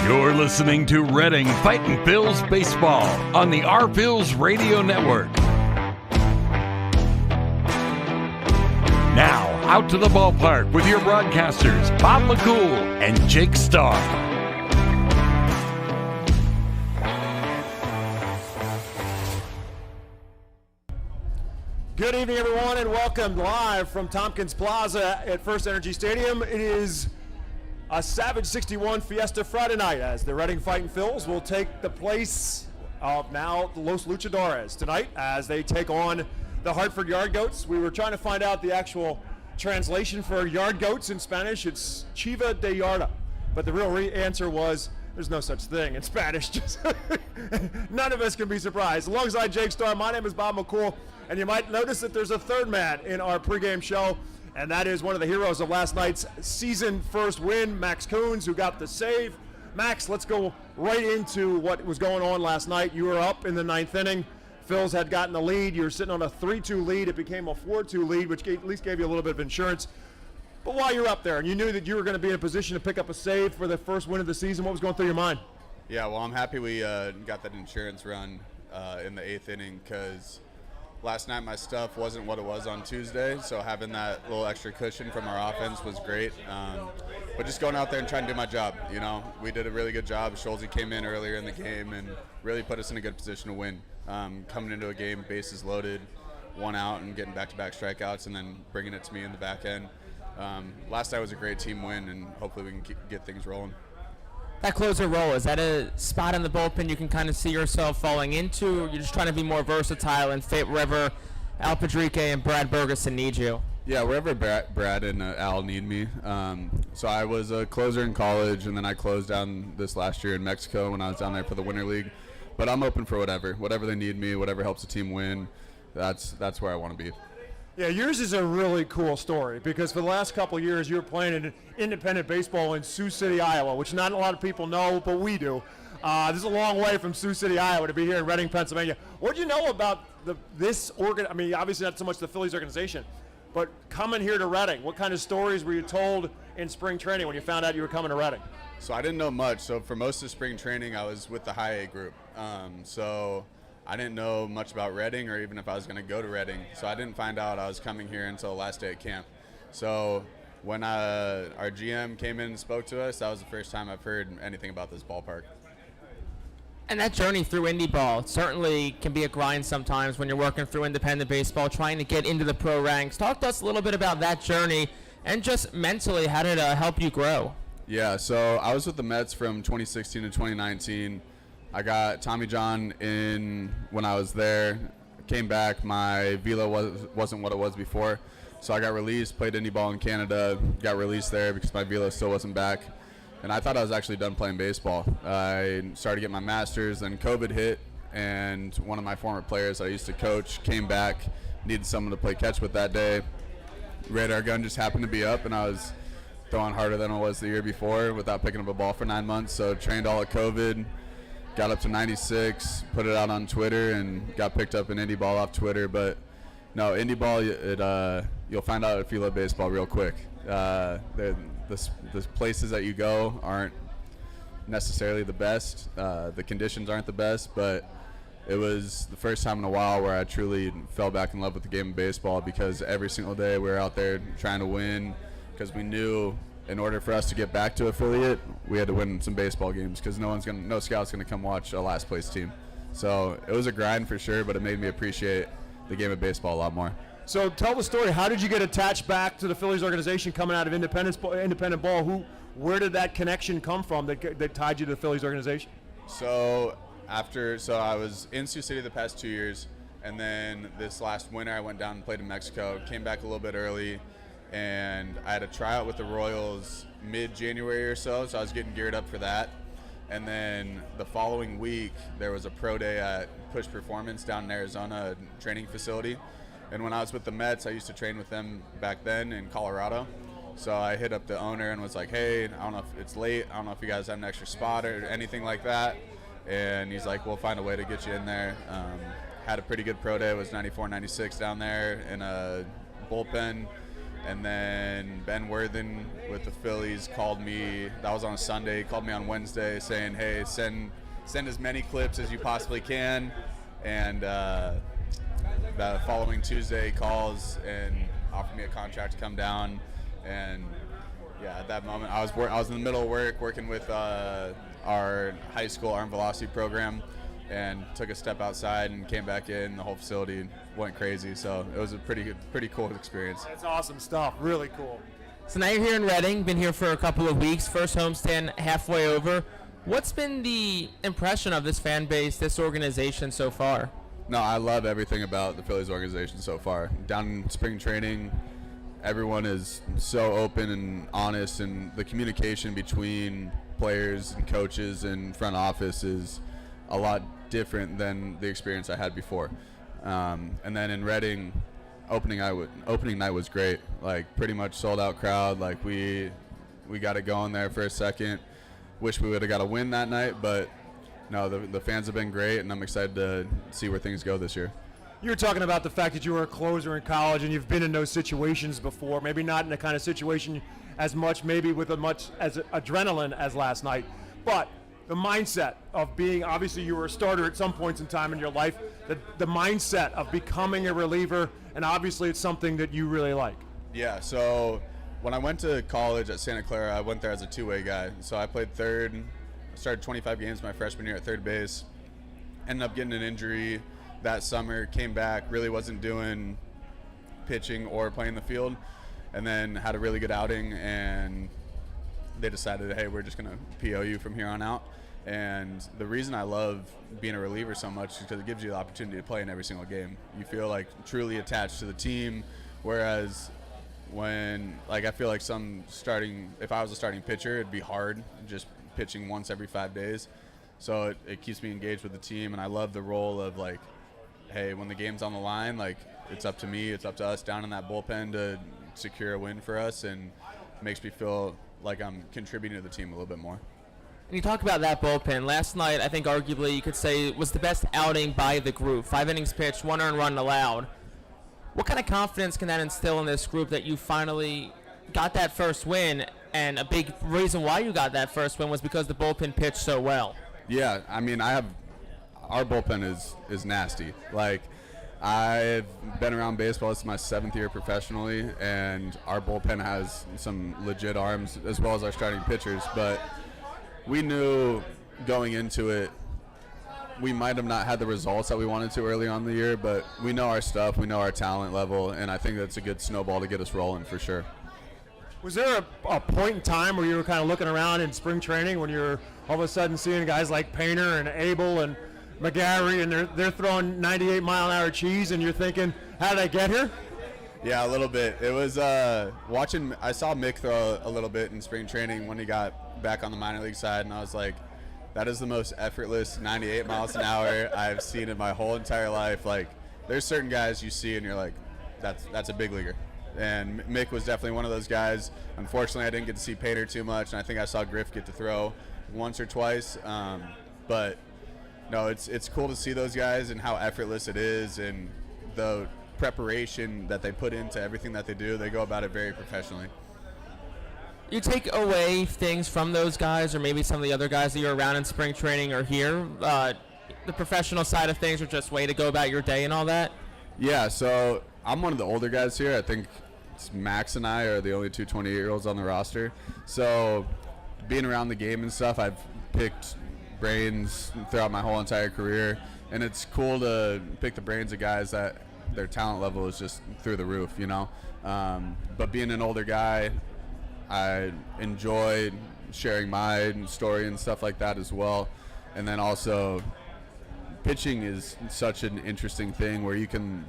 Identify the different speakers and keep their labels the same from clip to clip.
Speaker 1: You're listening to Reading Fightin' Phillies Baseball on the R-Phillies Radio Network. Now, out to the ballpark with your broadcasters, Bob McCool and Jake Starr.
Speaker 2: Good evening, everyone, and welcome live from Tompkins Plaza at FirstEnergy Stadium. It is a Savage 61 Fiesta Friday night as the Reading Fightin' Phillies will take the place of now the Los Luchadores tonight as they take on the Hartford Yard Goats. We were trying to find out the actual translation for yard goats in Spanish. It's Chiva de Yarda, but the real answer was there's no such thing in Spanish. Just none of us can be surprised. Alongside Jake Starr, my name is Bob McCool, and you might notice that there's a third man in our pregame show, and that is one of the heroes of last night's season first win, Max Coons, who got the save. Max, let's go right into what was going on last night. You were up in the ninth inning. Phils had gotten the lead. You were sitting on a 3-2 lead. It became a 4-2 lead, which at least gave you a little bit of insurance. But while you're up there and you knew that you were going to be in a position to pick up a save for the first win of the season, what was going through your mind?
Speaker 3: Yeah, well, I'm happy we got that insurance run in the eighth inning because last night my stuff wasn't what it was on Tuesday, so having that little extra cushion from our offense was great. But just going out there and trying to do my job, you know. We did a really good job. Schulze came in earlier in the game and really put us in a good position to win. Coming into a game, bases loaded, 1 out, and getting back-to-back strikeouts, and then bringing it to me in the back end. Last night was a great team win, and hopefully we can get things rolling.
Speaker 4: That closer role, is that a spot in the bullpen you can kind of see yourself falling into, or you're just trying to be more versatile and fit wherever Al Padrique and Brad Bergeson need you?
Speaker 3: Yeah, wherever Brad and Al need me. So I was a closer in college, and then I closed down this last year in Mexico when I was down there for the Winter League. But I'm open for whatever they need me, whatever helps the team win. That's where I want to be.
Speaker 2: Yeah, yours is a really cool story because for the last couple of years you were playing in independent baseball in Sioux City, Iowa, which not a lot of people know, but we do. This is a long way from Sioux City, Iowa to be here in Reading, Pennsylvania. What do you know about this I mean, obviously not so much the Phillies organization, but coming here to Reading, what kind of stories were you told in spring training when you found out you were coming to Reading?
Speaker 3: So I didn't know much. So for most of spring training, I was with the high A group. So I didn't know much about Reading or even if I was going to go to Reading. So I didn't find out I was coming here until the last day at camp. So when our GM came in and spoke to us, that was the first time I've heard anything about this ballpark.
Speaker 4: And that journey through indie ball certainly can be a grind sometimes when you're working through independent baseball, trying to get into the pro ranks. Talk to us a little bit about that journey and just mentally, how did it help you grow?
Speaker 3: Yeah, so I was with the Mets from 2016 to 2019. I got Tommy John in when I was there. Came back, my velo wasn't what it was before. So I got released, played indie ball in Canada, got released there because my velo still wasn't back. And I thought I was actually done playing baseball. I started to get my master's, then COVID hit, and one of my former players that I used to coach came back, needed someone to play catch with that day. Radar gun just happened to be up, and I was throwing harder than I was the year before without picking up a ball for 9 months. So trained all at COVID, got up to 96, put it out on Twitter, and got picked up in indie ball off Twitter. But no, indie ball, you'll find out if you love baseball real quick. The places that you go aren't necessarily the best. The conditions aren't the best, but it was the first time in a while where I truly fell back in love with the game of baseball because every single day we were out there trying to win because we knew in order for us to get back to affiliate, we had to win some baseball games because no scout's gonna come watch a last place team. So it was a grind for sure, but it made me appreciate the game of baseball a lot more.
Speaker 2: So tell the story. How did you get attached back to the Phillies organization coming out of independent ball? Where did that connection come from that tied you to the Phillies organization?
Speaker 3: So I was in Sioux City the past 2 years, and then this last winter I went down and played in Mexico, came back a little bit early, and I had a tryout with the Royals mid-January or so I was getting geared up for that. And then the following week, there was a pro day at Push Performance down in Arizona, a training facility. And when I was with the Mets, I used to train with them back then in Colorado. So I hit up the owner and was like, hey, I don't know if it's late. I don't know if you guys have an extra spot or anything like that. And he's like, we'll find a way to get you in there. Had a pretty good pro day. It was 94, 96 down there in a bullpen. And then Ben Worthen with the Phillies called me. That was on a Sunday. He called me on Wednesday saying, hey, send as many clips as you possibly can. And the following Tuesday, he calls and offered me a contract to come down. And yeah, at that moment, I was in the middle of work, working with our high school arm velocity program, and took a step outside and came back in. The whole facility went crazy, so it was a pretty cool experience.
Speaker 2: That's awesome stuff. Really cool.
Speaker 4: So now you're here in Reading, been here for a couple of weeks, first homestand halfway over. What's been the impression of this fan base, this organization so far?
Speaker 3: No, I love everything about the Phillies organization so far. Down in spring training, everyone is so open and honest, and the communication between players and coaches and front office is a lot different than the experience I had before. And then in Reading, opening night was great. Like, pretty much sold out crowd. Like, we got it going there for a second. Wish we would have got a win that night, but no, the fans have been great, and I'm excited to see where things go this year.
Speaker 2: You were talking about the fact that you were a closer in college and you've been in those situations before, maybe not in the kind of situation as much, maybe with as much as adrenaline as last night, but the mindset of being, obviously you were a starter at some points in time in your life, the mindset of becoming a reliever, and obviously it's something that you really like.
Speaker 3: Yeah, so when I went to college at Santa Clara, I went there as a two-way guy. So I played third, started 25 games my freshman year at third base, ended up getting an injury that summer, came back, really wasn't doing pitching or playing the field, and then had a really good outing, and they decided, hey, we're just going to PO you from here on out. And the reason I love being a reliever so much is because it gives you the opportunity to play in every single game. You feel like truly attached to the team, whereas when, like, I feel like if I was a starting pitcher, it'd be hard just pitching once every 5 days. So it keeps me engaged with the team, and I love the role of, like, hey, when the game's on the line, like, it's up to me, it's up to us down in that bullpen to secure a win for us, and it makes me feel like I'm contributing to the team a little bit more.
Speaker 4: And you talk about that bullpen. Last night, I think arguably you could say was the best outing by the group. 5 innings pitched, 1 earned run allowed. What kind of confidence can that instill in this group that you finally got that first win? And a big reason why you got that first win was because the bullpen pitched so well.
Speaker 3: Yeah, I mean, our bullpen is nasty. Like, I've been around baseball. This is my 7th year professionally, and our bullpen has some legit arms as well as our starting pitchers. But we knew going into it, we might have not had the results that we wanted to early on in the year, but we know our stuff, we know our talent level, and I think that's a good snowball to get us rolling for sure.
Speaker 2: Was there a point in time where you were kind of looking around in spring training when you're all of a sudden seeing guys like Painter and Abel and McGarry, and they're throwing 98-mile-an-hour cheese, and you're thinking, how did I get here?
Speaker 3: Yeah, a little bit. It was watching. I saw Mick throw a little bit in spring training when he got back on the minor league side, and I was like, that is the most effortless 98 miles an hour I've seen in my whole entire life. Like, there's certain guys you see and you're like, that's a big leaguer. And Mick was definitely one of those guys. Unfortunately, I didn't get to see Pater too much, and I think I saw Griff get to throw once or twice. But no, it's cool to see those guys and how effortless it is, and the preparation that they put into everything that they do. They go about it very professionally.
Speaker 4: You take away things from those guys, or maybe some of the other guys that you're around in spring training or here, the professional side of things, or just way to go about your day and all that?
Speaker 3: Yeah, so I'm one of the older guys here. I think Max and I are the only two 28-year-olds on the roster. So being around the game and stuff, I've picked brains throughout my whole entire career, and it's cool to pick the brains of guys that their talent level is just through the roof, you know. But being an older guy, I enjoy sharing my story and stuff like that as well. And then also, pitching is such an interesting thing where you can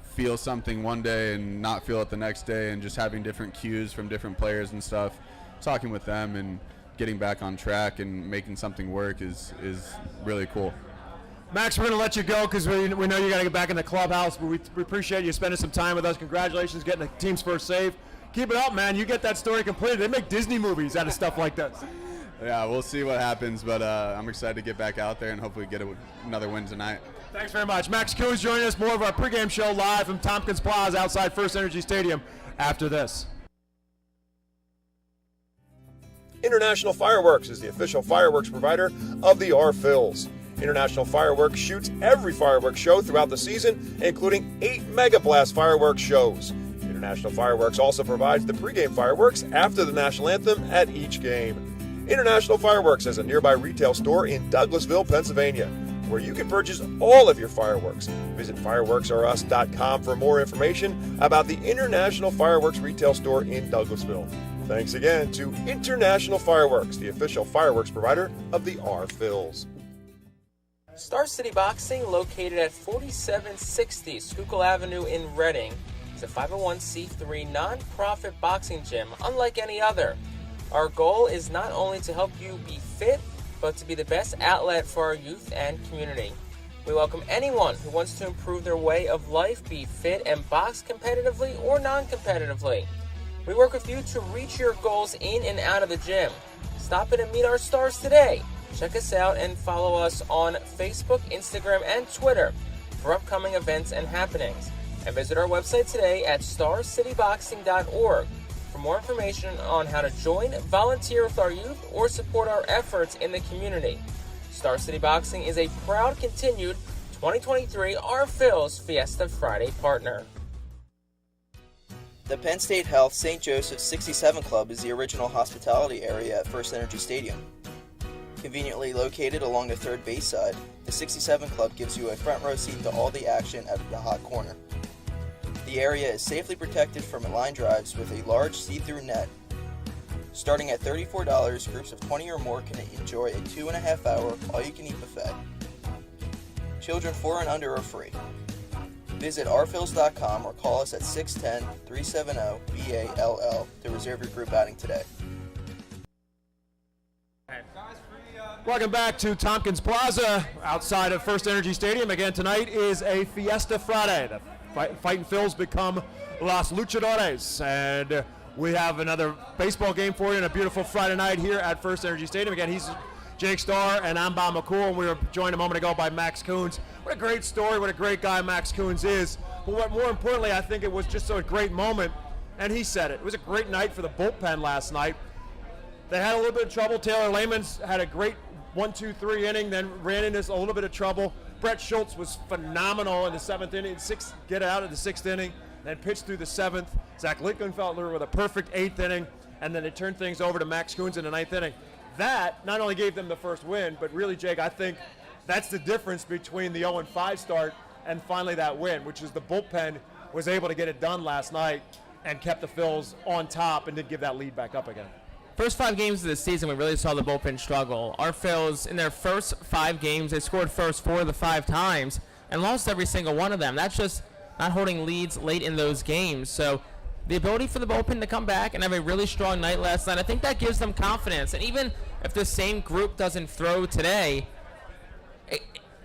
Speaker 3: feel something one day and not feel it the next day, and just having different cues from different players and stuff, talking with them and getting back on track and making something work is really cool.
Speaker 2: Max, we're going to let you go because we know you got to get back in the clubhouse, but we appreciate you spending some time with us. Congratulations getting the team's first save. Keep it up, man. You get that story completed. They make Disney movies out of stuff like this.
Speaker 3: Yeah, we'll see what happens, but I'm excited to get back out there and hopefully get another win tonight.
Speaker 2: Thanks very much. Max Coons joining us. More of our pregame show live from Tompkins Plaza outside FirstEnergy Stadium after this. International Fireworks is the official fireworks provider of the Phillies. International Fireworks shoots every fireworks show throughout the season, including 8 Mega Blast fireworks shows. International Fireworks also provides the pregame fireworks after the national anthem at each game. International Fireworks has a nearby retail store in Douglasville, Pennsylvania, where you can purchase all of your fireworks. Visit fireworksoreus.com for more information about the International Fireworks retail store in Douglasville. Thanks again to International Fireworks, the official fireworks provider of the Phillies.
Speaker 4: Star City Boxing, located at 4760 Schuylkill Avenue in Reading, is a 501c3 non-profit boxing gym unlike any other. Our goal is not only to help you be fit, but to be the best outlet for our youth and community. We welcome anyone who wants to improve their way of life, be fit, and box competitively or non-competitively. We work with you to reach your goals in and out of the gym. Stop in and meet our stars today. Check us out and follow us on Facebook, Instagram, and Twitter for upcoming events and happenings. And visit our website today at starcityboxing.org for more information on how to join, volunteer with our youth, or support our efforts in the community. Star City Boxing is a proud continued 2023 Phillies Fiesta Friday partner.
Speaker 5: The Penn State Health St. Joseph's 67 Club is the original hospitality area at FirstEnergy Stadium. Conveniently located along the third base side, the 67 Club gives you a front row seat to all the action at the hot corner. The area is safely protected from line drives with a large see-through net. Starting at $34, groups of 20 or more can enjoy a 2.5-hour all-you-can-eat buffet. Children 4 and under are free. Visit rphils.com or call us at 610-370-BALL to reserve your group outing today.
Speaker 2: Welcome back to Tompkins Plaza outside of FirstEnergy Stadium. Again, tonight is a Fiesta Friday. The Fightin' Phillies become Los Luchadores, and we have another baseball game for you on a beautiful Friday night here at FirstEnergy Stadium. Again, he's Jake Starr and I'm Bob McCool, and we were joined a moment ago by Max Coons. What a great story, what a great guy Max Coons is. But what more importantly, I think it was just a great moment, and he said it. It was a great night for the bullpen last night. They had a little bit of trouble. Taylor Lehman's had a great 1-2-3 inning, then ran into a little bit of trouble. Brett Schultz was phenomenal in the 7th inning, get out of the 6th inning, then pitched through the 7th. Zach Lichtenfelder with a perfect 8th inning, and then they turned things over to Max Coons in the 9th inning. That not only gave them the first win, but really, Jake, I think that's the difference between the 0-5 start and finally that win, which is the bullpen was able to get it done last night and kept the Phils on top and did give that lead back up again.
Speaker 4: First 5 games of the season, we really saw the bullpen struggle. Our Phils, in their first 5 games, they scored first 4 of the 5 times and lost every single one of them. That's just not holding leads late in those games. So the ability for the bullpen to come back and have a really strong night last night, I think that gives them confidence. And even if the same group doesn't throw today,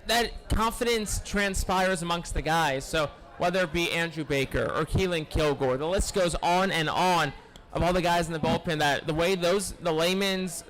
Speaker 4: that confidence transpires amongst the guys. So whether it be Andrew Baker or Keelan Kilgore, the list goes on and on of all the guys in the bullpen, that the way the Leymans,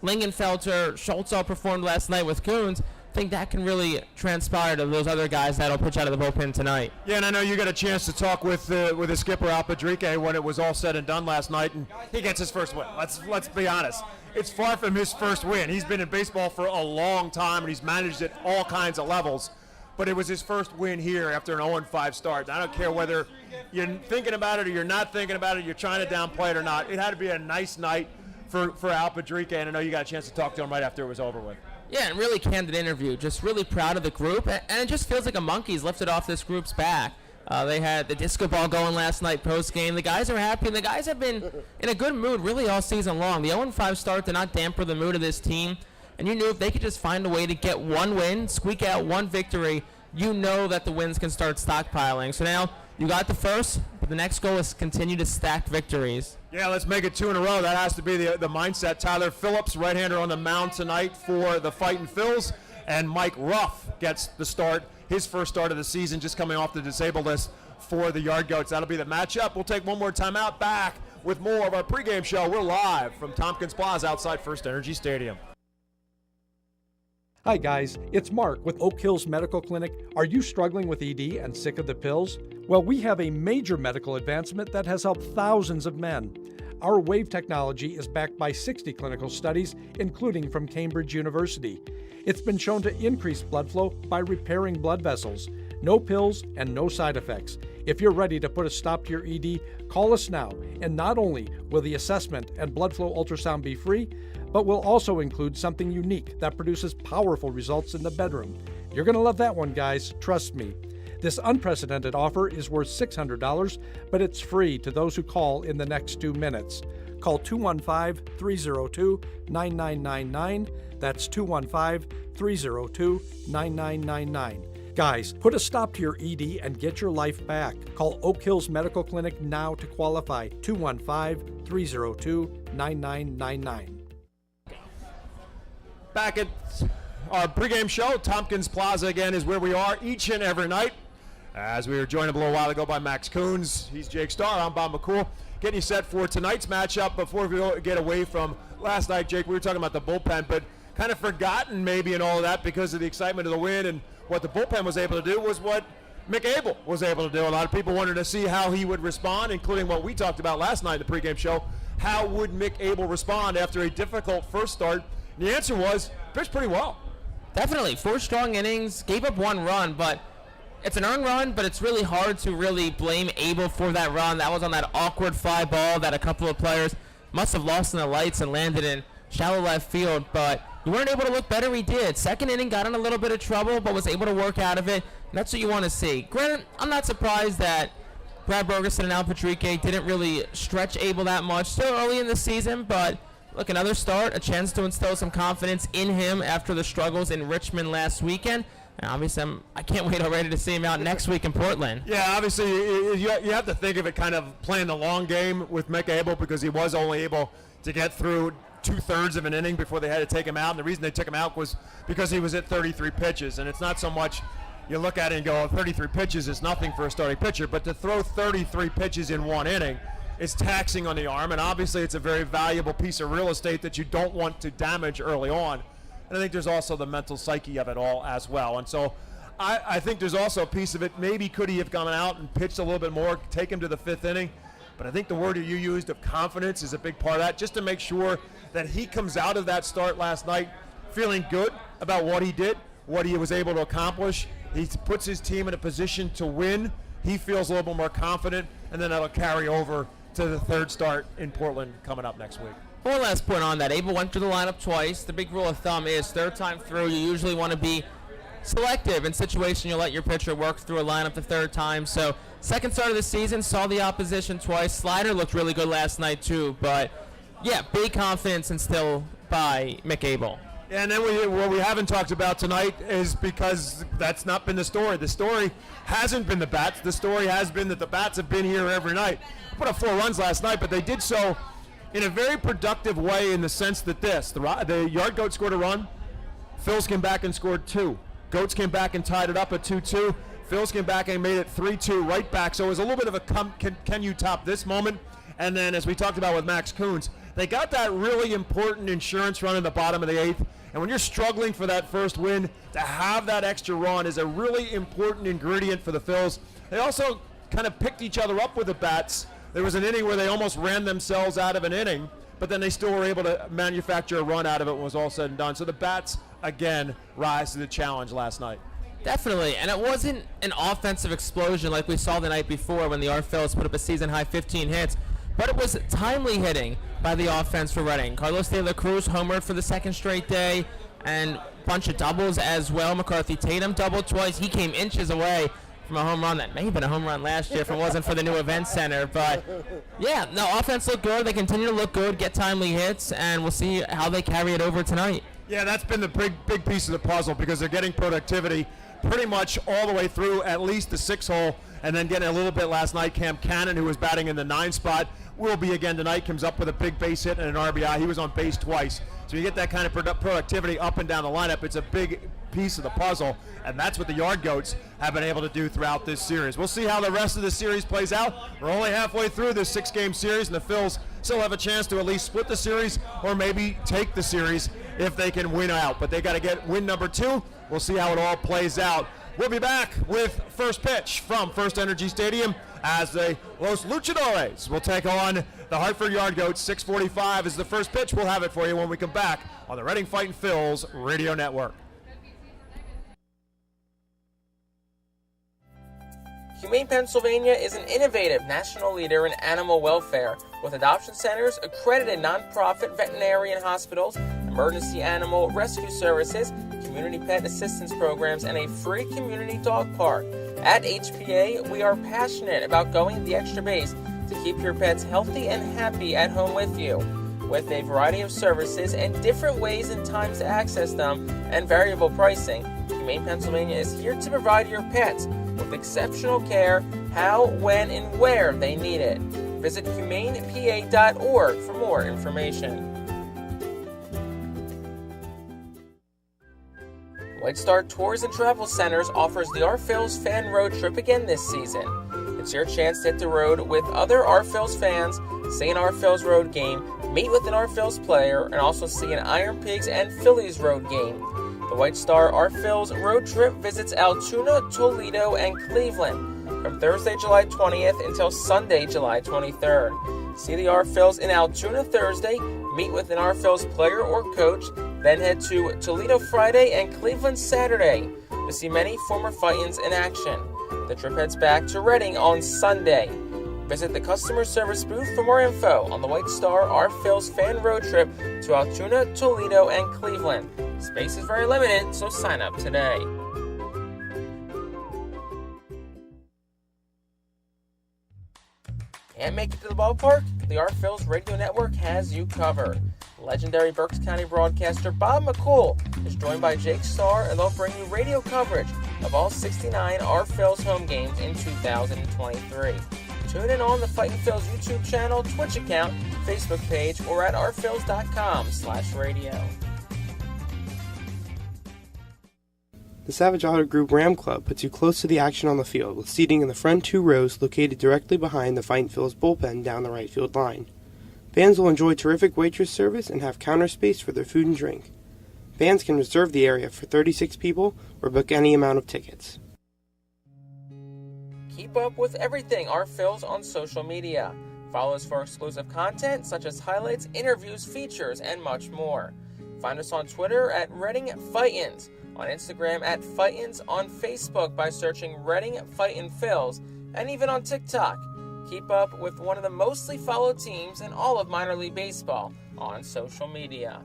Speaker 4: Lingenfelter, Schultz all performed last night with Coons, I think that can really transpire to those other guys that'll pitch out of the bullpen tonight.
Speaker 2: Yeah, and I know you got a chance to talk with the skipper Al Padrique when it was all said and done last night, and he gets his first win. Let's be honest. It's far from his first win. He's been in baseball for a long time, and he's managed at all kinds of levels. But it was his first win here after an 0-5 start. I don't care whether you're thinking about it or you're not thinking about it, you're trying to downplay it or not. It had to be a nice night for Al Padrique, and I know you got a chance to talk to him right after it was over with.
Speaker 4: Yeah, and really candid interview. Just really proud of the group, and it just feels like a monkey's lifted off this group's back. They had the disco ball going last night post-game. The guys are happy, and the guys have been in a good mood really all season long. The 0-5 start did not damper the mood of this team, and you knew if they could just find a way to get one win, squeak out one victory, you know that the wins can start stockpiling. So now you got the first, but the next goal is to continue to stack victories.
Speaker 2: Yeah, let's make it 2 in a row. That has to be the mindset. Tyler Phillips, right-hander on the mound tonight for the Fightin' Phils, and Mike Ruff gets the start, his first start of the season, just coming off the disabled list for the Yard Goats. That'll be the matchup. We'll take one more timeout. Back with more of our pregame show. We're live from Tompkins Plaza outside FirstEnergy Stadium.
Speaker 6: Hi guys, it's Mark with Oak Hills Medical Clinic. Are you struggling with ED and sick of the pills? Well, we have a major medical advancement that has helped thousands of men. Our WAVE technology is backed by 60 clinical studies, including from Cambridge University. It's been shown to increase blood flow by repairing blood vessels. No pills and no side effects. If you're ready to put a stop to your ED, call us now. And not only will the assessment and blood flow ultrasound be free, but we'll also include something unique that produces powerful results in the bedroom. You're going to love that one, guys. Trust me. This unprecedented offer is worth $600, but it's free to those who call in the next 2 minutes. Call 215-302-9999. That's 215-302-9999. Guys, put a stop to your ED and get your life back. Call Oak Hills Medical Clinic now to qualify. 215-302-9999.
Speaker 2: Back at our pregame show, Tompkins Plaza again is where we are each and every night. As we were joined a little while ago by Max Coons, he's Jake Starr, I'm Bob McCool. Getting you set for tonight's matchup. Before we get away from last night, Jake, we were talking about the bullpen, but kind of forgotten maybe in all of that because of the excitement of the win, and what the bullpen was able to do was what Mick Abel was able to do. A lot of people wanted to see how he would respond, including what we talked about last night in the pregame show. How would Mick Abel respond after a difficult first start? And the answer was, pitched pretty well.
Speaker 4: Definitely. 4 strong innings, gave up 1 run, but it's an earned run, but it's really hard to really blame Abel for that run. That was on that awkward fly ball that a couple of players must have lost in the lights and landed in shallow left field, but you weren't able to look better. He did. Second inning, got in a little bit of trouble, but was able to work out of it. And that's what you want to see. Granted, I'm not surprised that Brad Bergeson and Al Patrique didn't really stretch Abel that much. Still early in the season, but look, another start, a chance to instill some confidence in him after the struggles in Richmond last weekend. And obviously, I can't wait already to see him out next week in Portland.
Speaker 2: Yeah, obviously, you have to think of it kind of playing the long game with Mick Abel because he was only able to get through 2/3 of an inning before they had to take him out. And the reason they took him out was because he was at 33 pitches. And it's not so much you look at it and go, 33 pitches is nothing for a starting pitcher. But to throw 33 pitches in 1 inning is taxing on the arm. And obviously, it's a very valuable piece of real estate that you don't want to damage early on. And I think there's also the mental psyche of it all as well. And so I think there's also a piece of it. Maybe could he have gone out and pitched a little bit more, take him to the 5th inning. But I think the word you used of confidence is a big part of that, just to make sure that he comes out of that start last night feeling good about what he did, what he was able to accomplish. He puts his team in a position to win. He feels a little bit more confident, and then that'll carry over to the 3rd start in Portland coming up next week.
Speaker 4: One last point on that. Abel went through the lineup twice. The big rule of thumb is 3rd time through, you usually want to be selective in situation. You'll let your pitcher work through a lineup the 3rd time. So 2nd start of the season, saw the opposition twice. Slider looked really good last night too. But yeah, big confidence instilled by Mick Abel.
Speaker 2: And then what we haven't talked about tonight is because that's not been the story. The story hasn't been the bats. The story has been that the bats have been here every night. Put up 4 runs last night, but they did so in a very productive way in the sense that the Yard Goat scored a run. Phils came back and scored 2. Goats came back and tied it up at 2-2. Phils came back and made it 3-2 right back. So it was a little bit of a can you top this moment? And then as we talked about with Max Coons, they got that really important insurance run in the bottom of the 8th. And when you're struggling for that first win, to have that extra run is a really important ingredient for the Phils. They also kind of picked each other up with the bats. There was an inning where they almost ran themselves out of an inning, but then they still were able to manufacture a run out of it when it was all said and done. So the bats, again, rise to the challenge last night.
Speaker 4: Definitely, and it wasn't an offensive explosion like we saw the night before when the Phillies put up a season-high 15 hits, but it was timely hitting by the offense for Reading. Carlos De La Cruz homered for the 2nd straight day, and a bunch of doubles as well. McCarthy Tatum doubled twice. He came inches away from a home run that may have been a home run last year if it wasn't for the new event center. But yeah, no, offense looked good. They continue to look good, get timely hits, and we'll see how they carry it over tonight.
Speaker 2: Yeah, that's been the big piece of the puzzle because they're getting productivity pretty much all the way through at least the 6 hole, and then getting a little bit last night. Cam Cannon, who was batting in the 9 spot, will be again tonight, comes up with a big base hit and an RBI. He was on base twice. So you get that kind of productivity up and down the lineup. It's a big piece of the puzzle, and that's what the Yard Goats have been able to do throughout this series. We'll see how the rest of the series plays out. We're only halfway through this 6-game series, and the Phils still have a chance to at least split the series or maybe take the series if they can win out. But they got to get win number 2. We'll see how it all plays out. We'll be back with first pitch from FirstEnergy Stadium as the Los Luchadores will take on the Hartford Yard Goats. 6:45 is the first pitch. We'll have it for you when we come back on the Reading Fightin' Phils Radio Network.
Speaker 4: Humane Pennsylvania is an innovative national leader in animal welfare with adoption centers, accredited nonprofit veterinarian hospitals, emergency animal rescue services, community pet assistance programs, and a free community dog park. At HPA, we are passionate about going the extra base to keep your pets healthy and happy at home with you. With a variety of services and different ways and times to access them and variable pricing, Humane Pennsylvania is here to provide your pets with exceptional care how, when, and where they need it. Visit humanepa.org for more information. White Star Tours and Travel Centers offers the Our Phils fan road trip again this season. It's your chance to hit the road with other Our Phils fans, see an Our Phils road game, meet with an Our Phils player, and also see an Iron Pigs and Phillies road game. The White Star Our Phils road trip visits Altoona, Toledo, and Cleveland from Thursday, July 20th until Sunday, July 23rd. See the Our Phils in Altoona Thursday, meet with an Our Phils player or coach, then head to Toledo Friday and Cleveland Saturday to see many former Fightins in action. The trip heads back to Reading on Sunday. Visit the customer service booth for more info on the White Star Our Phils fan road trip to Altoona, Toledo, and Cleveland. Space is very limited, so sign up today. Can't make it to the ballpark? The Our Phils Radio Network has you covered. Legendary Berks County broadcaster Bob McCool is joined by Jake Starr, and they'll bring you radio coverage of all 69 Our Phils home games in 2023. Tune in on the Fightin' Phils YouTube channel, Twitch account, Facebook page, or at ourphils.com/radio.
Speaker 7: The Savage Auto Group Ram Club puts you close to the action on the field with seating in the front 2 rows located directly behind the Fightin' Phils bullpen down the right field line. Fans will enjoy terrific waitress service and have counter space for their food and drink. Fans can reserve the area for 36 people or book any amount of tickets.
Speaker 4: Keep up with everything Our Phils on social media. Follow us for exclusive content such as highlights, interviews, features, and much more. Find us on Twitter at Reading Fightins, on Instagram at Fightins, on Facebook by searching Reading Fightin' Phils, and even on TikTok. Keep up with one of the mostly followed teams in all of minor league baseball on social media.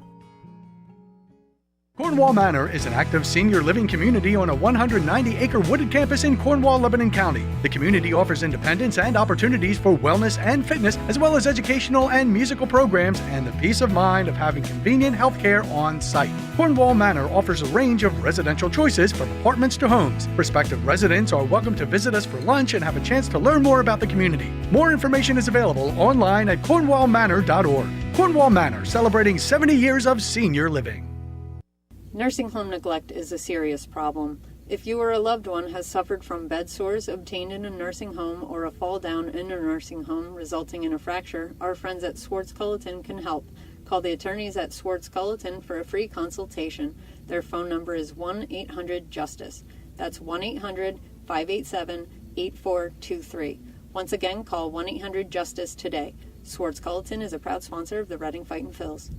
Speaker 8: Cornwall Manor is an active senior living community on a 190-acre wooded campus in Cornwall, Lebanon County. The community offers independence and opportunities for wellness and fitness, as well as educational and musical programs, and the peace of mind of having convenient health care on site. Cornwall Manor offers a range of residential choices from apartments to homes. Prospective residents are welcome to visit us for lunch and have a chance to learn more about the community. More information is available online at cornwallmanor.org. Cornwall Manor, celebrating 70 years of senior living.
Speaker 9: Nursing home neglect is a serious problem. If you or a loved one has suffered from bed sores obtained in a nursing home or a fall down in a nursing home resulting in a fracture, our friends at Swartz-Culleton can help. Call the attorneys at Swartz-Culleton for a free consultation. Their phone number is 1-800-JUSTICE. That's 1-800-587-8423. Once again, call 1-800-JUSTICE today. Swartz-Culleton is a proud sponsor of the Reading Fightin' Phils.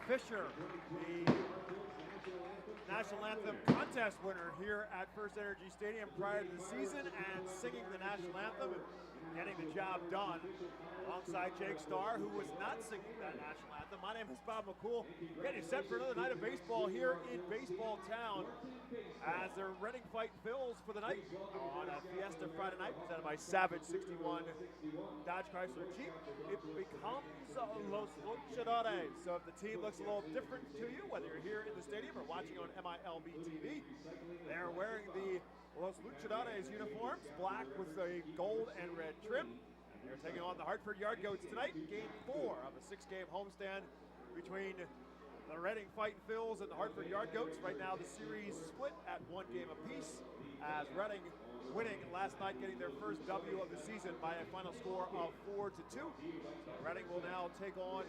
Speaker 2: Fisher, the National Anthem contest winner here at FirstEnergy Stadium prior to the season and singing the National Anthem. getting the job done alongside Jake Starr, who was not singing that national anthem. My name is Bob McCool, getting set for another night of baseball here in Baseball Town as they're Reading Fightin Phillies for the night on a Fiesta Friday night presented by Savage 61 Dodge Chrysler Jeep. It becomes Los Luchadores. So if the team looks a little different to you, whether you're here in the stadium or watching on MILB TV, they're wearing the Los Luchadores uniforms, black with a gold and red trim. They're taking on the Hartford Yard Goats tonight, game 4 of a 6-game homestand between the Reading Fightin Phillies and the Hartford Yard Goats. Right now the series split at 1 game apiece, as Reading winning last night, getting their first W of the season by a final score of 4-2. So Reading will now take on,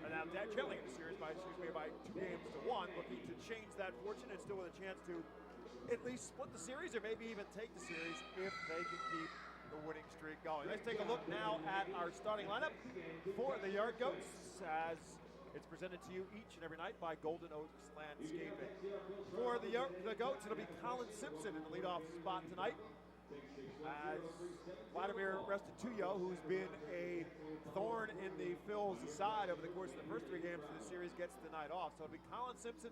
Speaker 2: now trailing in the series by 2-1, looking to change that fortune and still with a chance to at least split the series or maybe even take the series if they can keep the winning streak going. Let's take a look now at our starting lineup for the Yard Goats, as it's presented to you each and every night by Golden Oaks Landscaping. For the Goats, it'll be Colin Simpson in the leadoff spot tonight, as Vladimir Restituyo, who's been a thorn in the Phil's side over the course of the first 3 games of the series, gets the night off. So it'll be Colin Simpson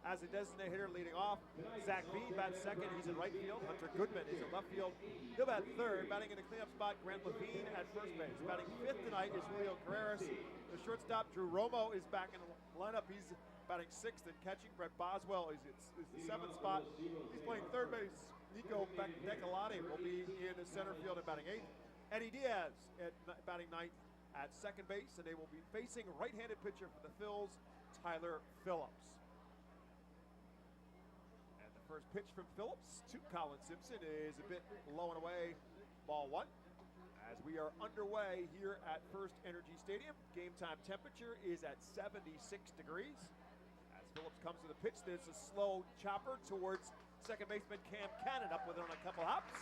Speaker 2: as a designated hitter leading off. Zach Bean bats second, he's in right field. Hunter Goodman is in left field. He'll bat third. Batting in the cleanup spot, Grant Levine at first base. Batting fifth tonight is Julio Carreras. The shortstop, Drew Romo, is back in the lineup. He's batting sixth and catching. Brett Boswell is the 7th spot. He's playing third base. Nico Decolati will be in the center field and batting 8th. Eddie Diaz at batting 9th at second base, and they will be facing right-handed pitcher for the Phils, Tyler Phillips. And the first pitch from Phillips to Colin Simpson is a bit low and away, ball 1. As we are underway here at FirstEnergy Stadium, game time temperature is at 76 degrees. As Phillips comes to the pitch, there's a slow chopper towards second baseman Cam Cannon, up with it on a couple hops,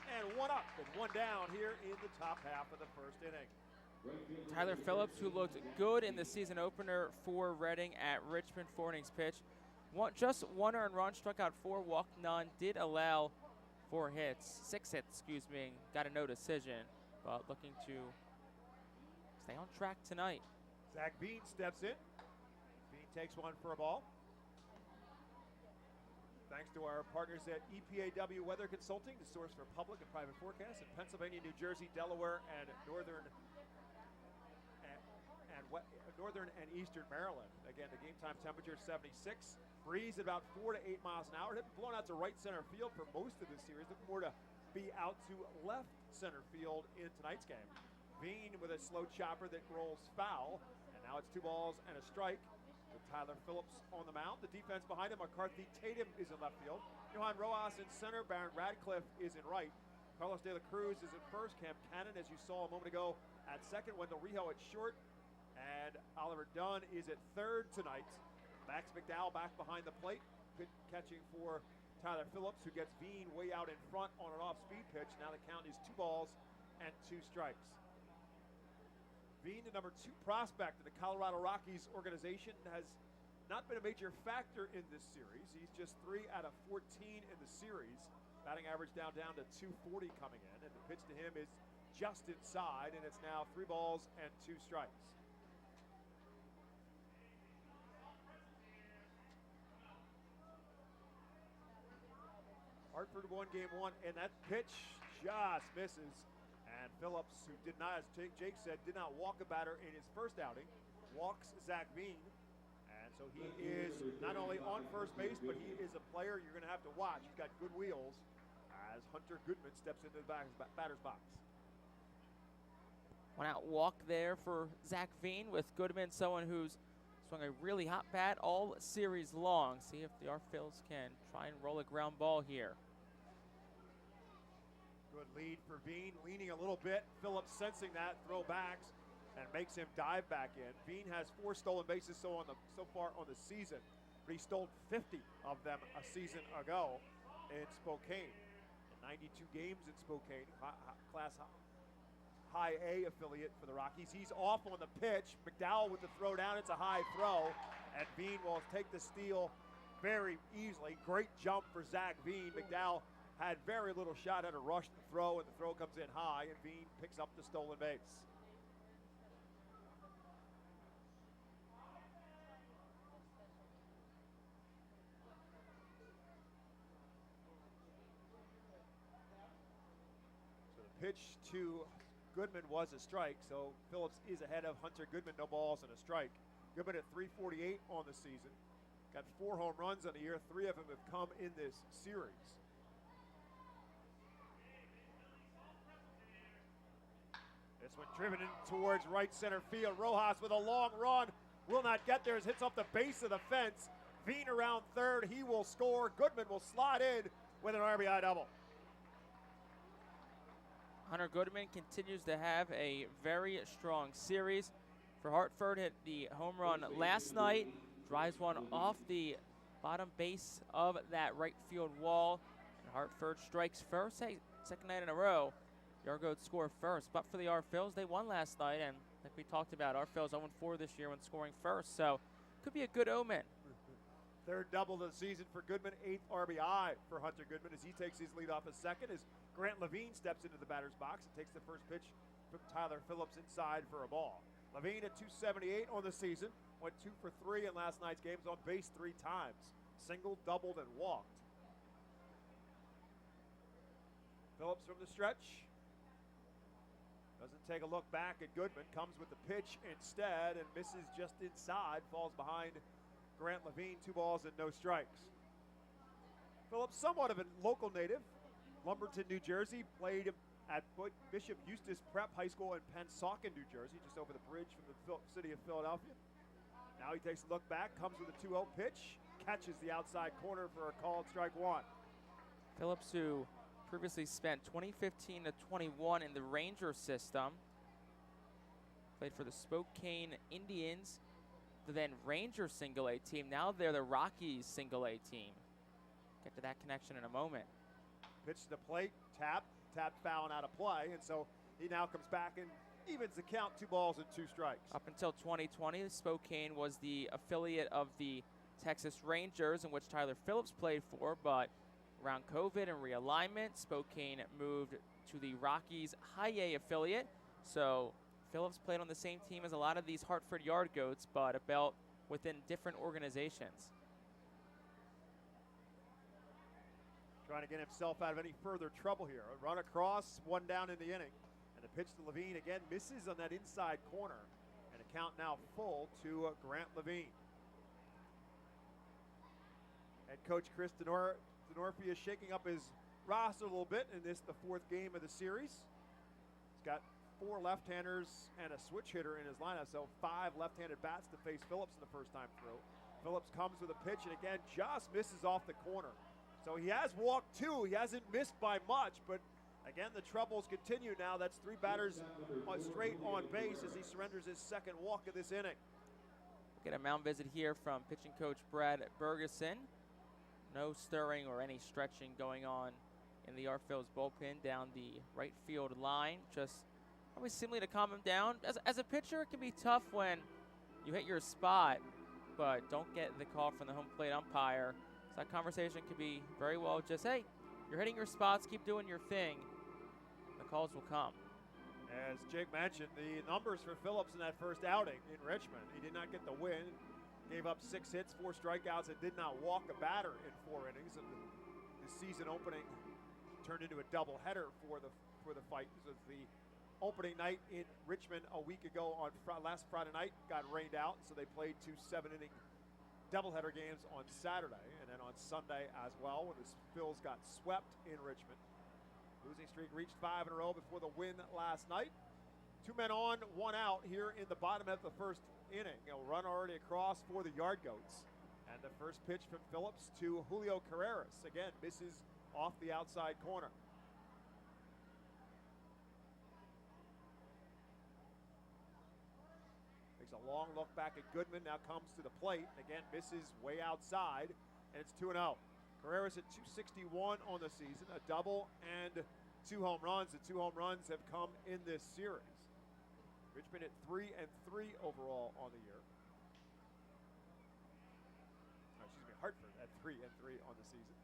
Speaker 2: and 1 up and 1 down here in the top half of the first inning.
Speaker 10: Tyler Phillips, who looked good in the season opener for Reading at Richmond, 4 innings pitch. Just 1 earned run, struck out 4, walked none, did allow 6 hits, got a no decision, but looking to stay on track tonight.
Speaker 2: Zach Bean steps in. Bean takes one for a ball. Thanks to our partners at EPAW Weather Consulting, the source for public and private forecasts in Pennsylvania, New Jersey, Delaware, and northern and eastern Maryland. Again, the game time temperature is 76. Breeze at about 4 to 8 miles an hour. It had been blown out to right center field for most of the series. Looking more to be out to left center field in tonight's game. Bean with a slow chopper that rolls foul, and now it's 2 balls and a strike with Tyler Phillips on the mound. The defense behind him, McCarthy Tatum is in left field. Johan Rojas in center. Baron Radcliffe is in right. Carlos De La Cruz is at first. Cam Cannon, as you saw a moment ago, at second. Wendell Rijo at short. And Oliver Dunn is at third tonight. Max McDowell back behind the plate, catching for Tyler Phillips, who gets Bean way out in front on an off-speed pitch. Now the count is 2 balls and 2 strikes. Bean, the number 2 prospect in the Colorado Rockies organization, has not been a major factor in this series. He's just 3 out of 14 in the series. Batting average down to 240 coming in, and the pitch to him is just inside, and it's now 3 balls and 2 strikes. Hartford won game 1, and that pitch just misses. And Phillips, who did not, as Jake said, did not walk a batter in his first outing, walks Zach Bean. And so he is not only on first base, but he is a player you're going to have to watch. He's got good wheels as Hunter Goodman steps into the batter's box.
Speaker 10: 1 out walk there for Zach Bean, with Goodman someone who's swung a really hot bat all series long. See if the Phils can try and roll a ground ball here.
Speaker 2: Good lead for Bean, leaning a little bit. Phillips sensing that, throw backs, and makes him dive back in. Bean has 4 stolen bases so far on the season, but he stole 50 of them a season ago in Spokane. 92 games in Spokane, class high A affiliate for the Rockies. He's off on the pitch. McDowell with the throw down. It's a high throw, and Bean will take the steal very easily. Great jump for Zach Bean. McDowell had very little shot at a rush to throw, and the throw comes in high, and Veen picks up the stolen base. So the pitch to Goodman was a strike, so Phillips is ahead of Hunter Goodman, no balls and a strike. Goodman at .348 on the season. Got 4 home runs on the year. 3 of them have come in this series. This one driven in towards right center field. Rojas with a long run. Will not get there as hits off the base of the fence. Veen around third. He will score. Goodman will slide in with an RBI double.
Speaker 10: Hunter Goodman continues to have a very strong series. For Hartford, hit the home run last night. Drives one off the bottom base of that right field wall. And Hartford strikes first. Hey, second night in a row, the Argoats score first. But for the R-Phils, they won last night. And like we talked about, R-Phils 0-4 this year when scoring first. So could be a good omen.
Speaker 2: Third double of the season for Goodman, 8th RBI for Hunter Goodman as he takes his lead off a second as Grant Levine steps into the batter's box and takes the first pitch from Tyler Phillips inside for a ball. Levine at .278 on the season, went 2 for 3 in last night's games, on base 3 times. Singled, doubled, and walked. Phillips from the stretch. Doesn't take a look back at Goodman, comes with the pitch instead and misses just inside, falls behind Grant Levine, 2 balls and no strikes. Phillips, somewhat of a local native, Lumberton, New Jersey, played at Bishop Eustace Prep High School in Pennsauken, New Jersey, just over the bridge from the city of Philadelphia. Now he takes a look back, comes with a 2-0 pitch, catches the outside corner for a called strike 1.
Speaker 10: Phillips, who previously spent 2015 to 21 in the Ranger system, played for the Spokane Indians, the then Ranger single A team. Now they're the Rockies single A team. Get to that connection in a moment.
Speaker 2: Pitch to the plate, tap foul and out of play, and so he now comes back and evens the count, 2 balls and 2 strikes.
Speaker 10: Up until 2020, Spokane was the affiliate of the Texas Rangers, in which Tyler Phillips played for, but around COVID and realignment, Spokane moved to the Rockies High A affiliate. So Phillips played on the same team as a lot of these Hartford Yard Goats, but a belt within different organizations.
Speaker 2: Trying to get himself out of any further trouble here. A run across, 1 down in the inning. And the pitch to Levine again misses on that inside corner. And a count now full to Grant Levine. Head coach Chris Denorfia is shaking up his roster a little bit in this, the 4th game of the series. He's got 4 left-handers and a switch hitter in his lineup, so 5 left-handed bats to face Phillips in the first time through. Phillips comes with a pitch and again just misses off the corner. So he has walked 2. He hasn't missed by much, but again, the troubles continue now. That's 3 batters straight on base as he surrenders his second walk of this inning.
Speaker 10: We'll get a mound visit here from pitching coach Brad Bergeson. No stirring or any stretching going on in the R-Phils bullpen down the right field line. Just probably simply to calm him down. As a pitcher, it can be tough when you hit your spot, but don't get the call from the home plate umpire. So that conversation could be very well just, hey, you're hitting your spots, keep doing your thing. The calls will come.
Speaker 2: As Jake mentioned, the numbers for Phillips in that first outing in Richmond, he did not get the win. Gave up 6 hits, 4 strikeouts, and did not walk a batter in 4 innings. And the season opening turned into a doubleheader for the fight. So the opening night in Richmond a week ago on last Friday night got rained out, so they played 2 7-inning doubleheader games on Saturday, and then on Sunday as well when the Phils got swept in Richmond. Losing streak reached 5 in a row before the win last night. 2 men on, 1 out here in the bottom of the first inning. A run already across for the Yard Goats. And the first pitch from Phillips to Julio Carreras. Again, misses off the outside corner. Takes a long look back at Goodman, now comes to the plate, and again misses way outside, and it's 2-0. Carreras at .261 on the season, a double and 2 home runs. The 2 home runs have come in this series. Richmond at 3-3 overall on the year. Hartford at 3-3 on the season.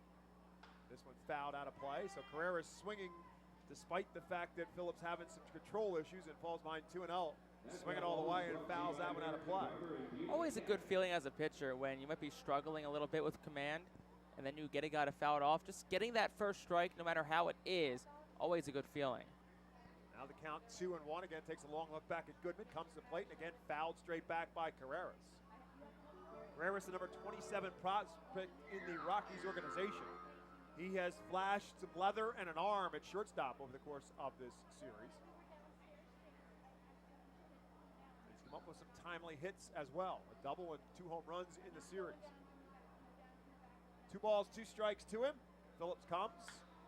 Speaker 2: This one's fouled out of play, so Carrera's swinging despite the fact that Phillips having some control issues and falls behind 2-0. Swinging all the way and fouls that one out of play.
Speaker 10: Always a good feeling as a pitcher when you might be struggling a little bit with command and then you get a guy to foul it off. Just getting that first strike, no matter how it is, always a good feeling.
Speaker 2: Now the count 2-1. Again, takes a long look back at Goodman. Comes to the plate and again fouled straight back by Carreras. Carreras, the number 27 prospect in the Rockies organization. He has flashed some leather and an arm at shortstop over the course of this series. He's come up with some timely hits as well. A double and 2 home runs in the series. 2 balls, 2 strikes to him. Phillips comes.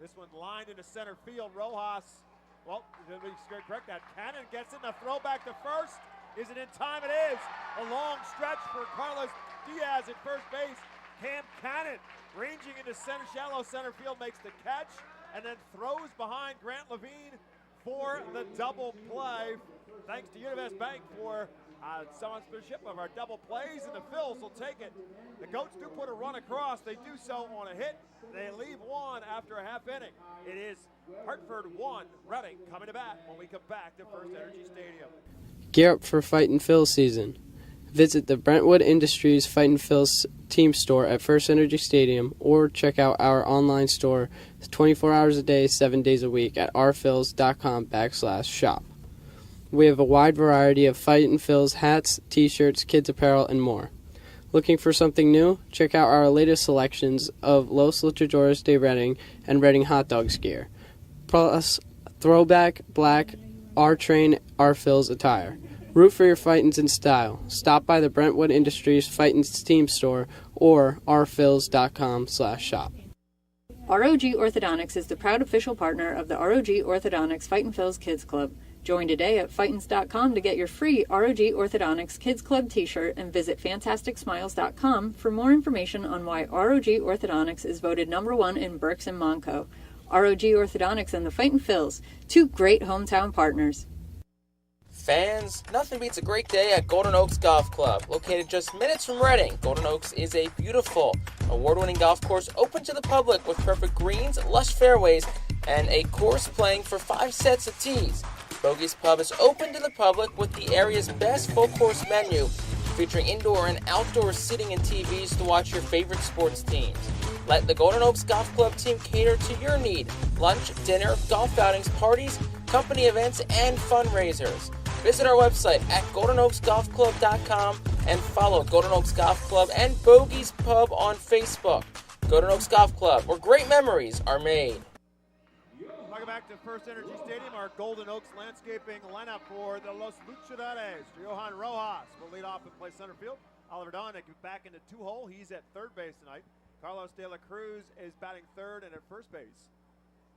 Speaker 2: This one lined into center field. Rojas, well, to be correct, that Cannon gets it. A throwback to first. Is it in time? It is. A long stretch for Carlos Diaz at first base. Cam Cannon ranging into shallow center field, makes the catch, and then throws behind Grant Levine for the double play. Thanks to Univest Bank for sponsorship of our double plays, and the Phils will take it. The Goats do put a run across. They do so on a hit. They leave one after a half inning. It is Hartford 1, Reading coming to bat when we come back to FirstEnergy Stadium.
Speaker 11: Gear up for Fightin' Phil's season. Visit the Brentwood Industries Fightin' Phil's team store at FirstEnergy Stadium or check out our online store 24 hours a day, 7 days a week at rphils.com/shop. We have a wide variety of Fightin' Phil's hats, t-shirts, kids apparel, and more. Looking for something new? Check out our latest selections of Los Luchadores de Reading and Reading Hot Dogs gear, plus throwback black R-Train R-Phil's attire. Root for your Fightins in style. Stop by the Brentwood Industries Fightins team store or rphils.com/shop.
Speaker 9: ROG Orthodontics is the proud official partner of the ROG Orthodontics Fightin' Phil's Kids Club. Join today at Fightins.com to get your free ROG Orthodontics Kids Club t-shirt and visit FantasticSmiles.com for more information on why ROG Orthodontics is voted #1 in Berks and Monco. ROG Orthodontics and the Fightin' Phils, 2 great hometown partners.
Speaker 4: Fans, nothing beats a great day at Golden Oaks Golf Club. Located just minutes from Reading, Golden Oaks is a beautiful, award-winning golf course open to the public with perfect greens, lush fairways, and a course playing for 5 sets of tees. Bogey's Pub is open to the public with the area's best full-course menu, featuring indoor and outdoor seating and TVs to watch your favorite sports teams. Let the Golden Oaks Golf Club team cater to your need. Lunch, dinner, golf outings, parties, company events, and fundraisers. Visit our website at GoldenOaksGolfClub.com and follow Golden Oaks Golf Club and Bogey's Pub on Facebook. Golden Oaks Golf Club, where great memories are made.
Speaker 2: Welcome back to FirstEnergy Stadium. Our Golden Oaks landscaping lineup for the Los Luchadores. Johan Rojas will lead off and play center field. Oliver Don back into 2-hole. He's at third base tonight. Carlos De La Cruz is batting third and at first base.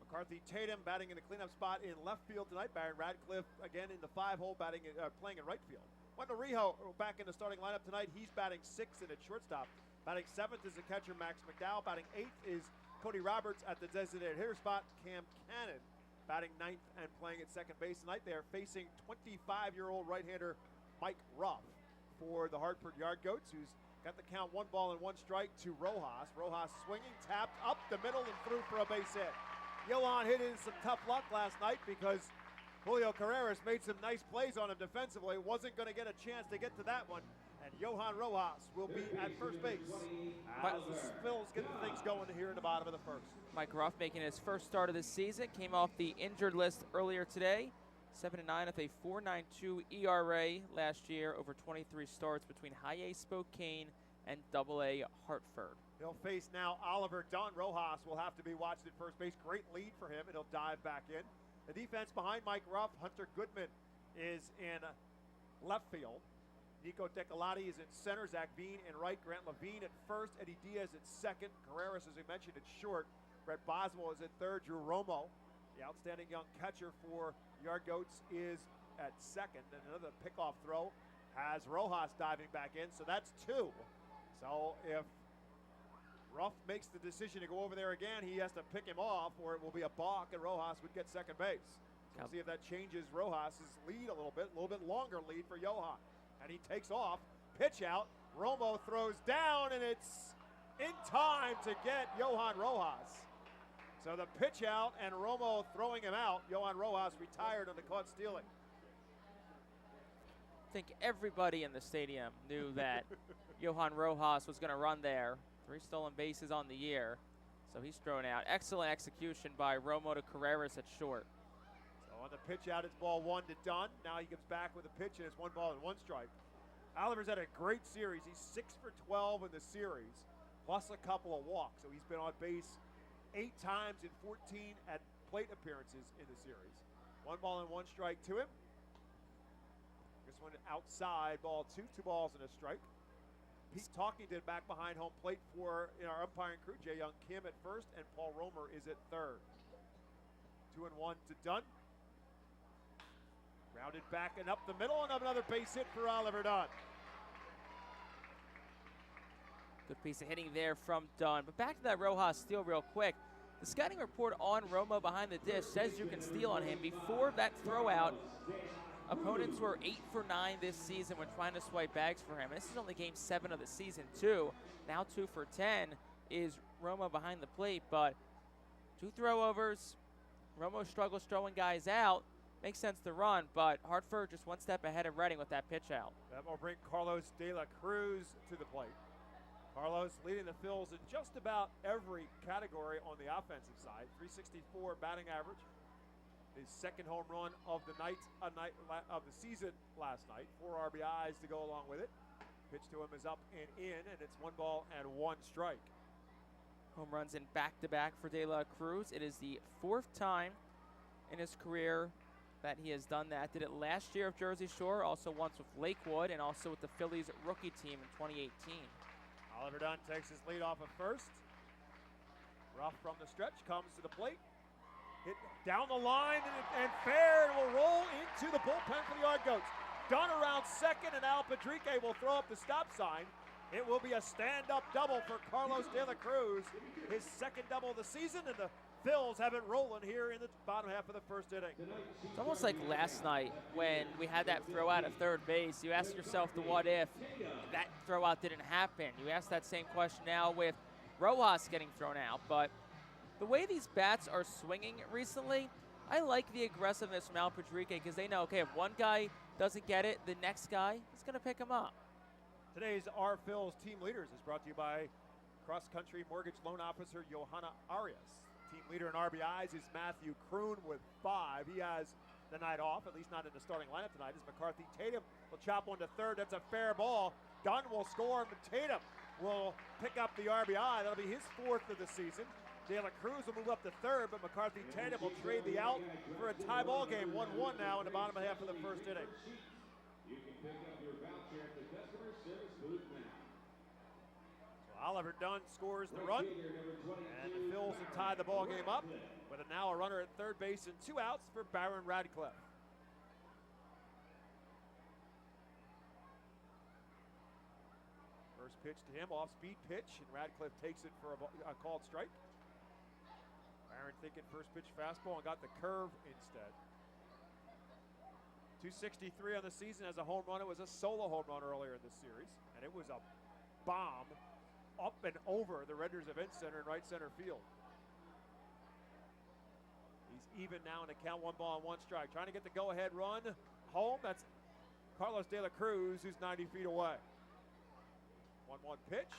Speaker 2: McCarthy Tatum batting in the cleanup spot in left field tonight. Baron Radcliffe again in the 5-hole playing in right field. Wendell Rijo back in the starting lineup tonight. He's batting 6th and at shortstop. Batting 7th is the catcher Max McDowell. Batting 8th is Cody Roberts at the designated hitter spot. Cam Cannon batting 9th and playing at second base tonight. They are facing 25-year-old right-hander Mike Ruff for the Hartford Yard Goats, who's got the count 1 ball and 1 strike to Rojas. Rojas swinging, tapped up the middle and through for a base hit. Johan hit in some tough luck last night because Julio Carreras made some nice plays on him defensively. Wasn't going to get a chance to get to that one. And Johan Rojas will be at first base as the Phils get things going here in the bottom of the first.
Speaker 10: Mike Ruff making his first start of the season. Came off the injured list earlier today. 7-9 with a 4.92 ERA last year over 23 starts between High A Spokane and Double A Hartford.
Speaker 2: He'll face now Oliver Dunn. Rojas will have to be watched at first base. Great lead for him, and he'll dive back in. The defense behind Mike Ruff, Hunter Goodman is in left field. Nico Decolati is in center. Zach Bean in right. Grant Levine at first. Eddie Diaz at second. Carreras, as we mentioned, at short. Brett Boswell is at third. Drew Romo, the outstanding young catcher for Yard Goats, is at second. And another pickoff throw has Rojas diving back in. So that's 2. So if Ruff makes the decision to go over there again, he has to pick him off, or it will be a balk, and Rojas would get second base. So we'll see if that changes Rojas' lead a little bit longer lead for Johan. And he takes off, pitch out, Romo throws down, and it's in time to get Johan Rojas. So the pitch out, and Romo throwing him out. Johan Rojas retired on the caught stealing.
Speaker 10: I think everybody in the stadium knew that Johan Rojas was going to run there. 3 stolen bases on the year, so he's thrown out. Excellent execution by Romo to Carreras at short.
Speaker 2: So on the pitch out, it's ball 1 to Dunn. Now he comes back with a pitch, and it's 1 ball and 1 strike. Oliver's had a great series. He's 6 for 12 in the series, plus a couple of walks. So he's been on base 8 times in 14 at plate appearances in the series. 1 ball and 1 strike to him. This one outside, ball 2, 2 balls and a strike. Pete Talkington back behind home plate for our umpiring crew. Jay Young Kim at first, and Paul Romer is at third. 2-1 to Dunn. Grounded back and up the middle, and another base hit for Oliver Dunn.
Speaker 10: Good piece of hitting there from Dunn. But back to that Rojas steal real quick. The scouting report on Romo behind the dish says you can steal on him. Before that throw out, opponents were 8 for 9 this season when trying to swipe bags for him. This is only game 7 of the season, too. Now 2 for 10 is Romo behind the plate, but 2 throwovers. Romo struggles throwing guys out. Makes sense to run, but Hartford just 1 step ahead of Reading with that pitch out.
Speaker 2: That will bring Carlos De La Cruz to the plate. Carlos leading the Phils in just about every category on the offensive side. 364 batting average. His second home run of the of the season last night. 4 RBIs to go along with it. Pitch to him is up and in, and it's 1 ball and 1 strike.
Speaker 10: Home runs in back-to-back for De La Cruz. It is the 4th time in his career that he has done that. Did it last year with Jersey Shore, also once with Lakewood, and also with the Phillies rookie team in 2018.
Speaker 2: Oliver Dunn takes his lead off at first. Ruff from the stretch comes to the plate. Hit down the line and fair, and will roll into the bullpen for the Yard Goats. Dunn around second, and Al Padrique will throw up the stop sign. It will be a stand-up double for Carlos De La Cruz, his 2nd double of the season, and the Phils have it rolling here in the bottom half of the 1st inning.
Speaker 10: It's almost like last night when we had that throw out at third base. You ask yourself the what if that throw out didn't happen. You ask that same question now with Rojas getting thrown out, but the way these bats are swinging recently, I like the aggressiveness from Al Padrique because they know, okay, if one guy doesn't get it, the next guy is going to pick him up.
Speaker 2: Today's Our Phils Team Leaders is brought to you by cross-country mortgage loan officer Johanna Arias. Team leader in RBIs is Matthew Kroon with 5. He has the night off, at least not in the starting lineup tonight, as McCarthy Tatum will chop 1 to third. That's a fair ball. Dunn will score, but Tatum will pick up the RBI. That'll be his 4th of the season. De La Cruz will move up to third, but McCarthy Tatum will trade the out for a tie ball game. 1-1 now in the bottom half of the 1st inning.
Speaker 12: You can pick up your voucher at the customer service booth now.
Speaker 2: Oliver Dunn scores the run, and the Phils have tied the ball game up with now a runner at third base and 2 outs for Baron Radcliffe. First pitch to him, off-speed pitch, and Radcliffe takes it for a called strike. Baron thinking first pitch fastball and got the curve instead. 263 on the season as a home run. It was a solo home run earlier in this series, and it was a bomb up and over the Redner's Event Center in right center field. He's even now in the count, 1 ball and 1 strike. Trying to get the go-ahead run home. That's Carlos De La Cruz, who's 90 feet away. 1-1 pitch.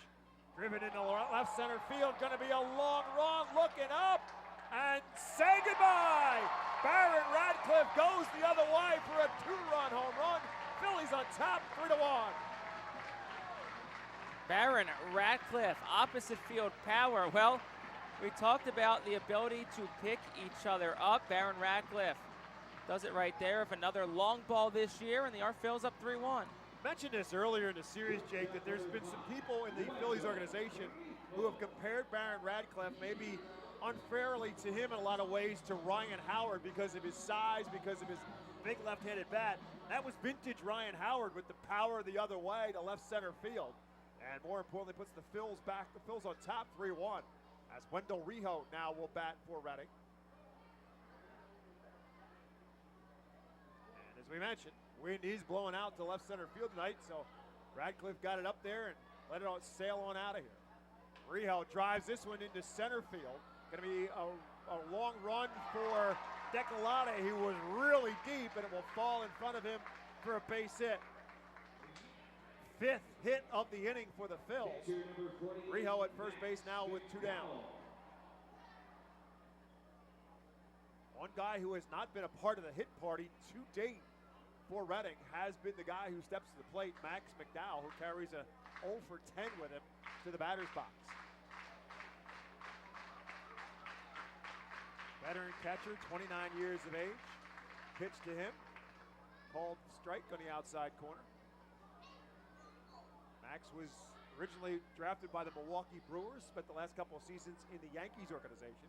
Speaker 2: Driven into left center field. Going to be a long run. Looking up and say goodbye. Baron Radcliffe goes the other way for a 2-run home run. Phillies on top, 3-1.
Speaker 10: Baron Radcliffe, opposite field power. Well, we talked about the ability to pick each other up. Baron Radcliffe does it right there with another long ball this year, and the Phils up 3-1.
Speaker 2: Mentioned this earlier in the series, Jake, that there's been some people in the Phillies organization who have compared Baron Radcliffe maybe unfairly to him in a lot of ways to Ryan Howard because of his size, because of his big left-handed bat. That was vintage Ryan Howard with the power the other way to left center field. And more importantly, puts the Phils back. The Phils on top, 3-1. As Wendell Rijo now will bat for Reading. And as we mentioned, wind is blowing out to left center field tonight, so Radcliffe got it up there and let it sail on out of here. Rijo drives this one into center field. Going to be a long run for Decolata. He was really deep, and it will fall in front of him for a base hit. 5th hit of the inning for the Phils. Rijo at first base now with 2 down. One guy who has not been a part of the hit party to date for Reading has been the guy who steps to the plate, Max McDowell, who carries a 0 for 10 with him to the batter's box. Veteran catcher, 29 years of age. Pitch to him. Called strike on the outside corner. Max was originally drafted by the Milwaukee Brewers, spent the last couple of seasons in the Yankees organization.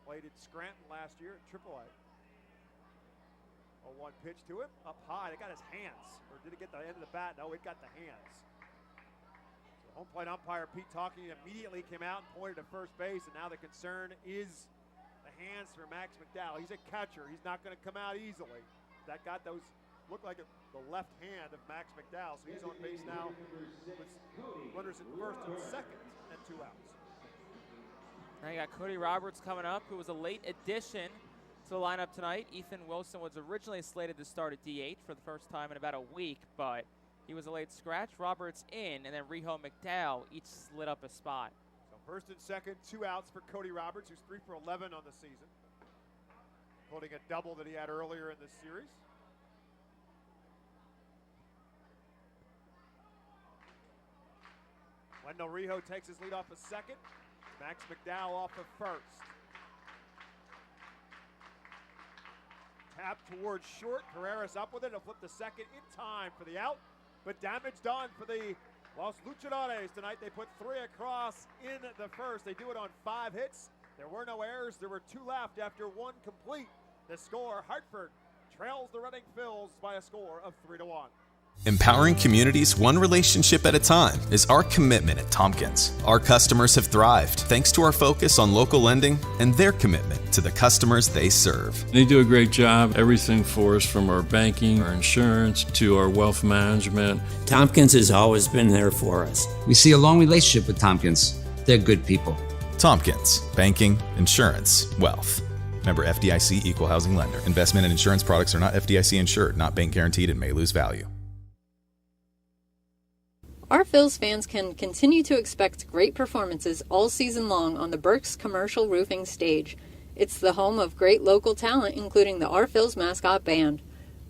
Speaker 2: Played at Scranton last year at AAA. 0-1 pitch to him, up high. They got his hands, or did it get the end of the bat? No, it got the hands. So home plate umpire Pete Talking immediately came out and pointed to first base, and now the concern is the hands for Max McDowell. He's a catcher. He's not going to come out easily. That got those, looked like the left hand of Max McDowell, so he's on base now with runners at first and second and 2 outs.
Speaker 10: Now you got Cody Roberts coming up, who was a late addition to the lineup tonight. Ethan Wilson was originally slated to start at DH for the first time in about a week, but he was a late scratch. Roberts in, and then Rijo McDowell each slid up a spot.
Speaker 2: So first and second, 2 outs for Cody Roberts, who's 3 for 11 on the season, including a double that he had earlier in this series. Wendell Rijo takes his lead off of second. Max McDowell off of first. Tap towards short. Carreras up with it. He'll flip the second in time for the out. But damage done for the Los Luchadores tonight. They put 3 across in the first. They do it on 5 hits. There were no errors. There were 2 left after 1 complete. The score, Hartford trails the Reading Phils by a score of 3-1.
Speaker 13: Empowering communities one relationship at a time is our commitment at Tompkins. Our customers have thrived thanks to our focus on local lending and their commitment to the customers they serve.
Speaker 14: They do a great job. Everything for us, from our banking, our insurance, to our wealth management.
Speaker 15: Tompkins has always been there for us.
Speaker 16: We see a long relationship with Tompkins. They're good people.
Speaker 13: Tompkins, banking, insurance, wealth. Member FDIC Equal Housing Lender. Investment and insurance products are not FDIC insured, not bank guaranteed, and may lose value.
Speaker 9: Our Phils fans can continue to expect great performances all season long on the Burke's Commercial Roofing stage. It's the home of great local talent, including the Our Phils mascot band.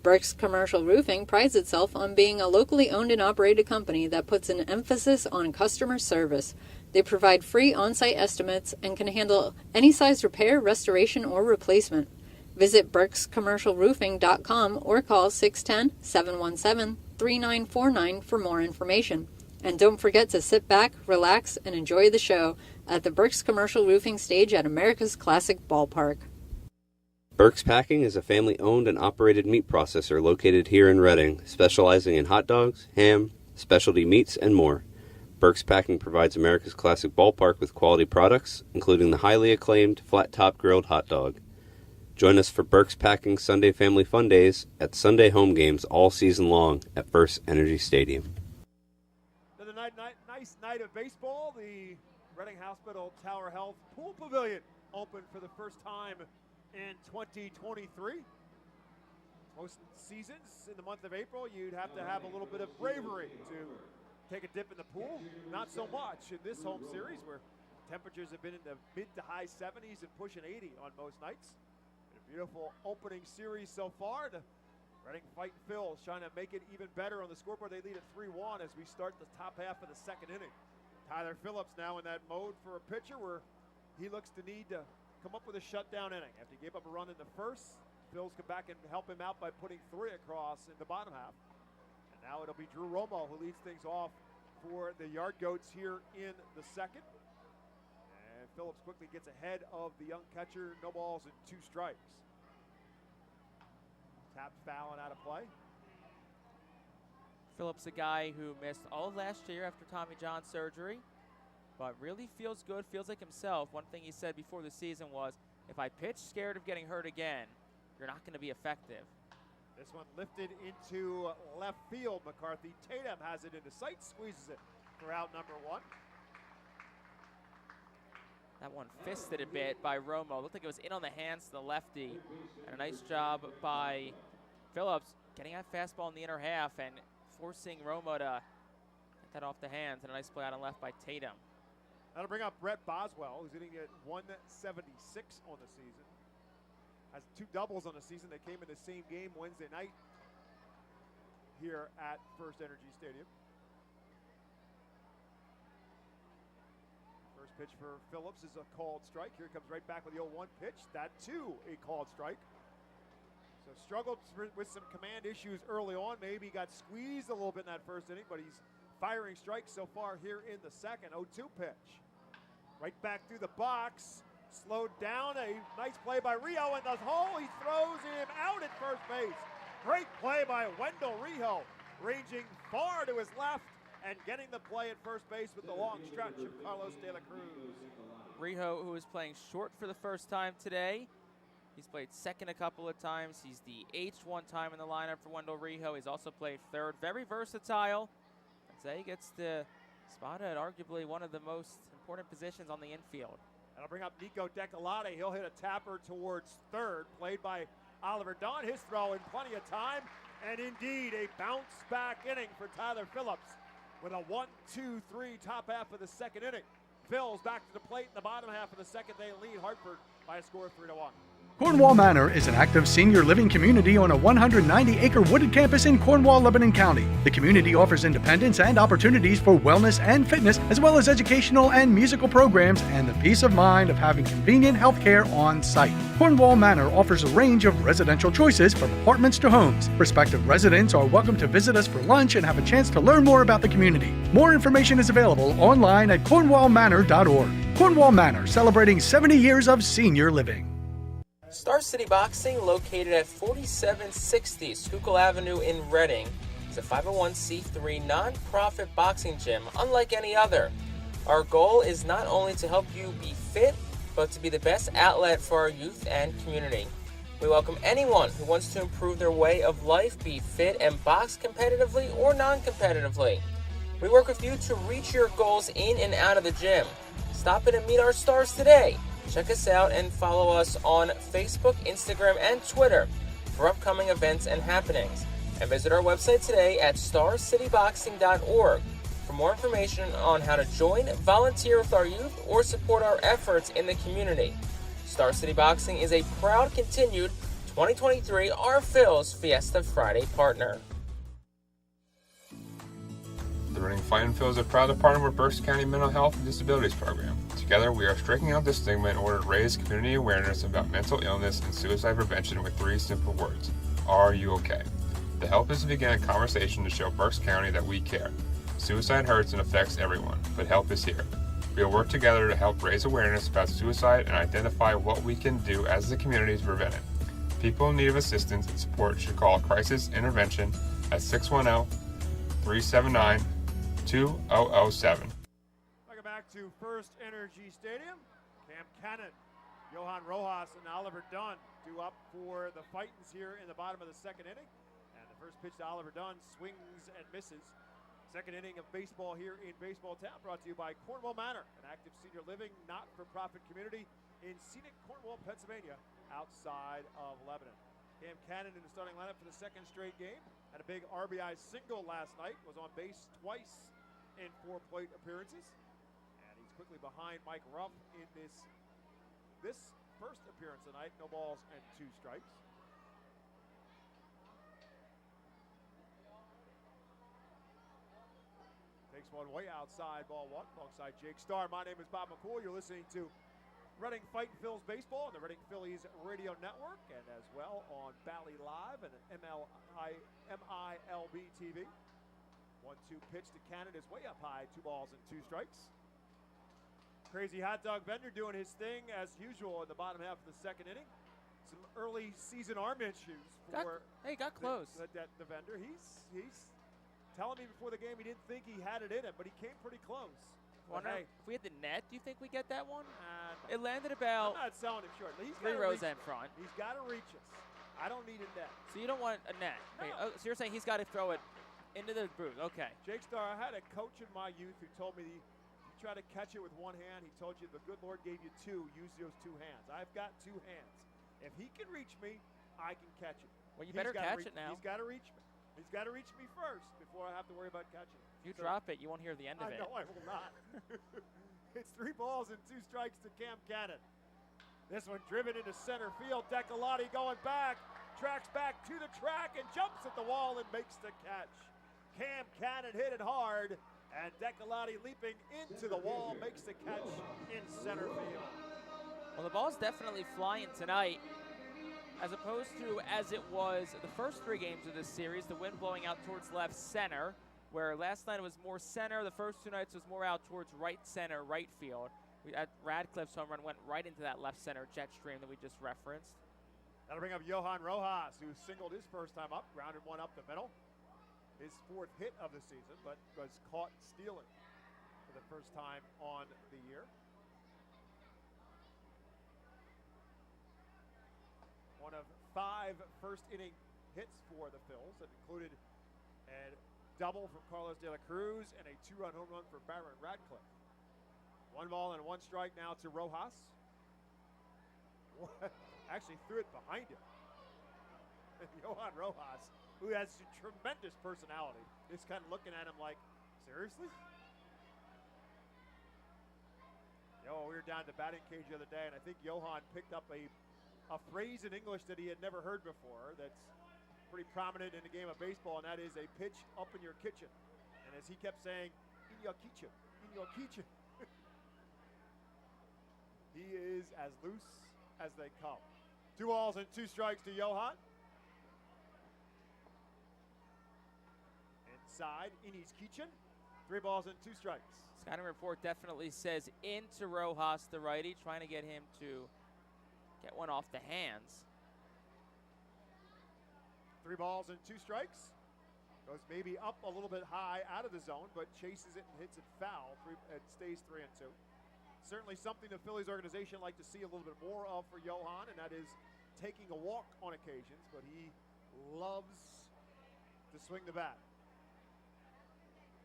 Speaker 9: Burke's Commercial Roofing prides itself on being a locally owned and operated company that puts an emphasis on customer service. They provide free on-site estimates and can handle any size repair, restoration, or replacement. Visit burkscommercialroofing.com or call 610-717-3949 for more information. And don't forget to sit back, relax, and enjoy the show at the Burke's Commercial Roofing stage at America's Classic Ballpark.
Speaker 17: Burke's Packing is a family-owned and operated meat processor located here in Reading, specializing in hot dogs, ham, specialty meats, and more. Burke's Packing provides America's Classic Ballpark with quality products, including the highly acclaimed flat-top grilled hot dog. Join us for Burke's Packing Sunday Family Fun Days at Sunday home games all season long at FirstEnergy Stadium.
Speaker 2: Nice night of baseball. The Reading Hospital Tower Health Pool Pavilion opened for the first time in 2023. Most seasons in the month of April, you'd have to have a little bit of bravery to take a dip in the pool. Not so much in this home series, where temperatures have been in the mid to high 70s and pushing 80 on most nights. Been a beautiful opening series so far. The Reading Fightin Phillies trying to make it even better on the scoreboard. They lead at 3-1 as we start the top half of the second inning. Tyler Phillips now in that mode for a pitcher where he looks to need to come up with a shutdown inning. After he gave up a run in the first, Phillies come back and help him out by putting 3 across in the bottom half. And now it'll be Drew Romo who leads things off for the Yard Goats here in the second. And Phillips quickly gets ahead of the young catcher. No balls and 2 strikes. Tapped foul and out of play.
Speaker 10: Phillips, a guy who missed all of last year after Tommy John surgery, but really feels good, feels like himself. One thing he said before the season was, if I pitch scared of getting hurt again, you're not going to be effective.
Speaker 2: This one lifted into left field. McCarthy Tatum has it into sight, squeezes it for out number 1.
Speaker 10: That one fisted a bit by Romo. Looked like it was in on the hands of the lefty. And a nice job by Phillips getting that fastball in the inner half and forcing Romo to get that off the hands. And a nice play out on left by Tatum.
Speaker 2: That'll bring up Brett Boswell, who's hitting at 176 on the season. Has 2 doubles on the season. They came in the same game Wednesday night here at FirstEnergy Stadium. First pitch for Phillips is a called strike. Here he comes right back with the 0-1 pitch. That too a called strike. So struggled with some command issues early on. Maybe got squeezed a little bit in that first inning, but he's firing strikes so far here in the second. 0-2 pitch. Right back through the box. Slowed down. A nice play by Rio in the hole. He throws him out at first base. Great play by Wendell Rio, ranging far to his left and getting the play at first base with the long stretch of Carlos De La Cruz.
Speaker 10: Rio, who is playing short for the first time today. He's played second a couple of times. He's the H one time in the lineup for Wendell Rio. He's also played third. Very versatile. And today he gets to spot at arguably one of the most important positions on the infield.
Speaker 2: That'll bring up Nico Decolate. He'll hit a tapper towards third, played by Oliver Dunn. His throw in plenty of time. And indeed, a bounce-back inning for Tyler Phillips with a 1-2-3 top half of the second inning. Phil's back to the plate in the bottom half of the second. They lead Hartford by a score of 3-1.
Speaker 8: Cornwall Manor is an active senior living community on a 190-acre wooded campus in Cornwall, Lebanon County. The community offers independence and opportunities for wellness and fitness, as well as educational and musical programs, and the peace of mind of having convenient health care on site. Cornwall Manor offers a range of residential choices from apartments to homes. Prospective residents are welcome to visit us for lunch and have a chance to learn more about the community. More information is available online at cornwallmanor.org. Cornwall Manor, celebrating 70 years of senior living.
Speaker 4: Star City Boxing, located at 4760 Schuylkill Avenue in Reading, is a 501c3 non-profit boxing gym unlike any other. Our goal is not only to help you be fit, but to be the best outlet for our youth and community. We welcome anyone who wants to improve their way of life, be fit, and box competitively or non-competitively. We work with you to reach your goals in and out of the gym. Stop in and meet our stars today. Check us out and follow us on Facebook, Instagram, and Twitter for upcoming events and happenings. And visit our website today at starcityboxing.org for more information on how to join, volunteer with our youth, or support our efforts in the community. Star City Boxing is a proud continued 2023 Our Phil's Fiesta Friday partner.
Speaker 18: The Reading Fightin' Phillies are proud to partner with Berks County Mental Health and Disabilities Program. Together, we are striking out the stigma in order to raise community awareness about mental illness and suicide prevention with 3 simple words. Are you okay? The help is to begin a conversation to show Berks County that we care. Suicide hurts and affects everyone, but help is here. We will work together to help raise awareness about suicide and identify what we can do as a community to prevent it. People in need of assistance and support should call Crisis Intervention at 610-379-2007.
Speaker 2: Welcome back to FirstEnergy Stadium. Cam Cannon, Johan Rojas, and Oliver Dunn due up for the Fightins here in the bottom of the second inning. And the first pitch to Oliver Dunn swings and misses. Second inning of baseball here in Baseball Town, brought to you by Cornwall Manor, an active senior living, not-for-profit community in scenic Cornwall, Pennsylvania, outside of Lebanon. Cam Cannon in the starting lineup for the second straight game. Had a big RBI single last night, was on base twice in 4 plate appearances. And he's quickly behind Mike Ruff in this first appearance tonight. No balls and 2 strikes. Takes one way outside, ball 1, alongside Jake Starr. My name is Bob McCool. You're listening to Reading Fightin' Phil's Baseball on the Reading Phillies Radio Network, and as well on Bally Live and MILB TV. 1-2 pitch to Cannon is way up high, 2 balls and 2 strikes. Crazy Hot Dog Vendor doing his thing as usual in the bottom half of the second inning. Some early season arm issues for
Speaker 10: got close.
Speaker 2: The vendor. He's telling me before the game he didn't think he had it in him, but he came pretty close.
Speaker 10: Wonder if we had the net, do you think we get that one? It landed about
Speaker 2: I'm not selling him short. He's
Speaker 10: 3 rows in front.
Speaker 2: He's got to reach us. I don't need a net.
Speaker 10: So you don't want a net.
Speaker 2: No.
Speaker 10: Okay. Oh, so you're saying he's got to throw it into the booth. Okay.
Speaker 2: Jake Starr, I had a coach in my youth who told me you try to catch it with one hand, he told you the good Lord gave you two. Use those two hands. I've got two hands. If he can reach me, I can catch it.
Speaker 10: Well, you better catch it now.
Speaker 2: He's got to reach me. He's got to reach me first before I have to worry about catching it.
Speaker 10: If you drop it, you won't hear the end of it.
Speaker 2: I know I will not. It's 3 balls and 2 strikes to Cam Cannon. This one driven into center field. Decolati going back, tracks back to the track and jumps at the wall and makes the catch. Cam Cannon hit it hard, and Decolati leaping into the wall makes the catch in center field.
Speaker 10: Well, the ball's definitely flying tonight, as opposed to as it was the first 3 games of this series, the wind blowing out towards left center, where last night it was more center. The first 2 nights was more out towards right center, right field. Radcliffe's home run went right into that left center jet stream that we just referenced.
Speaker 2: That'll bring up Johan Rojas, who singled his first time up, grounded one up the middle. His 4th hit of the season, but was caught stealing for the first time on the year. One of 5 first inning hits for the Phils that included a double from Carlos De La Cruz and a 2-run home run for Byron Radcliffe. 1 ball and 1 strike now to Rojas. Actually threw it behind him. And Johan Rojas, who has a tremendous personality, is kind of looking at him like, seriously? We were down at the batting cage the other day, and I think Johan picked up a phrase in English that he had never heard before that's pretty prominent in the game of baseball, and that is a pitch up in your kitchen. And as he kept saying, in your kitchen, in your kitchen. He is as loose as they come. 2 balls and 2 strikes to Johan. Inside, in his kitchen. 3 balls and 2 strikes.
Speaker 10: Scouting report definitely says into Rojas, the righty, trying to get him to get one off the hands.
Speaker 2: 3 balls and 2 strikes. Goes maybe up a little bit high out of the zone, but chases it and hits it foul. It stays 3-2. Certainly something the Phillies organization like to see a little bit more of for Johan, and that is taking a walk on occasions, but he loves to swing the bat.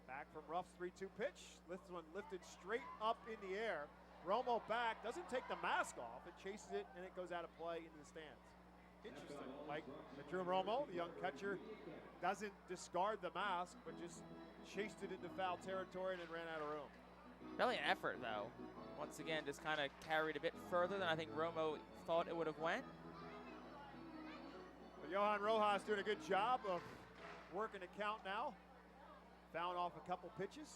Speaker 2: Back from Ruff's 3-2 pitch. This one lifted straight up in the air. Romo back, doesn't take the mask off. It chases it, and it goes out of play into the stands. Interesting. Like Drew Romo, the young catcher, doesn't discard the mask, but just chased it into foul territory and then ran out of room.
Speaker 10: Really an effort, though. Once again, just kind of carried a bit further than I think Romo thought it would have went.
Speaker 2: But Johan Rojas doing a good job of working the count now. Found off a couple pitches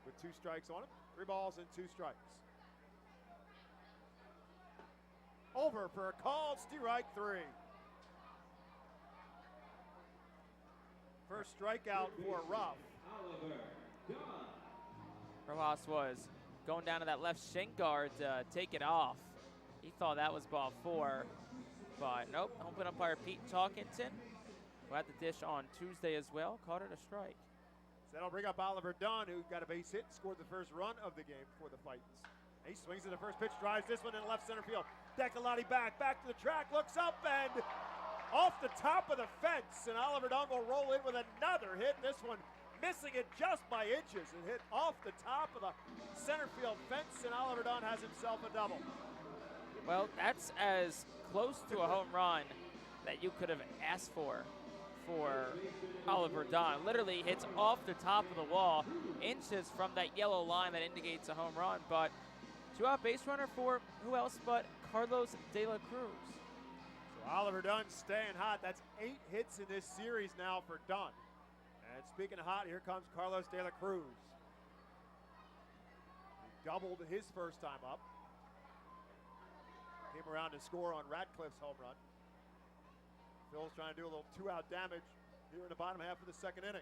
Speaker 2: with 2 strikes on him. 3 balls and 2 strikes. Over for a called strike 3. First strikeout for Ruff.
Speaker 10: Rojas was going down to that left shin guard to take it off. He thought that was ball 4, but nope. Home plate umpire Pete Talkington, who had the dish on Tuesday as well, caught it a strike.
Speaker 2: So that'll bring up Oliver Dunn, who got a base hit, scored the first run of the game for the Fightins. He swings at the first pitch, drives this one in left center field. Decolati back to the track, looks up and off the top of the fence, and Oliver Dunn will roll in with another hit. This one missing it just by inches and hit off the top of the center field fence, and Oliver Dunn has himself a double.
Speaker 10: Well, that's as close to a home run that you could have asked for Oliver Dunn. Literally hits off the top of the wall, inches from that yellow line that indicates a home run, but 2-out base runner for who else but Carlos De La Cruz.
Speaker 2: So Oliver Dunn staying hot. That's 8 hits in this series now for Dunn. And speaking of hot, here comes Carlos De La Cruz. He doubled his first time up. Came around to score on Radcliffe's home run. Phil's trying to do a little 2-out damage here in the bottom half of the second inning.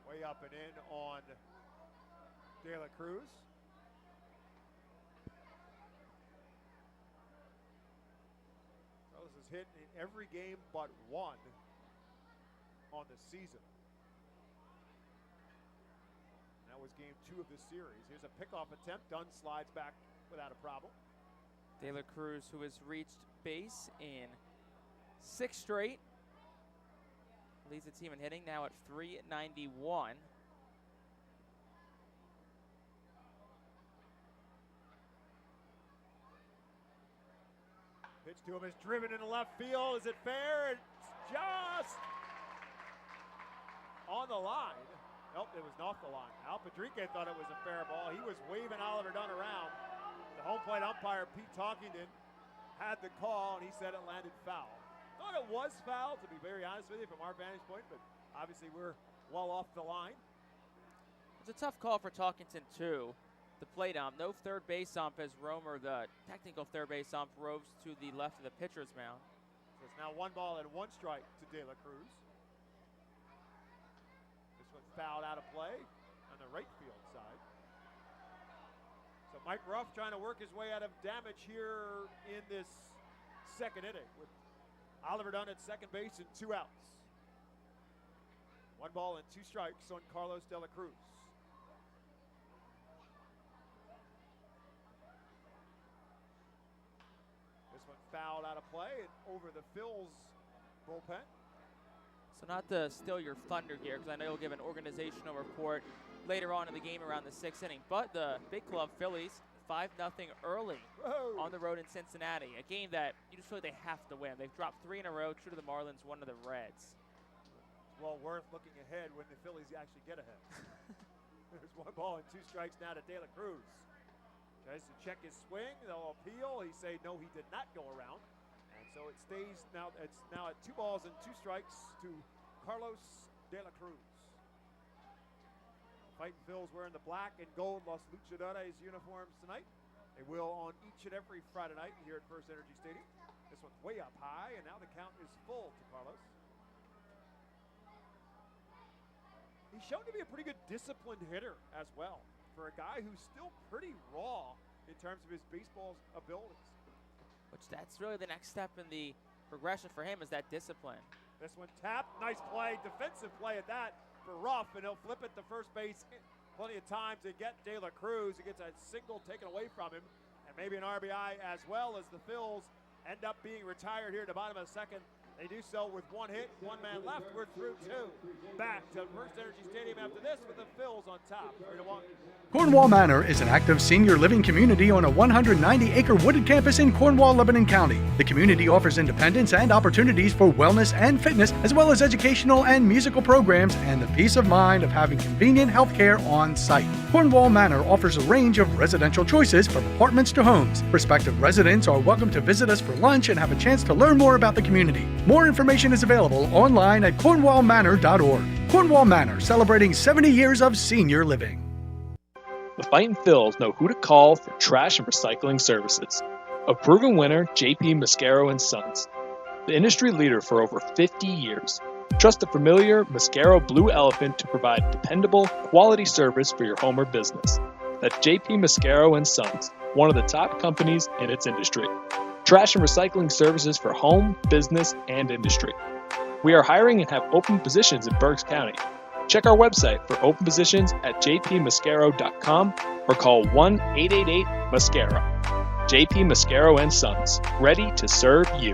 Speaker 2: Way up and in on De La Cruz. Carlos has hit in every game but 1 on the season. And that was game 2 of this series. Here's a pickoff attempt. Dunn slides back without a problem.
Speaker 10: De La Cruz, who has reached base in 6 straight, leads the team in hitting, now at .391.
Speaker 2: Pitch to him is driven into left field. Is it fair? It's just on the line. Nope, it was off the line. Al Padrique thought it was a fair ball. He was waving Oliver Dunn around. The home plate umpire, Pete Talkington, had the call, and he said it landed foul. Thought it was foul, to be very honest with you, from our vantage point, but obviously we're well off the line.
Speaker 10: It's a tough call for Talkington, too. The plate ump, no third base ump as Romer, the technical third base ump, roves to the left of the pitcher's mound.
Speaker 2: So it's now 1 ball and 1 strike to De La Cruz. This one's fouled out of play on the right field side. So Mike Ruff trying to work his way out of damage here in this second inning with Oliver Dunn at second base and 2 outs. 1 ball and 2 strikes on Carlos De La Cruz. This one fouled out of play and over the Phil's bullpen.
Speaker 10: So not to steal your thunder here, because I know you'll give an organizational report later on in the game around the 6th inning, but the big club Phillies 5-0 early on the road in Cincinnati, a game that you just feel like they have to win. They've dropped 3 in a row, 2 to the Marlins, 1 to the Reds.
Speaker 2: It's well worth looking ahead when the Phillies actually get ahead. There's 1 ball and 2 strikes now to De La Cruz. Tries to check his swing. They'll appeal. He say no, he did not go around. And so it stays now. It's now at 2 balls and 2 strikes to Carlos De La Cruz. Fightin' Phil's wearing the black and gold Los Luchadores uniforms tonight. They will on each and every Friday night here at FirstEnergy Stadium. This one's way up high, and now the count is full to Carlos. He's shown to be a pretty good disciplined hitter as well for a guy who's still pretty raw in terms of his baseball abilities.
Speaker 10: Which that's really the next step in the progression for him, is that discipline.
Speaker 2: This one tapped, nice play, defensive play at that for Ruff, and he'll flip it to first base. Plenty of time to get De La Cruz. He gets a single taken away from him, and maybe an RBI as well, as the Phils end up being retired here at the bottom of the 2nd. They do so with 1 hit, 1 man left. We're through 2. Back to FirstEnergy Stadium after this with the Phils on top, 3-1.
Speaker 8: Cornwall Manor is an active senior living community on a 190-acre wooded campus in Cornwall, Lebanon County. The community offers independence and opportunities for wellness and fitness, as well as educational and musical programs, and the peace of mind of having convenient health care on site. Cornwall Manor offers a range of residential choices from apartments to homes. Prospective residents are welcome to visit us for lunch and have a chance to learn more about the community. More information is available online at cornwallmanor.org. Cornwall Manor, celebrating 70 years of senior living.
Speaker 19: The Fightin' Phils know who to call for trash and recycling services. A proven winner, JP Mascaro & Sons. The industry leader for over 50 years. Trust the familiar Mascaro Blue Elephant to provide dependable, quality service for your home or business. That's JP Mascaro & Sons, one of the top companies in its industry. Trash and recycling services for home, business, and industry. We are hiring and have open positions in Berks County. Check our website for open positions at jpmascaro.com or call 1-888-MASCARO. JP Mascaro & Sons, ready to serve you.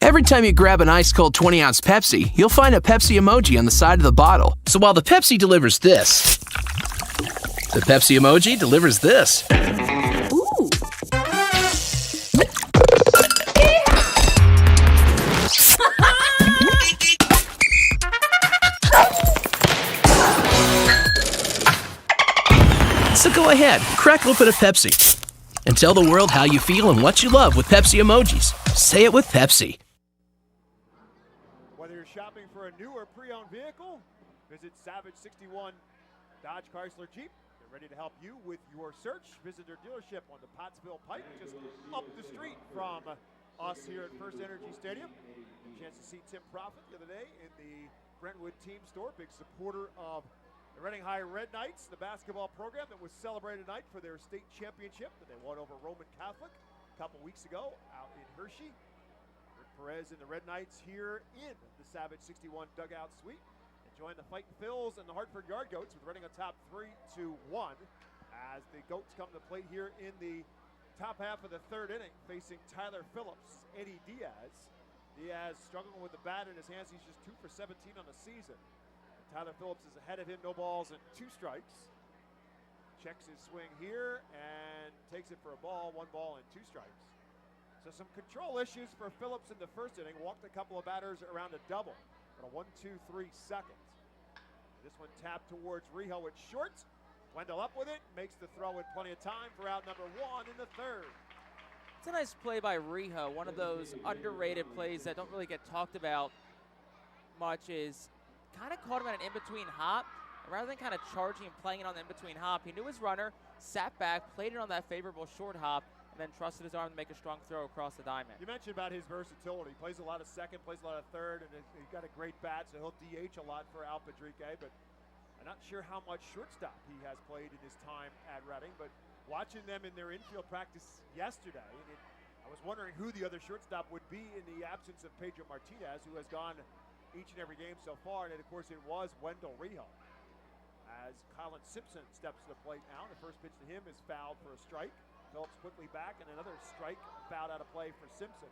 Speaker 20: Every time you grab an ice-cold 20-ounce Pepsi, you'll find a Pepsi emoji on the side of the bottle. So while the Pepsi delivers this, the Pepsi emoji delivers this. Ooh. So go ahead, crack open a Pepsi and tell the world how you feel and what you love with Pepsi emojis. Say it with Pepsi.
Speaker 2: Whether you're shopping for a new or pre-owned vehicle, visit Savage 61 Dodge Chrysler Jeep. They're ready to help you with your search. Visit their dealership on the Pottsville Pike, just up the street from us here at FirstEnergy Stadium. A chance to see Tim Profit the other day in the Brentwood team store, big supporter of the Reading High Red Knights, the basketball program that was celebrated tonight for their state championship that they won over Roman Catholic a couple weeks ago out in Hershey. Rick Perez and the Red Knights here in the Savage 61 dugout suite, enjoying the Fightin' Phils and the Hartford Yard Goats with Reading on top 3-1 as the Goats come to play here in the top half of the third inning, facing Tyler Phillips, Eddie Diaz. Diaz struggling with the bat in his hands. He's just 2 for 17 on the season. Tyler Phillips is ahead of him, no balls and 2 strikes. Checks his swing here and takes it for a ball, 1 ball and 2 strikes. So some control issues for Phillips in the first inning. Walked a couple of batters around a double, but a 1-2-3 second. This one tapped towards Rijo at short. Wendell up with it, makes the throw in plenty of time for out number 1 in the third.
Speaker 10: It's a nice play by Rijo. One of those underrated plays that don't really get talked about much is kind of caught him at an in-between hop. Rather than kind of charging and playing it on the in-between hop, he knew his runner, sat back, played it on that favorable short hop, and then trusted his arm to make a strong throw across the diamond.
Speaker 2: You mentioned about his versatility. He plays a lot of second, plays a lot of third, and he's got a great bat, so he'll DH a lot for Al Padrique, but I'm not sure how much shortstop he has played in his time at Reading, but watching them in their infield practice yesterday, I was wondering who the other shortstop would be in the absence of Pedro Martinez, who has gone each and every game so far, and of course it was Wendell Rijo. As Colin Simpson steps to the plate now, the first pitch to him is fouled for a strike. Phillips quickly back, and another strike fouled out of play for Simpson.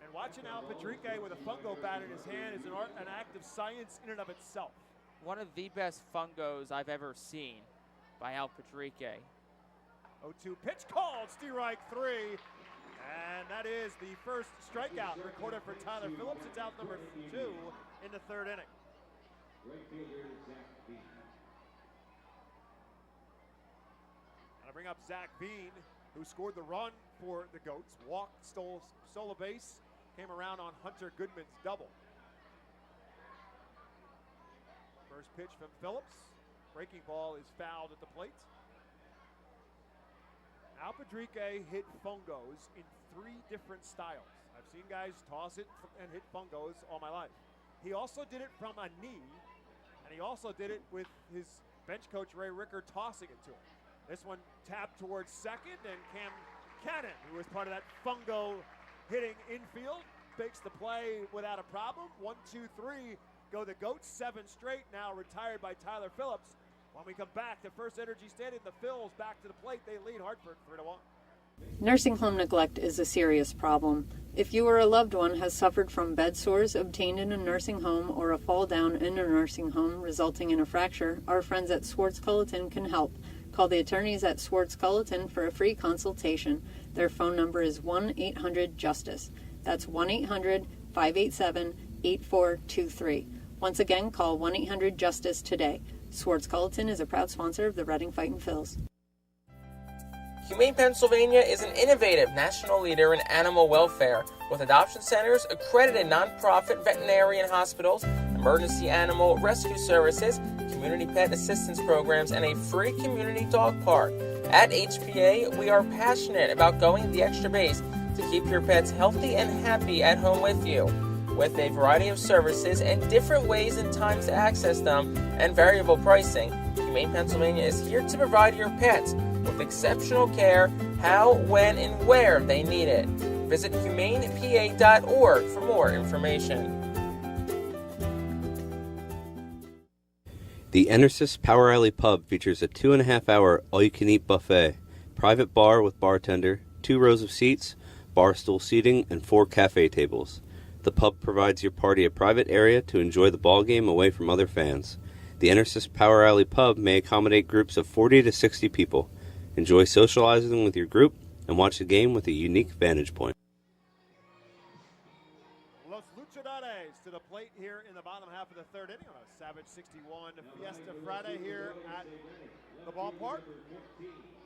Speaker 2: And watching Al Padrique with a fungo bat in his hand is an act of science in and of itself.
Speaker 10: One of the best fungos I've ever seen by Al Padrique.
Speaker 2: 0-2 pitch called, strike 3. And that is the first strikeout recorded for Tyler Phillips. It's out number 2 in the third inning. I bring up Zach Bean, who scored the run for the Goats. Walked, stole a base, came around on Hunter Goodman's double. First pitch from Phillips. Breaking ball is fouled at the plate. Al Padrique hit fungos in 3 different styles. I've seen guys toss it and hit fungos all my life. He also did it from a knee, and he also did it with his bench coach Ray Ricker tossing it to him. This one tapped towards second, and Cam Cannon, who was part of that fungo hitting infield, makes the play without a problem. 1, 2, 3, go the Goats, 7 straight, now retired by Tyler Phillips. When we come back to FirstEnergy Stadium, the Phils back to the plate. They lead Hartford 3-1.
Speaker 9: Nursing home neglect is a serious problem. If you or a loved one has suffered from bed sores obtained in a nursing home or a fall down in a nursing home resulting in a fracture, our friends at Swartz Culleton can help. Call the attorneys at Swartz Culleton for a free consultation. Their phone number is 1-800-JUSTICE. That's 1-800-587-8423. Once again, call 1-800-JUSTICE today. Swartz Culleton is a proud sponsor of the Reading Fightin' Phils.
Speaker 4: Humane Pennsylvania is an innovative national leader in animal welfare with adoption centers, accredited nonprofit veterinarian hospitals, emergency animal rescue services, community pet assistance programs, and a free community dog park. At HPA, we are passionate about going the extra base to keep your pets healthy and happy at home with you. With a variety of services and different ways and times to access them and variable pricing, Humane Pennsylvania is here to provide your pets with exceptional care how, when, and where they need it. Visit humanepa.org for more information.
Speaker 17: The Enersys Power Alley Pub features a 2.5-hour all-you-can-eat buffet, private bar with bartender, 2 rows of seats, bar stool seating, and 4 cafe tables. The pub provides your party a private area to enjoy the ball game away from other fans. The Enersys Power Alley Pub may accommodate groups of 40 to 60 people. Enjoy socializing with your group and watch the game with a unique vantage point.
Speaker 2: Los Luchadores to the plate here in the bottom half of the third inning on a Savage 61 Fiesta Friday here at the ballpark.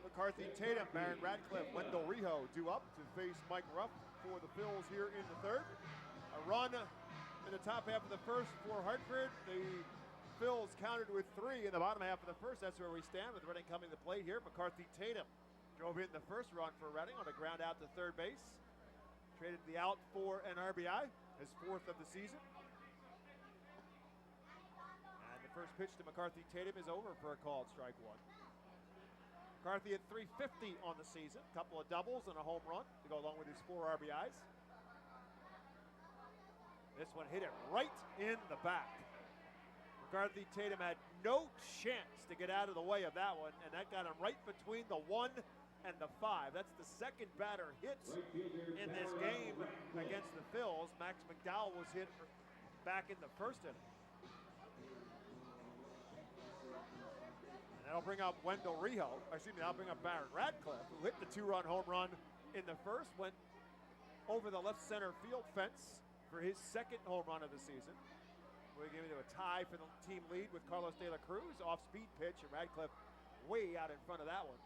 Speaker 2: McCarthy Tatum, Baron Radcliffe, Wendell Rijo due up to face Mike Ruff for the Phils here in the third. A run in the top half of the first for Hartford. The Phils countered with 3 in the bottom half of the first. That's where we stand with Reading coming to play here. McCarthy Tatum drove in the first run for Reading on a ground out to third base. Traded the out for an RBI, his 4th of the season. And the first pitch to McCarthy Tatum is over for a called strike 1. McCarthy at 350 on the season. A couple of doubles and a home run to go along with his 4 RBIs. This one hit it right in the back. McCarthy Tatum had no chance to get out of the way of that one, and that got him right between the 1 and the 5. That's the second batter hit in this game against the Phils. Max McDowell was hit back in the first inning. And that'll bring up Wendell Reho. Excuse me, that'll bring up Barron Radcliffe, who hit the 2-run home run in the first, went over the left center field fence for his second home run of the season. We're giving it a tie for the team lead with Carlos De La Cruz. Off-speed pitch, and Radcliffe way out in front of that one.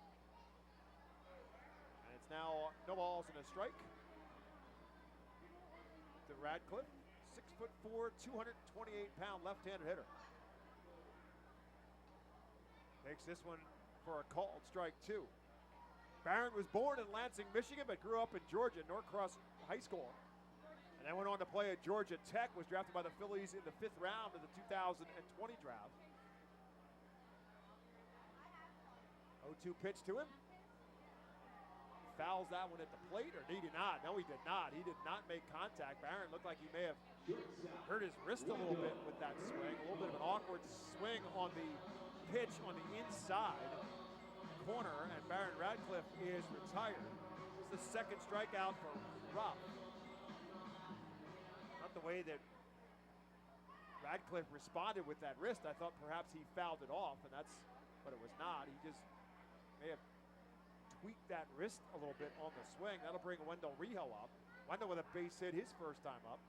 Speaker 2: And it's now no balls and a strike to Radcliffe. 6'4", 228-pound left-handed hitter. Takes this one for a called strike 2. Barron was born in Lansing, Michigan, but grew up in Georgia, Norcross High School. And then went on to play at Georgia Tech, was drafted by the Phillies in the 5th round of the 2020 draft. 0-2 pitch to him. Fouls that one at the plate, or did he not? No, he did not. He did not make contact. Barron looked like he may have hurt his wrist a little bit with that swing. A little bit of an awkward swing on the pitch on the inside corner, and Barron Radcliffe is retired. It's the second strikeout for Rupp. Not the way that Radcliffe responded with that wrist. I thought perhaps he fouled it off, and that's, but it was not. He just may have tweaked that wrist a little bit on the swing. That'll bring Wendell Reho up. Wendell with a base hit his first time up.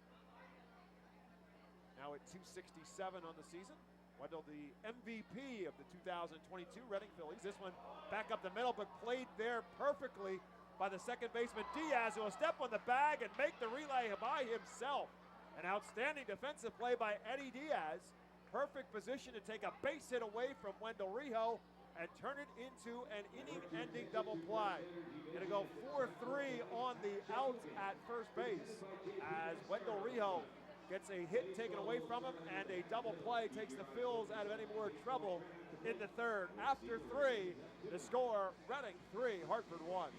Speaker 2: Now at 267 on the season. Wendell, the MVP of the 2022 Reading Phillies. This one back up the middle, but played there perfectly by the second baseman Diaz, who will step on the bag and make the relay by himself. An outstanding defensive play by Eddie Diaz. Perfect position to take a base hit away from Wendell Reho and turn it into an inning-ending double play. Gonna go 4-3 on the out at first base as Wendell Reho gets a hit taken away from him, and a double play takes the Phils out of any more trouble in the third. After 3, the score, Reading 3, Hartford 1.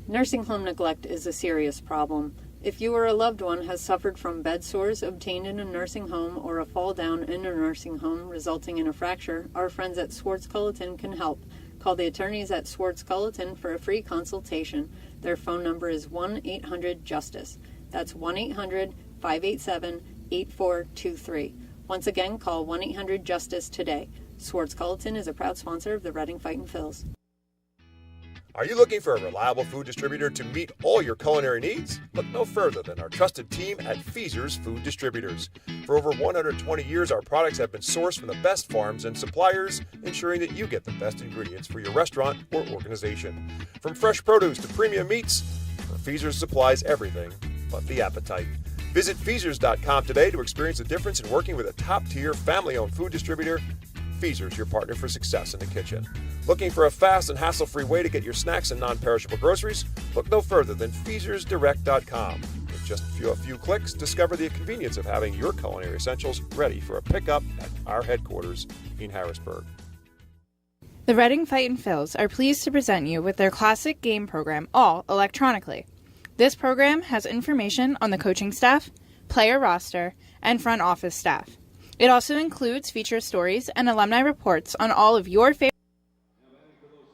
Speaker 9: Nursing home neglect is a serious problem. If you or a loved one has suffered from bed sores obtained in a nursing home or a fall down in a nursing home resulting in a fracture, our friends at Swartz-Culleton can help. Call the attorneys at Swartz-Culleton for a free consultation. Their phone number is 1-800-JUSTICE. That's 1-800-587-8423. Once again, call 1-800-JUSTICE today. Swartz-Culleton is a proud sponsor of the Reading Fightin' Phils.
Speaker 2: Are you looking for a reliable food distributor to meet all your culinary needs? Look no further than our trusted team at Feaser's Food Distributors. For over 120 years, our products have been sourced from the best farms and suppliers, ensuring that you get the best ingredients for your restaurant or organization. From fresh produce to premium meats, Feaser's supplies everything but the appetite. Visit Feasers.com today to experience the difference in working with a top-tier family-owned food distributor. Feaser's, your partner for success in the kitchen. Looking for a fast and hassle-free way to get your snacks and non-perishable groceries? Look no further than FeasersDirect.com. With just a few clicks, discover the convenience of having your culinary essentials ready for a pickup at our headquarters in Harrisburg.
Speaker 21: The Reading Fightin' Phils are pleased to present you with their classic game program, all electronically. This program has information on the coaching staff, player roster, and front office staff. It also includes feature stories and alumni reports on all of your favorite.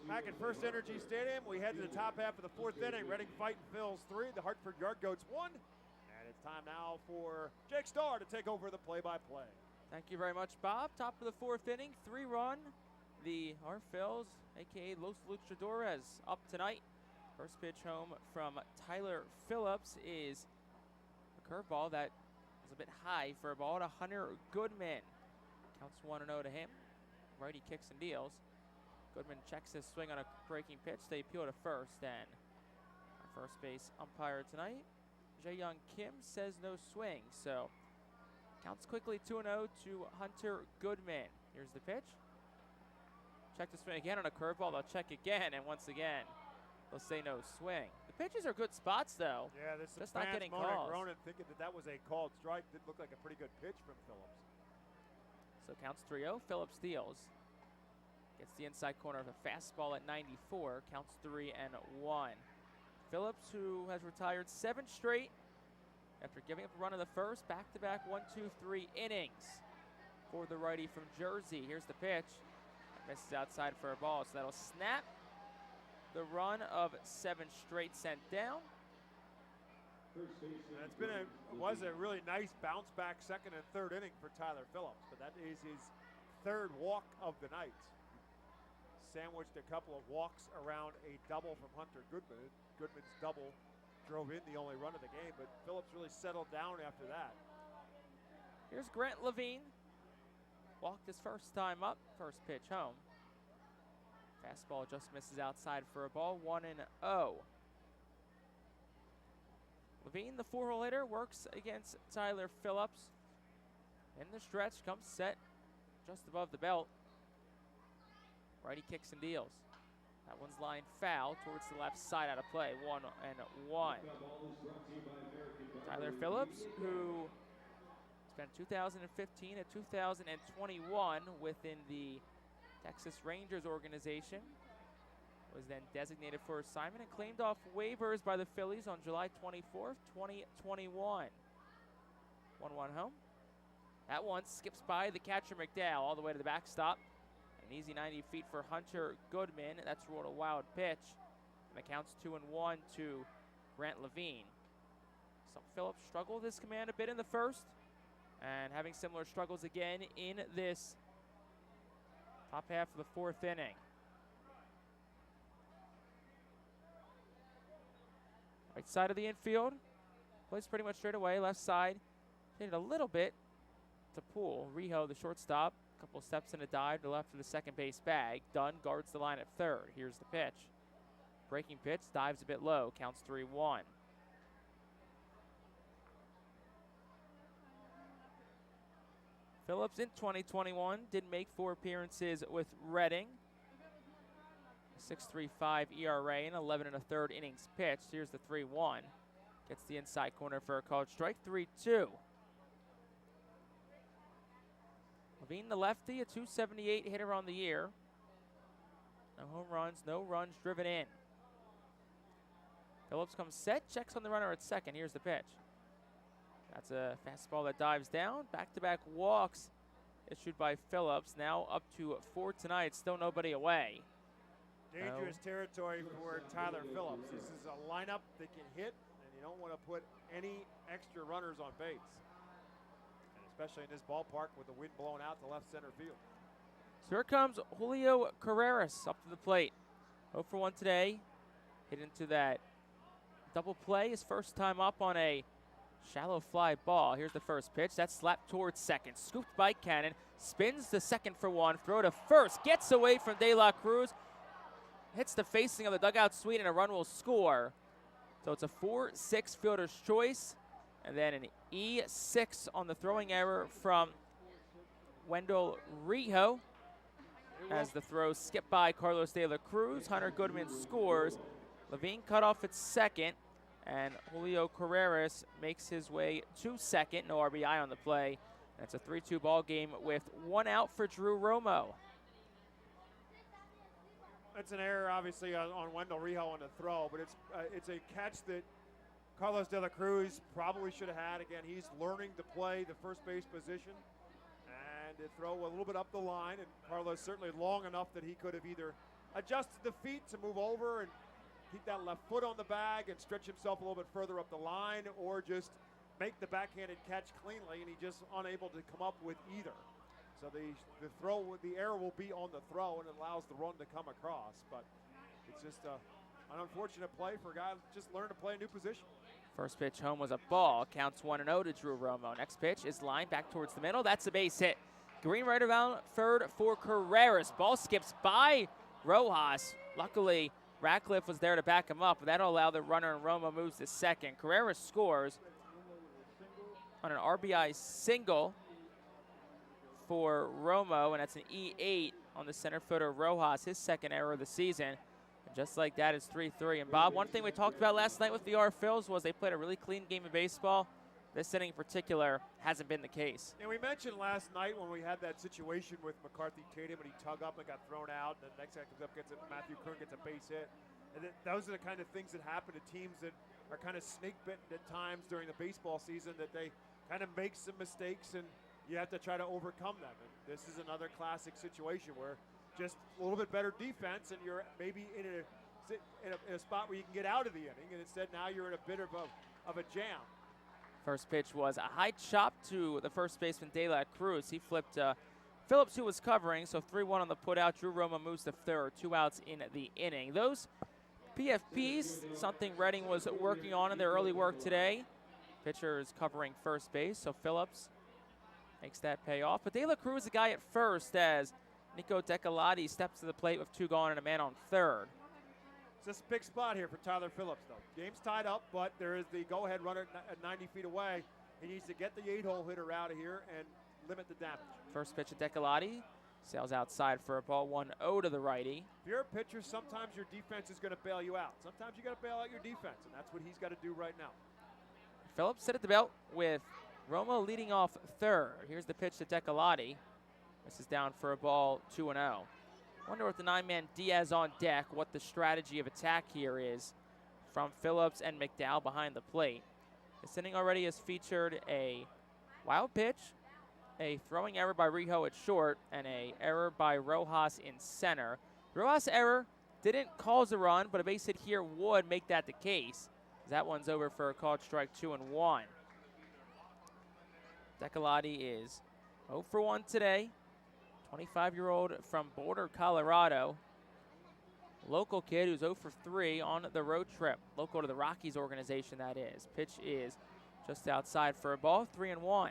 Speaker 2: Back at FirstEnergy Stadium, we head to the top half of the 4th inning. Reading Fightin' Phils 3, the Hartford Yard Goats 1. And it's time now for Jake Starr to take over the play-by-play.
Speaker 10: Thank you very much, Bob. Top of the 4th inning, 3-run. The Hart Phils, a.k.a. Los Luchadores, up tonight. First pitch home from Tyler Phillips is a curveball that is a bit high for a ball to Hunter Goodman. Counts 1-0 to him. Righty kicks and deals. Goodman checks his swing on a breaking pitch. They appeal to first, and our first base umpire tonight, Jae-Young Kim, says no swing. So counts quickly 2-0 to Hunter Goodman. Here's the pitch. Check the swing again on a curveball. They'll check again, and once again, they'll say no swing. The pitches are good spots, though.
Speaker 2: Yeah, this
Speaker 10: just not getting calls.
Speaker 2: Ronan thinking that was a called strike. Did look like a pretty good pitch from Phillips.
Speaker 10: So counts 3-0. Phillips deals. Gets the inside corner of a fastball at 94. Counts 3-1. Phillips, who has retired 7 straight after giving up a run in the first, back-to-back 1-2-3 innings for the righty from Jersey. Here's the pitch. Misses outside for a ball, so that'll snap. the run of 7 straight sent down.
Speaker 2: And was a really nice bounce back second and third inning for Tyler Phillips, but that is his 3rd walk of the night. Sandwiched a couple of walks around a double from Hunter Goodman. Goodman's double drove in the only run of the game, but Phillips really settled down after that.
Speaker 10: Here's Grant Levine. Walked his first time up, first pitch home. Fastball just misses outside for a ball, 1-0. Levine, the 4-hole hitter, works against Tyler Phillips. In the stretch, comes set just above the belt. Righty kicks and deals. That one's lined foul towards the left side out of play, 1-1. Tyler Phillips, who spent 2015 to 2021 within the Texas Rangers organization, was then designated for assignment and claimed off waivers by the Phillies on July 24th, 2021. 1-1 home. That one skips by the catcher McDowell all the way to the backstop. An easy 90 feet for Hunter Goodman. That's ruled a wild pitch. And it counts 2-1 to Grant Levine. So Phillips struggled with his command a bit in the first, and having similar struggles again in this top half of the 4th inning. Right side of the infield, plays pretty much straight away. Left side, hit it a little bit to Poole. Rijo, the shortstop, a couple steps in a dive to left of the second base bag. Dunn guards the line at third. Here's the pitch. Breaking pitch, dives a bit low, counts 3-1. Phillips in 2021 did make 4 appearances with Reading. 6.35 ERA and 11 1/3 innings pitched. Here's the 3-1. Gets the inside corner for a called strike. 3-2. Levine, the lefty, a .278 hitter on the year. No home runs, no runs driven in. Phillips comes set, checks on the runner at second. Here's the pitch. That's a fastball that dives down. Back-to-back walks issued by Phillips. Now up to 4 tonight. Still nobody away.
Speaker 2: Dangerous territory for Tyler Phillips. This is a lineup that can hit, and you don't want to put any extra runners on base. And especially in this ballpark with the wind blowing out to left center field.
Speaker 10: So here comes Julio Carreras up to the plate. 0 for 1 today. Hit into that double play. His first time up on a shallow fly ball. Here's the first pitch. That's slapped towards second. Scooped by Cannon. Spins to second for 1. Throw to first. Gets away from De La Cruz. Hits the facing of the dugout suite, and a run will score. So it's a 4-6 fielder's choice. And then an E6 on the throwing error from Wendell Rijo. As the throws skip by Carlos De La Cruz. Hunter Goodman scores. Levine cut off at second. And Julio Carreras makes his way to second. No RBI on the play. And it's a 3-2 ball game with 1 out for Drew Romo.
Speaker 2: That's an error, obviously, on Wendell Rijo on the throw, but it's a catch that Carlos De La Cruz probably should have had. Again, he's learning to play the first base position, and to throw a little bit up the line, and Carlos certainly long enough that he could have either adjusted the feet to move over and keep that left foot on the bag and stretch himself a little bit further up the line, or just make the backhanded catch cleanly, and he just unable to come up with either. So the error will be on the throw, and it allows the run to come across. But it's just an unfortunate play for a guy who just learned to play a new position.
Speaker 10: First pitch home was a ball. Counts 1-0 to Drew Romo. Next pitch is lined back towards the middle. That's a base hit. Green right around third for Carreras. Ball skips by Rojas. Luckily, Ratcliffe was there to back him up, but that'll allow the runner, and Romo moves to second. Carreras scores on an RBI single for Romo, and that's an E8 on the center fielder Rojas, his second error of the season. And just like that, it's 3-3. And Bob, one thing we talked about last night with the R Phils was they played a really clean game of baseball. This inning in particular hasn't been the case.
Speaker 2: And we mentioned last night when we had that situation with McCarthy Tatum, and he tug up and got thrown out, and the next guy comes up, gets it, Matthew Kern gets a base hit. And those are the kind of things that happen to teams that are kind of snake-bitten at times during the baseball season, that they kind of make some mistakes, and you have to try to overcome them. And this is another classic situation where just a little bit better defense, and you're maybe in a in a spot where you can get out of the inning, and instead now you're in a bit of a jam.
Speaker 10: First pitch was a high chop to the first baseman, De La Cruz. He flipped Phillips, who was covering, so 3-1 on the putout. Drew Roma moves to third, 2 outs in the inning. Those PFPs, something Reading was working on in their early work today. Pitcher is covering first base, so Phillips makes that pay off. But De La Cruz, the guy at first, as Nico Decolati steps to the plate with 2 gone and a man on third.
Speaker 2: It's just a big spot here for Tyler Phillips, though. Game's tied up, but there is the go-ahead runner at 90 feet away. He needs to get the 8-hole hitter out of here and limit the damage.
Speaker 10: First pitch at Decolati. Sails outside for a ball, 1-0 to the righty.
Speaker 2: If you're a pitcher, sometimes your defense is going to bail you out. Sometimes you got to bail out your defense, and that's what he's got to do right now.
Speaker 10: Phillips set at the belt with Roma leading off third. Here's the pitch to Decolati. This is down for a ball, 2-0. Wonder with the 9-man Diaz on deck what the strategy of attack here is from Phillips and McDowell behind the plate. This inning already has featured a wild pitch, a throwing error by Rijo at short, and a error by Rojas in center. Rojas' error didn't cause a run, but a base hit here would make that the case. That one's over for a called strike, 2-1. Decolati is 0 for 1 today. 25-year-old from Boulder, Colorado. Local kid who's 0 for 3 on the road trip. Local to the Rockies organization, that is. Pitch is just outside for a ball, 3-1.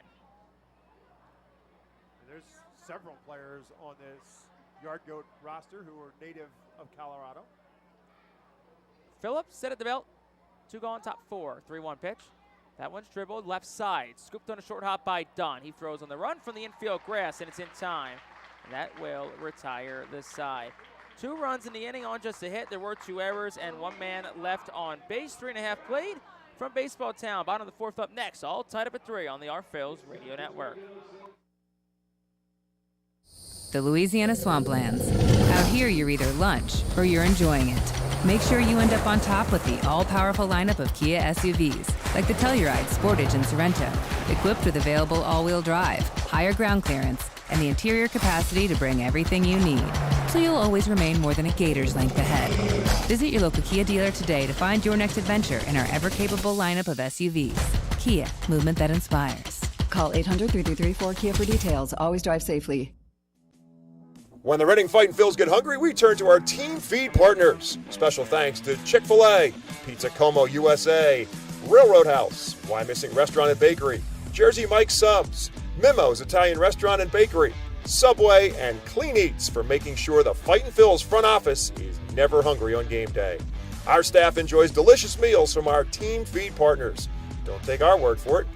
Speaker 2: There's several players on this Yard Goat roster who are native of Colorado.
Speaker 10: Phillips set at the belt. 2 gone, top 4. 3-1 pitch. That one's dribbled left side. Scooped on a short hop by Dunn. He throws on the run from the infield grass, and it's in time. And that will retire the side. 2 runs in the inning on just a hit. There were 2 errors and 1 man left on base. 3.5 played from Baseball Town. Bottom of the 4th up next. All tied up at 3 on the Our Phils Radio Network.
Speaker 1: The Louisiana Swamplands. Out here, you're either lunch or you're enjoying it. Make sure you end up on top with the all-powerful lineup of Kia SUVs, like the Telluride, Sportage, and Sorento, equipped with available all-wheel drive, higher ground clearance, and the interior capacity to bring everything you need, so you'll always remain more than a gator's length ahead. Visit your local Kia dealer today to find your next adventure in our ever-capable lineup of SUVs. Kia, movement that inspires.
Speaker 22: Call 800-3334-KIA for details. Always drive safely.
Speaker 2: When the Reading Fightin' Phils get hungry, we turn to our team feed partners. Special thanks to Chick-fil-A, Pizza Como USA, Railroad House, Why Missing Restaurant and Bakery, Jersey Mike's Subs, Mimo's Italian Restaurant and Bakery, Subway, and Clean Eats for making sure the Fightin' Phils front office is never hungry on game day. Our staff enjoys delicious meals from our team feed partners. Don't take our word for it.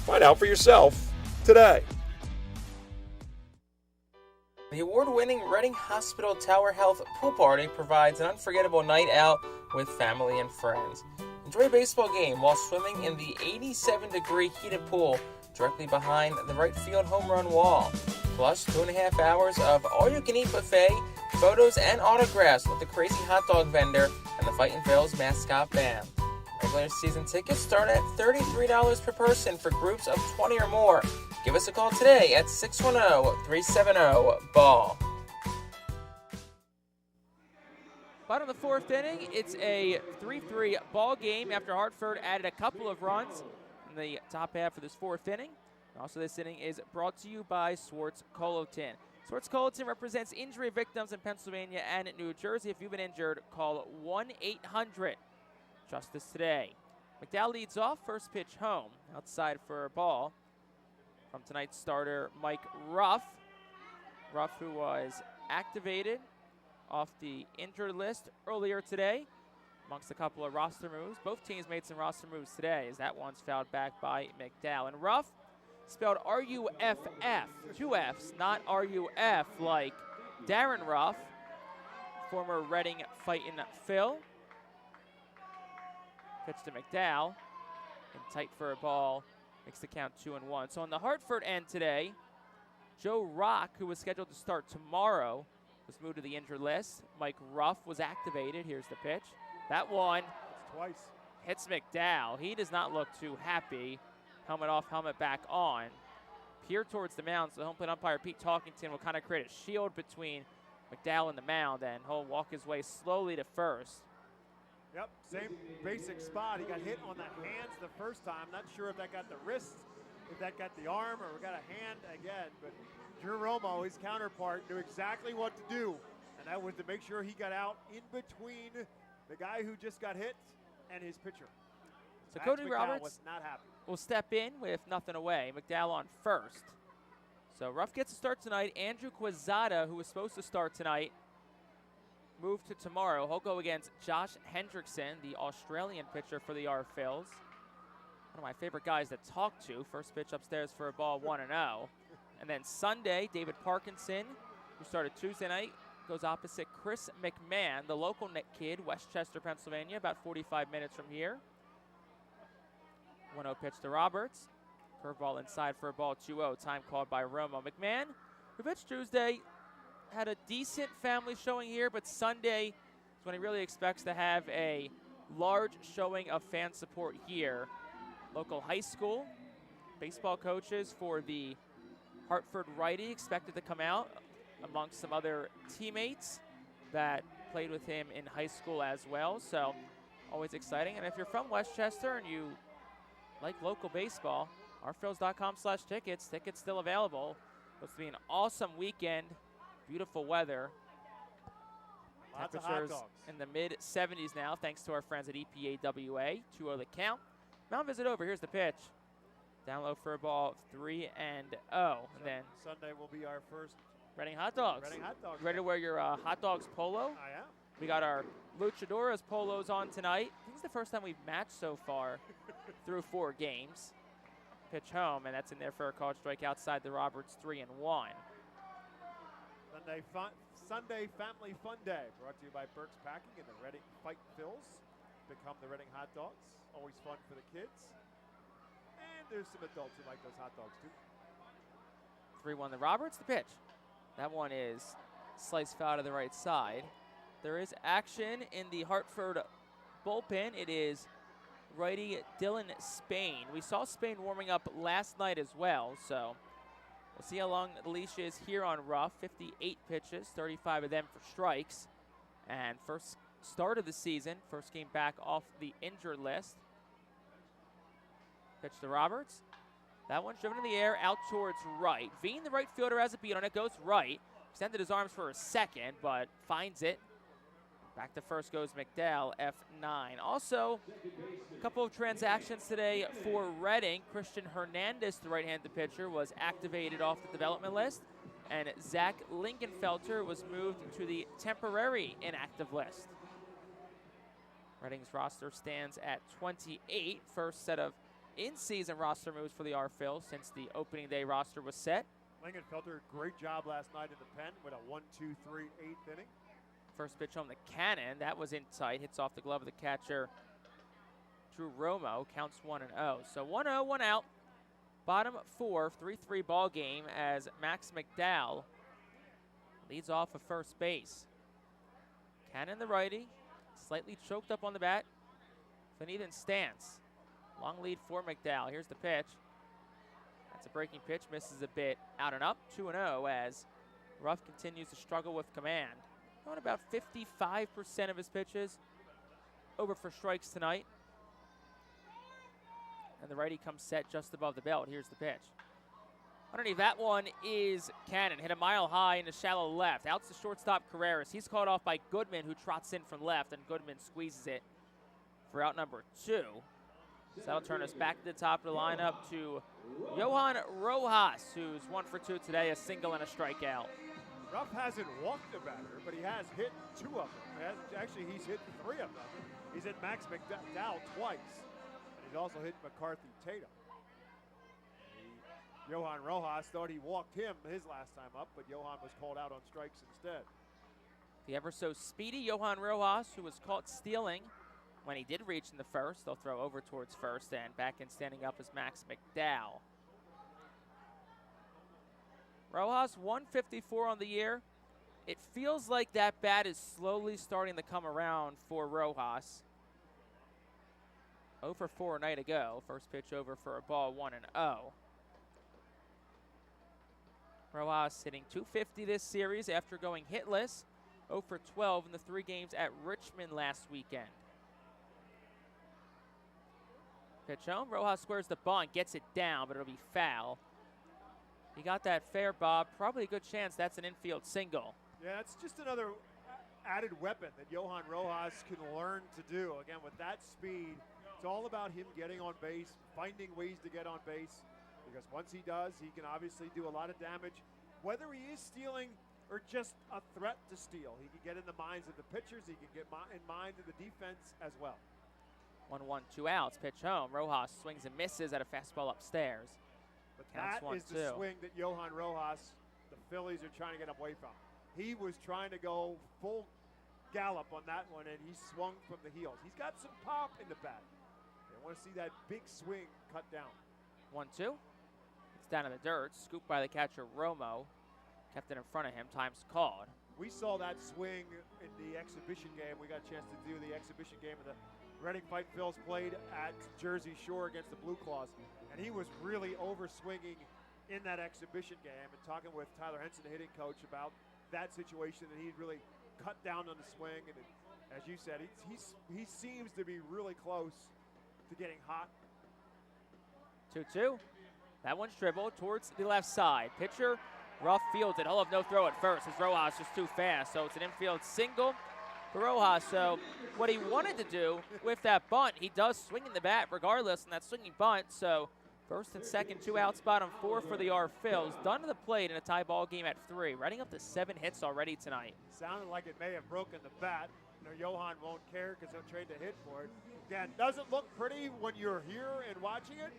Speaker 2: Find out for yourself today.
Speaker 10: The award-winning Reading Hospital Tower Health Pool Party provides an unforgettable night out with family and friends. Enjoy a baseball game while swimming in the 87-degree heated pool directly behind the right field home run wall. Plus 2.5 hours of all-you-can-eat buffet, photos, and autographs with the crazy hot dog vendor and the Fightin' Phils mascot band. Regular season tickets start at $33 per person for groups of 20 or more. Give us a call today at 610-370-BALL. Bottom of the 4th inning, it's a 3-3 ball game after Hartford added a couple of runs in the top half of this 4th inning. Also, this inning is brought to you by Swartz Colotin. Swartz Colotin represents injury victims in Pennsylvania and New Jersey. If you've been injured, call 1-800-JUSTICE today. McDowell leads off, first pitch home, outside for a ball from tonight's starter, Mike Ruff. Ruff, who was activated off the injured list earlier today, amongst a couple of roster moves. Both teams made some roster moves today, as that one's fouled back by McDowell. And Ruff, spelled R-U-F-F, 2 Fs, not R-U-F, like Darren Ruff, former Reading Fightin' Phil. Pitch to McDowell, and tight for a ball. Makes the count 2-1. So on the Hartford end today, Joe Rock, who was scheduled to start tomorrow, was moved to the injured list. Mike Ruff was activated. Here's the pitch. That one
Speaker 2: twice
Speaker 10: hits McDowell. He does not look too happy. Helmet off, helmet back on. Peer towards the mound, so the home plate umpire Pete Talkington will kind of create a shield between McDowell and the mound, and he'll walk his way slowly to first.
Speaker 2: Yep, same basic spot. He got hit on the hands the first time. Not sure if that got the wrist, if that got the arm, or got a hand again. But Drew Romo, his counterpart, knew exactly what to do, and that was to make sure he got out in between the guy who just got hit and his pitcher.
Speaker 10: So
Speaker 2: Max
Speaker 10: Cody
Speaker 2: McDowell
Speaker 10: Roberts
Speaker 2: was not happy.
Speaker 10: will step in with nothing away. McDowell on first. So Ruff gets to start tonight. Andrew Quezada, who was supposed to start tonight, moved to tomorrow. He'll go against Josh Hendrickson, the Australian pitcher for the Phils. One of my favorite guys to talk to. First pitch upstairs for a ball, 1-0. And then Sunday, David Parkinson, who started Tuesday night, goes opposite Chris McMahon, the local kid, Westchester, Pennsylvania, about 45 minutes from here. 1-0 pitch to Roberts. Curveball inside for a ball, 2-0. Time called by Romo. McMahon, who pitched Tuesday, had a decent family showing here, but Sunday is when he really expects to have a large showing of fan support here. Local high school baseball coaches for the Hartford righty expected to come out amongst some other teammates that played with him in high school as well. So always exciting. And if you're from Westchester and you like local baseball, ourphils.com/tickets. Tickets still available. Supposed to be an awesome weekend. Beautiful weather.
Speaker 2: Lots of hot
Speaker 10: Temperatures
Speaker 2: dogs.
Speaker 10: in the mid-70s now, thanks to our friends at EPAWA. 2-0 the count. Mound visit over. Here's the pitch. Down low for a ball, 3-0. And then
Speaker 2: Sunday will be our first
Speaker 10: Reading hot dogs.
Speaker 2: Reading hot dogs.
Speaker 10: You ready to wear your hot dogs polo?
Speaker 2: I am.
Speaker 10: We got our Luchadores polos on tonight. I think it's the first time we've matched so far through 4 games. Pitch home, and that's in there for a called strike outside the Roberts, 3-1.
Speaker 2: Sunday Family Fun Day, brought to you by Burke's Packing and the Reading Fightin' Phils. Become the Reading hot dogs. Always fun for the kids. And there's some adults who like those hot dogs too.
Speaker 10: 3-1 the Roberts. The pitch. That one is sliced foul to the right side. There is action in the Hartford bullpen. It is righty Dylan Spain. We saw Spain warming up last night as well, so we'll see how long the leash is here on Ruff. 58 pitches, 35 of them for strikes. And first start of the season, first game back off the injured list. Pitch to Roberts. That one's driven in the air out towards right. Veen, the right fielder, has a beat on it, goes right. Extended his arms for a second, but finds it. Back to first goes McDowell, F9. Also, a couple of transactions today for Reading. Christian Hernandez, the right-handed pitcher, was activated off the development list, and Zach Lingenfelter was moved to the temporary inactive list. Reading's roster stands at 28. First set of in-season roster moves for the Phils since the opening day roster was set.
Speaker 2: Lingenfelter, great job last night in the pen with a 1-2-3 8th inning.
Speaker 10: First pitch home to Cannon. That was in tight. Hits off the glove of the catcher, Drew Romo. Counts 1-0. So 1-0, 1 out. Bottom 4, 3-3 ball game as Max McDowell leads off of first base. Cannon, the righty, slightly choked up on the bat. An even stance. Long lead for McDowell. Here's the pitch. That's a breaking pitch. Misses a bit out and up. 2-0 as Ruff continues to struggle with command. On about 55% of his pitches over for strikes tonight. And the righty comes set just above the belt. Here's the pitch. Underneath that one is Cannon. Hit a mile high into shallow left. Out to shortstop Carreras. He's caught off by Goodman, who trots in from left, and Goodman squeezes it for out number 2. So that'll turn us back to the top of the lineup to Johan Rojas, who's 1 for 2 today, a single and a strikeout.
Speaker 2: Ruff hasn't walked the batter, but he has hit 2 of them. Actually, he's hit 3 of them. He's hit Max McDowell twice, and he's also hit McCarthy Tatum. Johan Rojas thought he walked him his last time up, but Johan was called out on strikes instead.
Speaker 10: The ever so speedy Johan Rojas, who was caught stealing when he did reach in the first. They'll throw over towards first, and back in standing up is Max McDowell. Rojas, 154 on the year. It feels like that bat is slowly starting to come around for Rojas. 0 for 4 a night ago. First pitch over for a ball, 1-0. Rojas hitting .250 this series after going hitless. 0 for 12 in the 3 games at Richmond last weekend. Pitch home. Rojas squares the bunt, gets it down, but it'll be foul. He got that fair, Bob. Probably a good chance that's an infield single.
Speaker 2: Yeah, it's just another added weapon that Johan Rojas can learn to do. Again, with that speed, it's all about him getting on base, finding ways to get on base, because once he does, he can obviously do a lot of damage. Whether he is stealing or just a threat to steal, he can get in the minds of the pitchers, he can get in mind of the defense as well.
Speaker 10: 1-1, 2 outs. Pitch home. Rojas swings and misses at a fastball upstairs.
Speaker 2: But that is the swing that Johan Rojas, the Phillies are trying to get away from. He was trying to go full gallop on that one, and he swung from the heels. He's got some pop in the bat. They want to see that big swing cut down.
Speaker 10: 1-2. It's down in the dirt. Scooped by the catcher, Romo. Kept it in front of him. Time's called.
Speaker 2: We saw that swing in the exhibition game. We got a chance to do the exhibition game of the Reading Fightin' Phils played at Jersey Shore against the Blue Claws, and he was really over-swinging in that exhibition game, and talking with Tyler Henson, the hitting coach, about that situation, and he'd really cut down on the swing, and as you said, he seems to be really close to getting hot.
Speaker 10: 2-2. That one's dribbled towards the left side. Pitcher, Ruff fields it. He'll have no throw at first, as Rojas is too fast, so it's an infield single for Rojas. So what he wanted to do with that bunt, he does swing in the bat regardless, and that swinging bunt. So first and second, 2 outs, bottom 4 for the Phils. Done to the plate in a tie ball game at 3. Reading up to 7 hits already tonight.
Speaker 2: Sounded like it may have broken the bat. You know, Johan won't care because he'll trade the hit for it. Again, doesn't look pretty when you're here and watching it,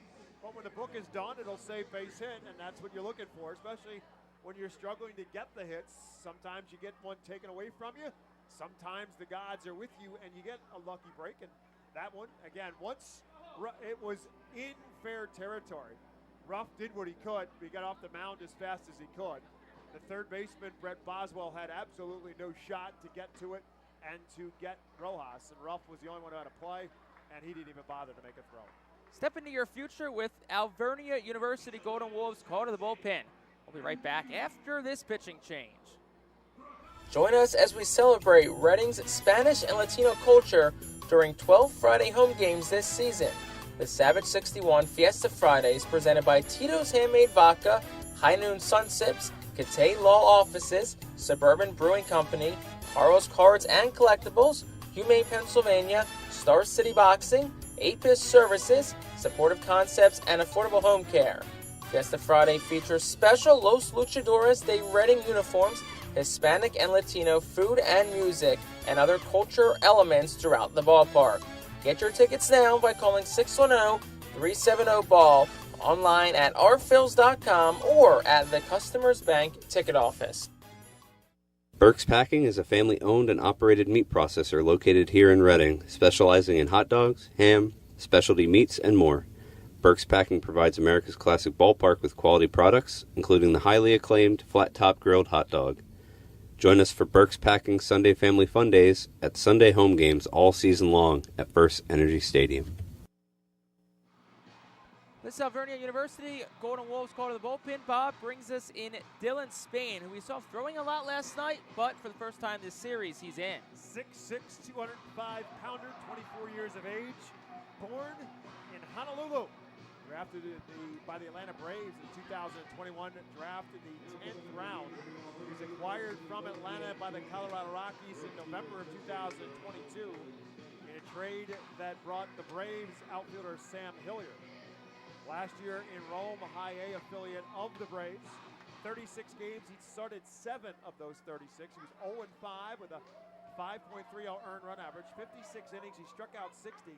Speaker 2: but when the book is done, it'll say base hit, and that's what you're looking for, especially when you're struggling to get the hits. Sometimes you get one taken away from you. Sometimes the gods are with you and you get a lucky break. And that one, again, once it was in fair territory, Ruff did what he could. He got off the mound as fast as he could. The third baseman, Brett Boswell, had absolutely no shot to get to it and to get Rojas. And Ruff was the only one who had a play, and he didn't even bother to make a throw.
Speaker 10: Step into your future with Alvernia University Golden Wolves. Call to the bullpen. We'll be right back after this pitching change.
Speaker 4: Join us as we celebrate Reading's Spanish and Latino culture during 12 Friday home games this season. The Savage 61 Fiesta Fridays, presented by Tito's Handmade Vodka, High Noon Sun Sips, Catay Law Offices, Suburban Brewing Company, Haro's Cards and Collectibles, Humane Pennsylvania, Star City Boxing, Apis Services, Supportive Concepts, and Affordable Home Care. Fiesta Friday features special Los Luchadores de Reading uniforms, Hispanic and Latino food and music, and other culture elements throughout the ballpark. Get your tickets now by calling 610-370-BALL, online at rphils.com or at the Customers Bank ticket office.
Speaker 17: Burke's Packing is a family-owned and operated meat processor located here in Reading, specializing in hot dogs, ham, specialty meats, and more. Burke's Packing provides America's classic ballpark with quality products, including the highly acclaimed flat-top grilled hot dog. Join us for Burke's Packing Sunday Family Fun Days at Sunday home games all season long at FirstEnergy Stadium.
Speaker 10: This Alvernia University Golden Wolves call to the bullpen. Bob brings us in Dylan Spain, who we saw throwing a lot last night, but for the first time this series, he's in.
Speaker 2: 6'6", 205-pounder, 24 years of age, born in Honolulu. Drafted by the Atlanta Braves in 2021, drafted the 10th round. He was acquired from Atlanta by the Colorado Rockies in November of 2022 in a trade that brought the Braves outfielder Sam Hilliard. Last year in Rome, a high A affiliate of the Braves. 36 games, he started 7 of those 36. He was 0-5 with a 5.30 earned run average. 56 innings, he struck out 60.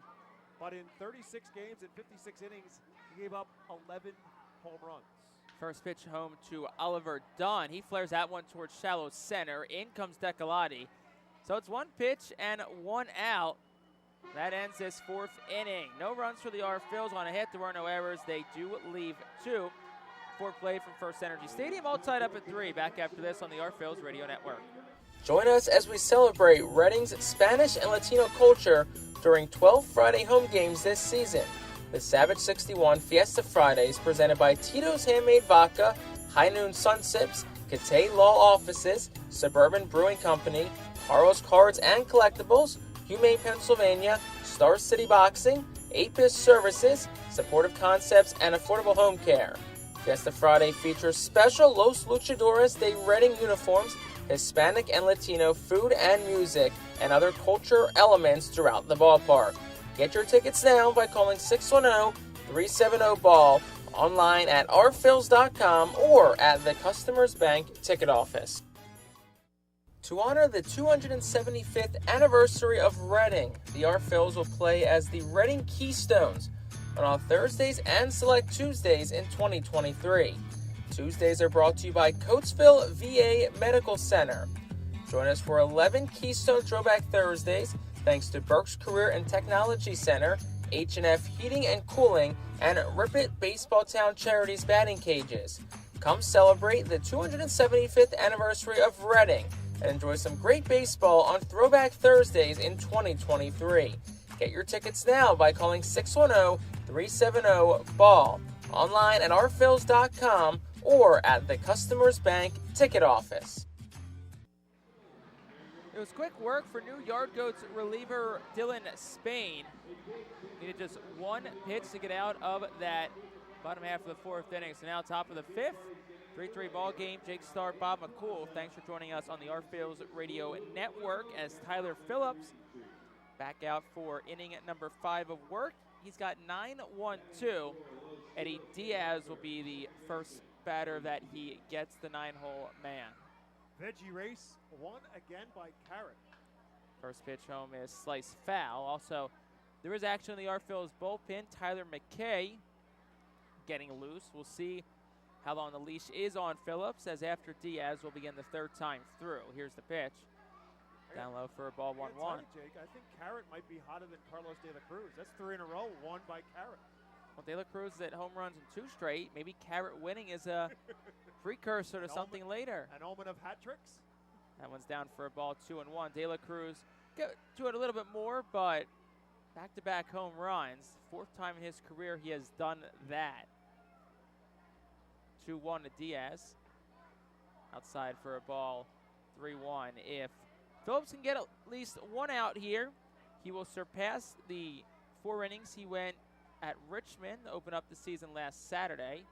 Speaker 2: But in 36 games and 56 innings, he gave up 11 home runs.
Speaker 10: First pitch home to Oliver Dunn. He flares that one towards shallow center. In comes Decolati. So it's 1 pitch and 1 out. That ends this 4th inning. No runs for the Phils on a hit. There were no errors. They do leave 2 for play from FirstEnergy Stadium. All tied up at 3. Back after this on the Phils Radio Network.
Speaker 4: Join us as we celebrate Reading's Spanish and Latino culture during 12 Friday home games this season. The Savage 61 Fiesta Fridays, presented by Tito's Handmade Vodka, High Noon Sun Sips, Catay Law Offices, Suburban Brewing Company, Haro's Cards and Collectibles, Humane Pennsylvania, Star City Boxing, APIS services, supportive concepts, and affordable home care. Fiesta Friday features special Los Luchadores de Reading uniforms, Hispanic and Latino food and music, and other culture elements throughout the ballpark. Get your tickets now by calling 610-370-BALL, online at rphils.com or at the Customers Bank ticket office. To honor the 275th anniversary of Reading, the Art Phils will play as the Reading Keystones on all Thursdays and select Tuesdays in 2023. Tuesdays are brought to you by Coatesville VA Medical Center. Join us for 11 Keystone Throwback Thursdays thanks to Burke's Career and Technology Center, H&F Heating and Cooling, and Rip It Baseball Town Charities batting cages. Come celebrate the 275th anniversary of Reading and enjoy some great baseball on Throwback Thursdays in 2023. Get your tickets now by calling 610-370-BALL, online at rphils.com or at the Customers Bank ticket office.
Speaker 10: It was quick work for new Yard Goats reliever Dylan Spain. Needed just one pitch to get out of that bottom half of the fourth inning. So now top of the fifth, 3-3 ball game. Jake Starr, Bob McCool. Thanks for joining us on the Art Phils Radio Network as Tyler Phillips back out for inning at number 5 of work. He's got 9-1-2. Eddie Diaz will be the first batter that he gets, the 9-hole man.
Speaker 2: Veggie race won again by Carrot.
Speaker 10: First pitch home is slice foul. Also, there is action in the Art Phils bullpen. Tyler McKay getting loose. We'll see how long the leash is on Phillips, as after Diaz will begin the third time through. Here's the pitch. Down low for a ball 1-1.
Speaker 2: Jake, I think Carrot might be hotter than Carlos De La Cruz. That's 3 in a row, won by Carrot.
Speaker 10: Well, De La Cruz is at home runs in 2 straight. Maybe Carrot winning is a precursor to something later.
Speaker 2: An omen of hat tricks?
Speaker 10: That one's down for a ball 2-1. De La Cruz got to it a little bit more, but back-to-back home runs. 4th time in his career he has done that. 2-1 to Diaz. Outside for a ball 3-1. If Phillips can get at least one out here, he will surpass the 4 innings he went at Richmond to open up the season last Saturday.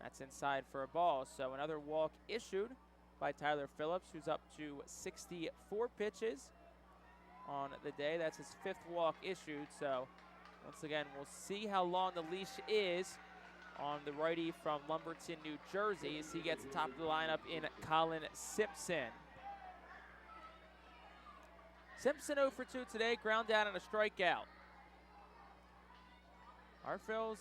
Speaker 10: That's inside for a ball. So another walk issued by Tyler Phillips, who's up to 64 pitches on the day. That's his 5th walk issued. So once again, we'll see how long the leash is on the righty from Lumberton, New Jersey, as he gets the top of the lineup in Colin Simpson. Simpson 0 for 2 today, ground down and a strikeout. Art Phils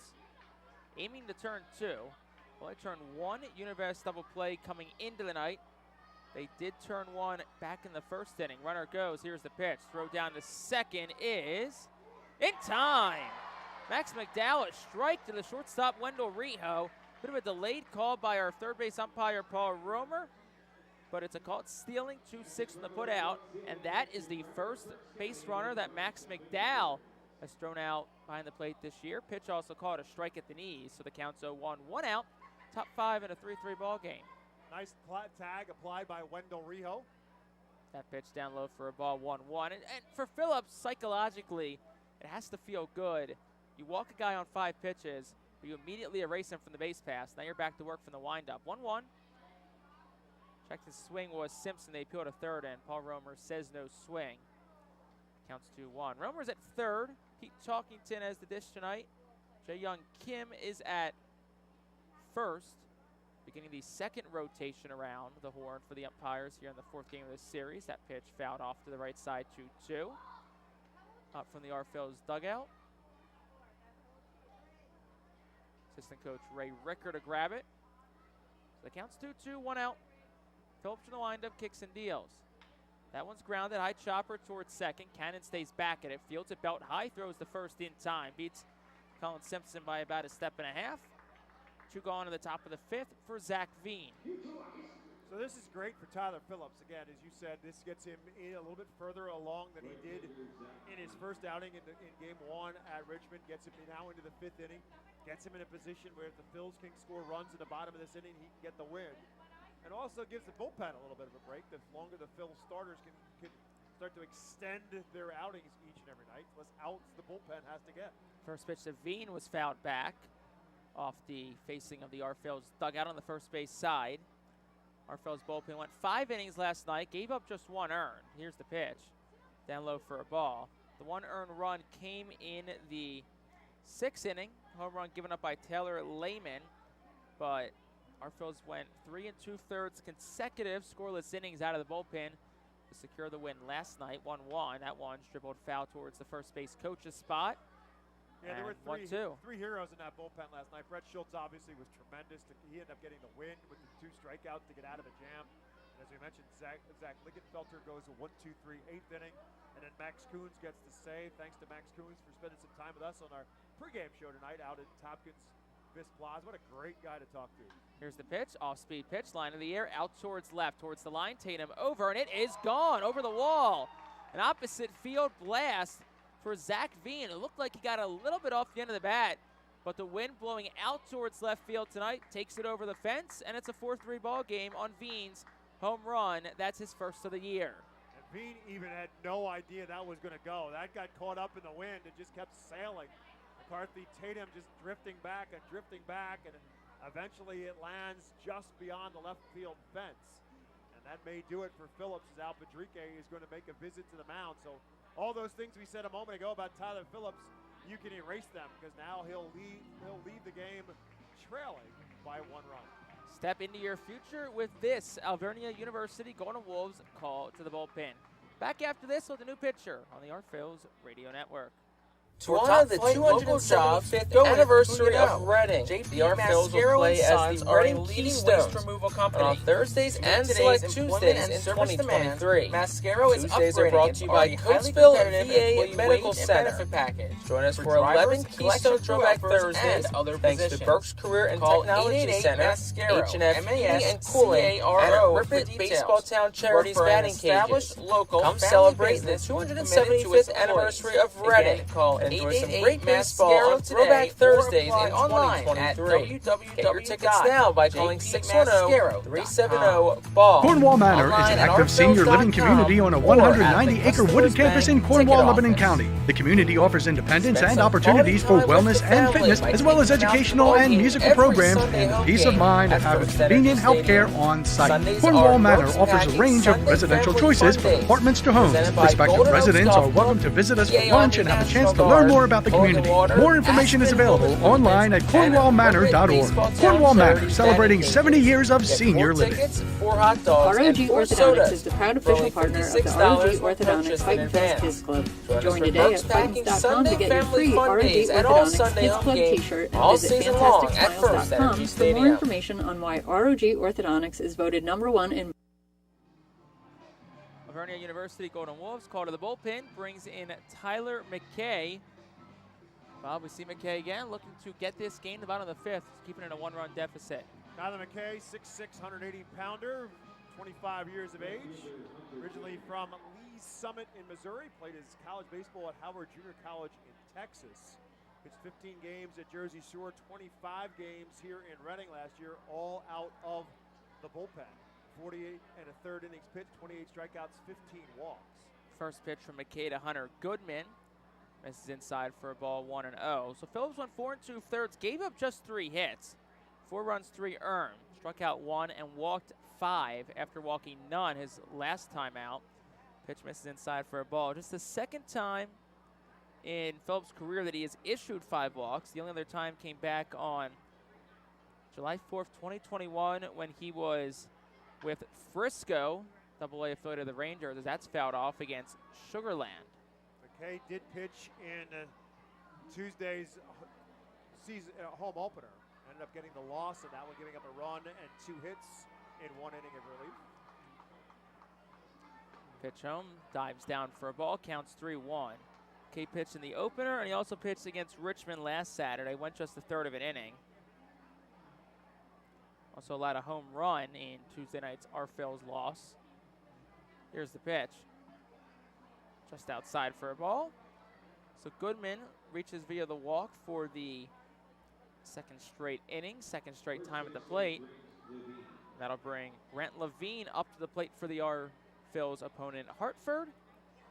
Speaker 10: aiming to turn 2. Well, they turned 1 Univest double play coming into the night. They did turn 1 back in the first inning. Runner goes. Here's the pitch. Throw down to second is in time. Max McDowell, a strike to the shortstop, Wendell Rijo. Bit of a delayed call by our third base umpire, Paul Romer. But it's a call. It's stealing 2-6 on the put out. And that is the first base runner that Max McDowell has thrown out behind the plate this year. Pitch also called a strike at the knees. So the count's 0-1, 1 out. Top 5 in a 3-3 ball game.
Speaker 2: Nice tag applied by Wendell Rijo.
Speaker 10: That pitch down low for a ball 1-1. And for Phillips, psychologically, it has to feel good. You walk a guy on 5 pitches, but you immediately erase him from the base pass. Now you're back to work from the windup. 1-1. Check the swing was Simpson. They appeal to third, and Paul Romer says no swing. Counts 2-1. Romer's at third. Pete Chalkington has the dish tonight. Jae-Young Kim is at first, beginning the second rotation around the horn for the umpires here in the 4th game of this series. That pitch fouled off to the right side, 2-2. Up from the Art Phils dugout. Assistant coach Ray Ricker to grab it. So the count's 2-2, 1 out. Phillips in the windup, kicks and deals. That one's grounded, high chopper towards second. Cannon stays back at it, fields it belt high, throws the first in time. Beats Colin Simpson by about a step and a half. 2 gone to the top of the 5th for Zach Veen.
Speaker 2: So this is great for Tyler Phillips. Again, as you said, this gets him a little bit further along than he did in his first outing in game 1 at Richmond. Gets him now into the 5th inning. Gets him in a position where if the Phils can score runs at the bottom of this inning, he can get the win. And also gives the bullpen a little bit of a break. The longer the Phils starters can start to extend their outings each and every night. Less outs the bullpen has to get.
Speaker 10: First pitch to Veen was fouled back off the facing of the Arphil's dugout on the first base side. Arphil's bullpen went 5 innings last night, gave up just 1 earned. Here's the pitch. Down low for a ball. The 1 earned run came in the 6th inning. Home run given up by Taylor Lehman. But Arphil's went 3 2/3 consecutive scoreless innings out of the bullpen to secure the win last night, 1-1. That one's dribbled foul towards the first base coach's spot.
Speaker 2: Yeah, there were
Speaker 10: three
Speaker 2: heroes in that bullpen last night. Brett Schultz obviously was tremendous. He ended up getting the win with the 2 strikeouts to get out of a jam. And as we mentioned, Zach Lingenfelter goes a 1-2-3 8th inning. And then Max Coons gets the save. Thanks to Max Coons for spending some time with us on our pregame show tonight out at Tompkins Fisk Plaza. What a great guy to talk to.
Speaker 10: Here's the pitch, off-speed pitch, line of the air, out towards left, towards the line. Tatum over, and it is gone over the wall. An opposite field blast for Zach Veen. It looked like he got a little bit off the end of the bat, but the wind blowing out towards left field tonight takes it over the fence, and it's a 4-3 ball game on Veen's home run. That's his first of the year.
Speaker 2: And Veen even had no idea that was going to go. That got caught up in the wind and just kept sailing. McCarthy, Tatum just drifting back, and eventually it lands just beyond the left field fence. And that may do it for Phillips, as Al Padrique is going to make a visit to the mound. So all those things we said a moment ago about Tyler Phillips, you can erase them, because now he'll lead the game trailing by 1 run.
Speaker 10: Step into your future with this Alvernia University Golden Wolves call to the bullpen. Back after this with a new pitcher on the Arphil's radio network.
Speaker 3: To honor the 275th anniversary of Reading, the Arphil's will play as the Reading Keystones on Thursdays and select Tuesdays in 2023. Tuesdays are brought to you by Coatesville VA Medical Center. Join us for 11 Keystone Throwback Thursdays, thanks to Burke's Career and Technology Center, H&F Heating and Cooling, and Ripett Baseball Town Charities Batting Cages. Come celebrate the 275th anniversary of Reading. Enjoy some great baseball on Throwback Thursdays in 2023. Get your tickets now by calling 610-370-BALL.
Speaker 8: Cornwall Manor is an active senior living community on a 190-acre wooded campus in Cornwall, Lebanon County. The community offers independence and opportunities for wellness and fitness, as well as educational and musical programs, and the peace of mind of having convenient health care on site. Cornwall Manor offers a range of residential choices from apartments to homes. Prospective residents are welcome to visit us for lunch and have a chance to learn more about the community. More information is available online at cornwallmanor.org. Cornwall Manor, celebrating 70 years of senior living.
Speaker 9: ROG Orthodontics is the proud official partner of the ROG Orthodontics Fightin Phil's Kids Club. Join today at Fightin.com to get your free ROG Orthodontics Kids Club t-shirt and visit FantasticSmiles.com for more information on why ROG Orthodontics is voted #1 in
Speaker 10: Alvernia University Golden Wolves call to the bullpen, brings in Tyler McKay. Well, we see McKay again looking to get this game to the bottom of the 5th, keeping it a 1-run deficit.
Speaker 2: Tyler McKay, 6'6", 180-pounder, 25 years of age. Originally from Lee's Summit in Missouri, played his college baseball at Howard Junior College in Texas. Pitched 15 games at Jersey Shore, 25 games here in Reading last year, all out of the bullpen. 48 1/3 innings pitched, 28 strikeouts, 15 walks.
Speaker 10: First pitch from McKay to Hunter Goodman. Misses inside for a ball, 1-0. So Phillips went 4 2/3, gave up just 3 hits. 4 runs, 3 earned. Struck out 1 and walked 5 after walking none his last time out. Pitch misses inside for a ball. Just the second time in Phillips' career that he has issued 5 walks. The only other time came back on July 4th, 2021, when he was with Frisco, AA affiliate of the Rangers, as that's fouled off against Sugarland.
Speaker 2: McKay did pitch in Tuesday's season home opener. Ended up getting the loss, and that one giving up a run and 2 hits in 1 inning of relief.
Speaker 10: Pitch home, dives down for a ball, counts 3-1. McKay pitched in the opener, and he also pitched against Richmond last Saturday. Went just the 1/3 of an inning. Also allowed a home run in Tuesday night's Arphil's loss. Here's the pitch. Just outside for a ball. So Goodman reaches via the walk for the second straight inning, second straight time at the plate. That'll bring Brent Levine up to the plate for the Arphil's opponent, Hartford.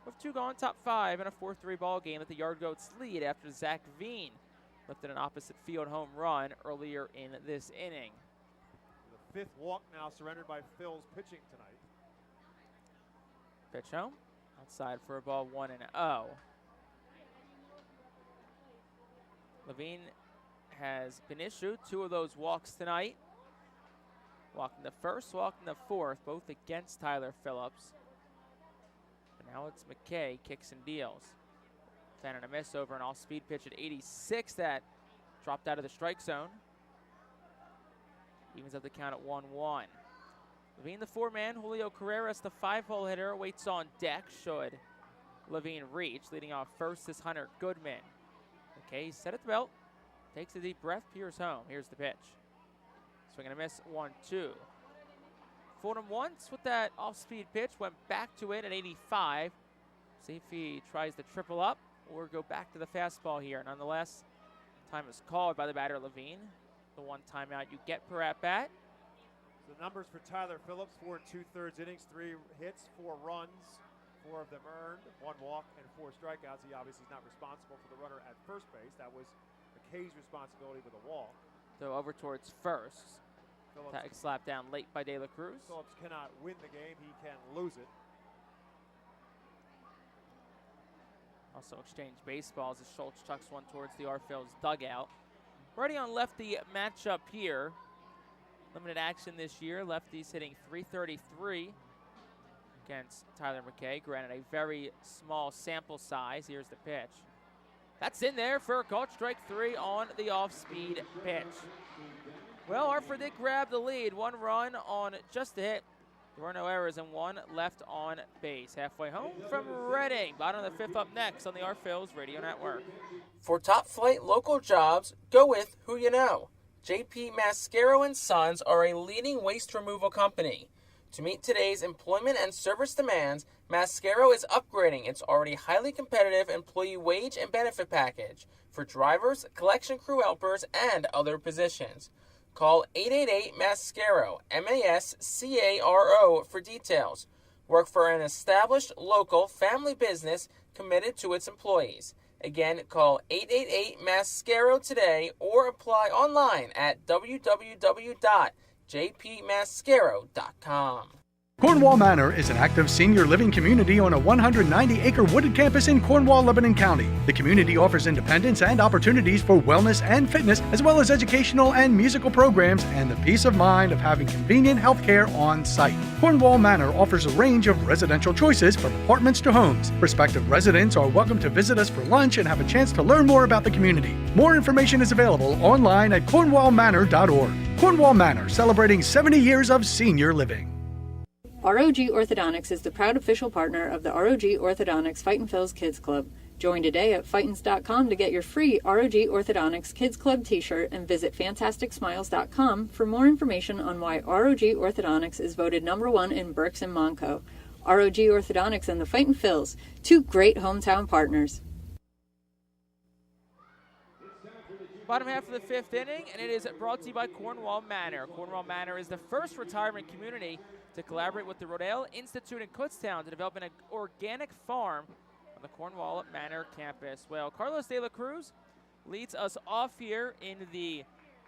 Speaker 10: With 2 gone, top 5 in a 4-3 ball game that the Yard Goats lead after Zach Veen lifted an opposite field home run earlier in this inning.
Speaker 2: The 5th walk now surrendered by Phil's pitching tonight.
Speaker 10: Pitch home, outside for a ball 1-0. Levine has been issued 2 of those walks tonight. Walking the 1st, walking the 4th, both against Tyler Phillips. But now it's McKay, kicks and deals. Fan and a miss over an off-speed pitch at 86 that dropped out of the strike zone. Evens up the count at 1-1. Levine the 4-man, Julio Carreras the 5-hole hitter waits on deck should Levine reach. Leading off first is Hunter Goodman. McKay set at the belt, takes a deep breath, peers home. Here's the pitch. Swing and a miss, 1-2. Fooled him once with that off-speed pitch, went back to it at 85. See if he tries to triple up or go back to the fastball here. Nonetheless, time is called by the batter Levine. The 1 timeout you get per at-bat.
Speaker 2: The numbers for Tyler Phillips, 4 2/3 innings, 3 hits, 4 runs, 4 of them earned, 1 walk, and 4 strikeouts. He obviously is not responsible for the runner at first base. That was McKay's responsibility with a walk.
Speaker 10: So over towards first. Tag slapped down late by De La Cruz.
Speaker 2: Phillips cannot win the game. He can lose it.
Speaker 10: Also exchange baseballs as Schultz chucks one towards the Phil's dugout. Righty on lefty matchup here. Limited action this year. Lefties hitting .333 against Tyler McKay. Granted, a very small sample size. Here's the pitch. That's in there for a called strike 3 on the off-speed pitch. Well, Hartford did grab the lead. 1 run on just a hit. There were no errors and 1 left on base. Halfway home from Reading. Bottom of the 5th up next on the Phil's Radio Network.
Speaker 3: For top flight local jobs, go with who you know. JP Mascaro & Sons are a leading waste removal company. To meet today's employment and service demands, Mascaro is upgrading its already highly competitive employee wage and benefit package for drivers, collection crew helpers, and other positions. Call 888-MASCARO, MASCARO, for details. Work for an established local family business committed to its employees. Again, call 888-MASCARO today or apply online at www.jpmascaro.com.
Speaker 8: Cornwall Manor is an active senior living community on a 190-acre wooded campus in Cornwall, Lebanon County. The community offers independence and opportunities for wellness and fitness, as well as educational and musical programs, and the peace of mind of having convenient health care on site. Cornwall Manor offers a range of residential choices from apartments to homes. Prospective residents are welcome to visit us for lunch and have a chance to learn more about the community. More information is available online at cornwallmanor.org. Cornwall Manor, celebrating 70 years of senior living.
Speaker 9: ROG Orthodontics is the proud official partner of the ROG Orthodontics Fightin' Phil's Kids Club. Join today at Fightins.com to get your free ROG Orthodontics Kids Club t-shirt and visit FantasticSmiles.com for more information on why ROG Orthodontics is voted #1 in Berks and Monco. ROG Orthodontics and the Fightin' Phil's, 2 great hometown partners.
Speaker 10: Bottom half of the 5th inning, and it is brought to you by Cornwall Manor. Cornwall Manor is the first retirement community to collaborate with the Rodale Institute in Kutztown to develop an organic farm on the Cornwall Manor campus. Well, Carlos De La Cruz leads us off here in the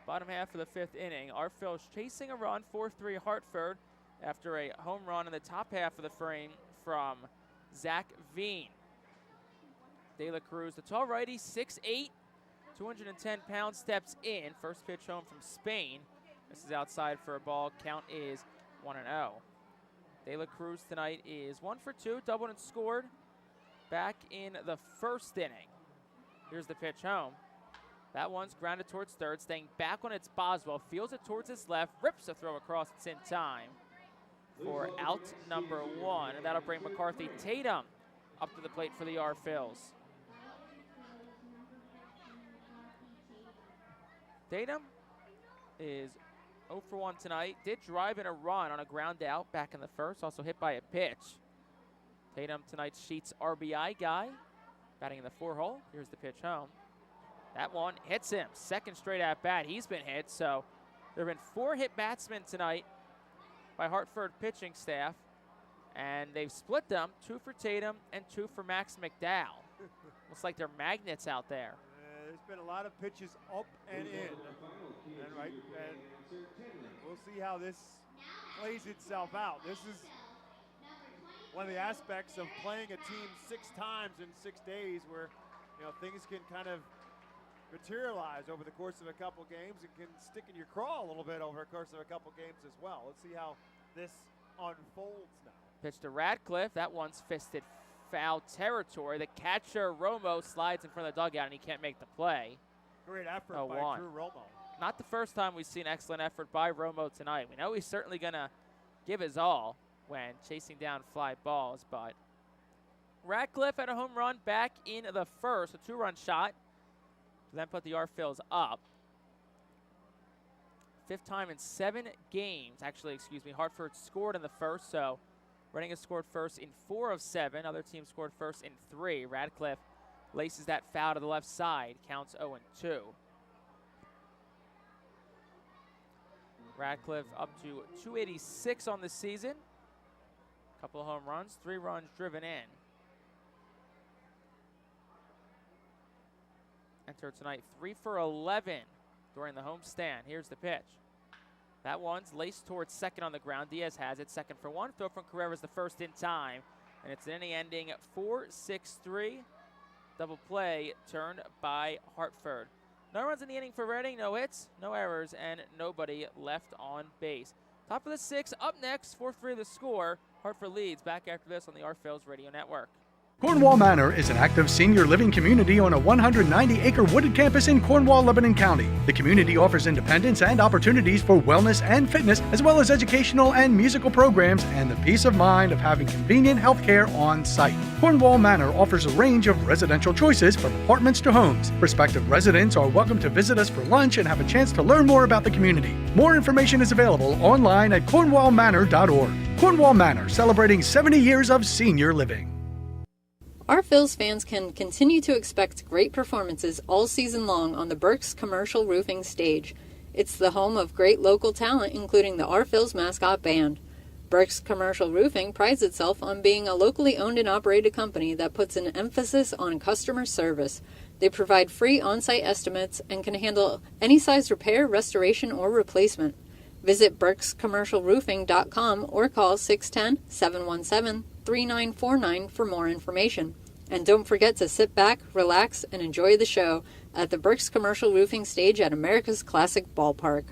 Speaker 10: bottom half of the 5th inning. Phil's chasing a run, 4-3 Hartford, after a home run in the top half of the frame from Zach Veen. De La Cruz, the tall righty, 6'8", 210 pounds, steps in. First pitch home from Spain. This is outside for a ball. Count is 1-0. De La Cruz tonight is 1 for 2, doubled and scored back in the 1st inning. Here's the pitch home. That one's grounded towards third, staying back on its Boswell, fields it towards his left, rips a throw across, it's in time for out number 1, and that'll bring McCarthy Tatum up to the plate for the Phils. Tatum is 0 for 1 tonight. Did drive in a run on a ground out back in the 1st. Also hit by a pitch. Tatum, tonight's Sheets RBI guy, batting in the 4-hole. Here's the pitch home. That one hits him. 2nd straight at bat. He's been hit. So there have been 4 hit batsmen tonight by Hartford pitching staff. And they've split them, 2 for Tatum and 2 for Max McDowell. Looks like they're magnets out there.
Speaker 2: There's been a lot of pitches up and in. And we'll see how this plays itself out. This is one of the aspects of playing a team 6 times in 6 days where, things can kind of materialize over the course of a couple games and can stick in your craw a little bit over the course of a couple games as well. Let's see how this unfolds now.
Speaker 10: Pitch to Radcliffe. That one's fisted foul territory. The catcher, Romo, slides in front of the dugout, and he can't make the play.
Speaker 2: Great effort by Drew Romo.
Speaker 10: Not the first time we've seen excellent effort by Romo tonight. We know he's certainly going to give his all when chasing down fly balls, but Radcliffe had a home run back in the first, a 2-run shot, to then put the Phillies up. 5th time in 7 games. Actually, Hartford scored in the first, so Reading has scored first in 4 of 7. Other teams scored first in 3. Radcliffe laces that foul to the left side, counts 0-2. Radcliffe up to 286 on the season. Couple of home runs, 3 runs driven in. Enter tonight 3 for 11 during the homestand. Here's the pitch. That one's laced towards second on the ground. Diaz has it, 2nd for 1. Throw from Carrera's the first in time. And it's an inning ending 4-6-3. Double play turned by Hartford. No runs in the inning for Reading, no hits, no errors, and nobody left on base. Top of the 6th, up next, 4-3 the score. Hartford leads. Back after this on the Phillies Radio Network.
Speaker 8: Cornwall Manor is an active senior living community on a 190-acre wooded campus in Cornwall, Lebanon County. The community offers independence and opportunities for wellness and fitness, as well as educational and musical programs and the peace of mind of having convenient health care on site. Cornwall Manor offers a range of residential choices from apartments to homes. Prospective residents are welcome to visit us for lunch and have a chance to learn more about the community. More information is available online at cornwallmanor.org. Cornwall Manor, celebrating 70 years of senior living.
Speaker 9: Our Phillies fans can continue to expect great performances all season long on the Burke's Commercial Roofing stage. It's the home of great local talent, including the Our Phillies mascot band. Burke's Commercial Roofing prides itself on being a locally owned and operated company that puts an emphasis on customer service. They provide free on-site estimates and can handle any size repair, restoration, or replacement. Visit burkscommercialroofing.com or call 610-717-3949 for more information. And don't forget to sit back, relax, and enjoy the show at the Burke's Commercial Roofing stage at America's Classic Ballpark.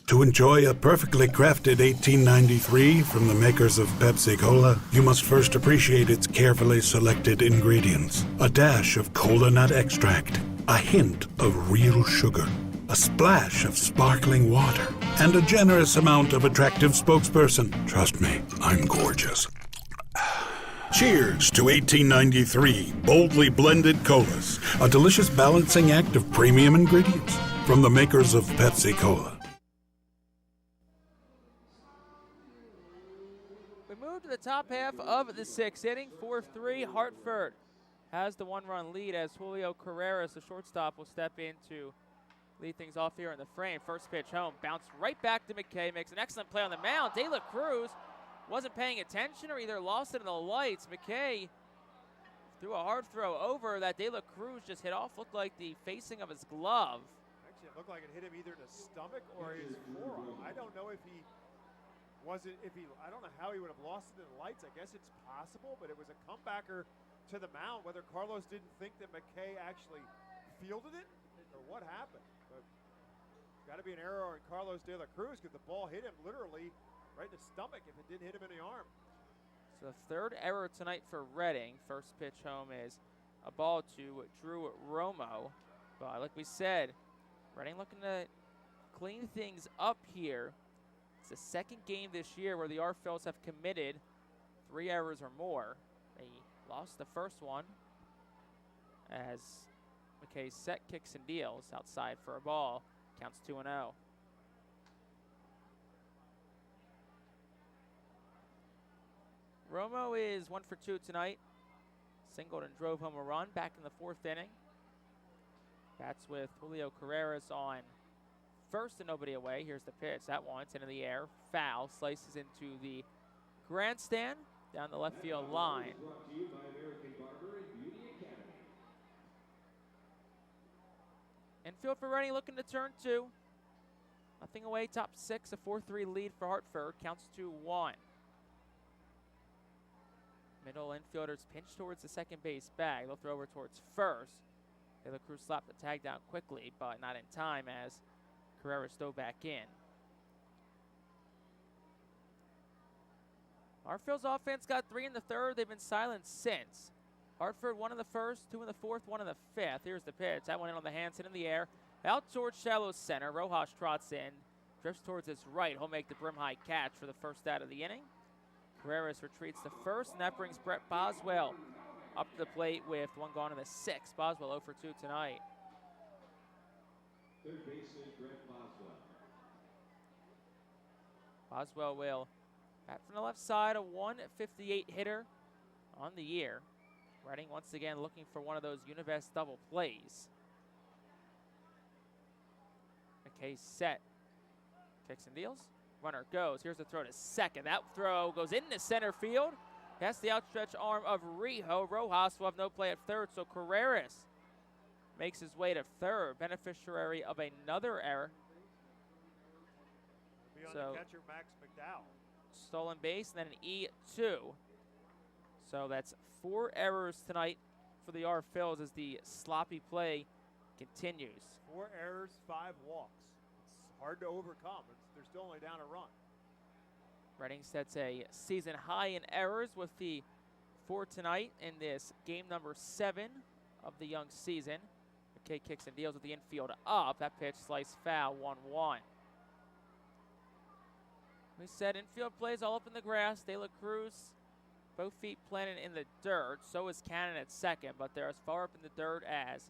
Speaker 5: To enjoy a perfectly crafted 1893 from the makers of Pepsi Cola, you must first appreciate its carefully selected ingredients. A dash of cola nut extract, a hint of real sugar, a splash of sparkling water, and a generous amount of attractive spokesperson. Trust me, I'm gorgeous. Cheers to 1893 boldly blended colas, a delicious balancing act of premium ingredients from the makers of Pepsi Cola.
Speaker 10: We move to the top half of the 6th inning. 4-3, Hartford has the 1-run lead as Julio Carreras, the shortstop, will step in to lead things off here in the frame. First pitch home, bounced right back to McKay, makes an excellent play on the mound. De La Cruz wasn't paying attention or either lost it in the lights. McKay threw a hard throw over that De La Cruz just hit off. Looked like the facing of his glove.
Speaker 2: Actually, it looked like it hit him either in the stomach or his forearm. I don't know if he wasn't, I don't know how he would have lost it in the lights. I guess it's possible, but it was a comebacker to the mound. Whether Carlos didn't think that McKay actually fielded it or what happened. But got to be an error on Carlos De La Cruz because the ball hit him literally right in the stomach if it didn't hit him in the arm.
Speaker 10: So the 3rd error tonight for Reading. First pitch home is a ball to Drew Romo. But like we said, Reading looking to clean things up here. It's the 2nd game this year where the Phillies have committed 3 errors or more. They lost the first one as McKay set, kicks, and deals outside for a ball. Counts 2-0. Romo is 1 for 2 tonight. Singled and drove home a run back in the 4th inning. Bats with Julio Carreras on first and nobody away. Here's the pitch. That one's into the air. Foul. Slices into the grandstand down the left field line.
Speaker 12: Brought to you by American Barber and Beauty Academy.
Speaker 10: Infield for Reading looking to turn 2. Nothing away, top 6, a 4-3 lead for Hartford. Counts 2-1. Middle infielders pinch towards the second base bag. They'll throw over towards first. De La Cruz slapped the tag down quickly, but not in time as Carreras dove back in. Hartfield's offense got 3 in the third. They've been silent since. Hartford 1 in the first, 2 in the fourth, 1 in the fifth. Here's the pitch. That one in on the hands, hit in the air. Out towards shallow center. Rojas trots in, drifts towards his right. He'll make the brim high catch for the first out of the inning. Carreras retreats to first, and that brings Brett Boswell up to the plate with 1 gone in the 6th. Boswell 0 for 2 tonight.
Speaker 12: Third baseman Brett Boswell.
Speaker 10: Boswell will bat from the left side, a 158 hitter on the year. Reading once again looking for one of those Univest double plays. McKay set. Kicks and deals. Runner goes. Here's the throw to second. That throw goes into center field. Past the outstretched arm of Rijo. Rojas will have no play at third, so Carreras makes his way to third. Beneficiary of another error.
Speaker 2: Be on the catcher, Max McDowell.
Speaker 10: Stolen base, and then an E2. So that's 4 errors tonight for the R Phils as the sloppy play continues.
Speaker 2: 4 errors, 5 walks. It's hard to overcome. They're still only down a run.
Speaker 10: Reading sets a season high in errors with the 4 tonight in this game number 7 of the young season. McKay kicks and deals with the infield up. That pitch sliced foul, 1-1. We said infield plays all up in the grass. De La Cruz, both feet planted in the dirt. So is Cannon at second, but they're as far up in the dirt as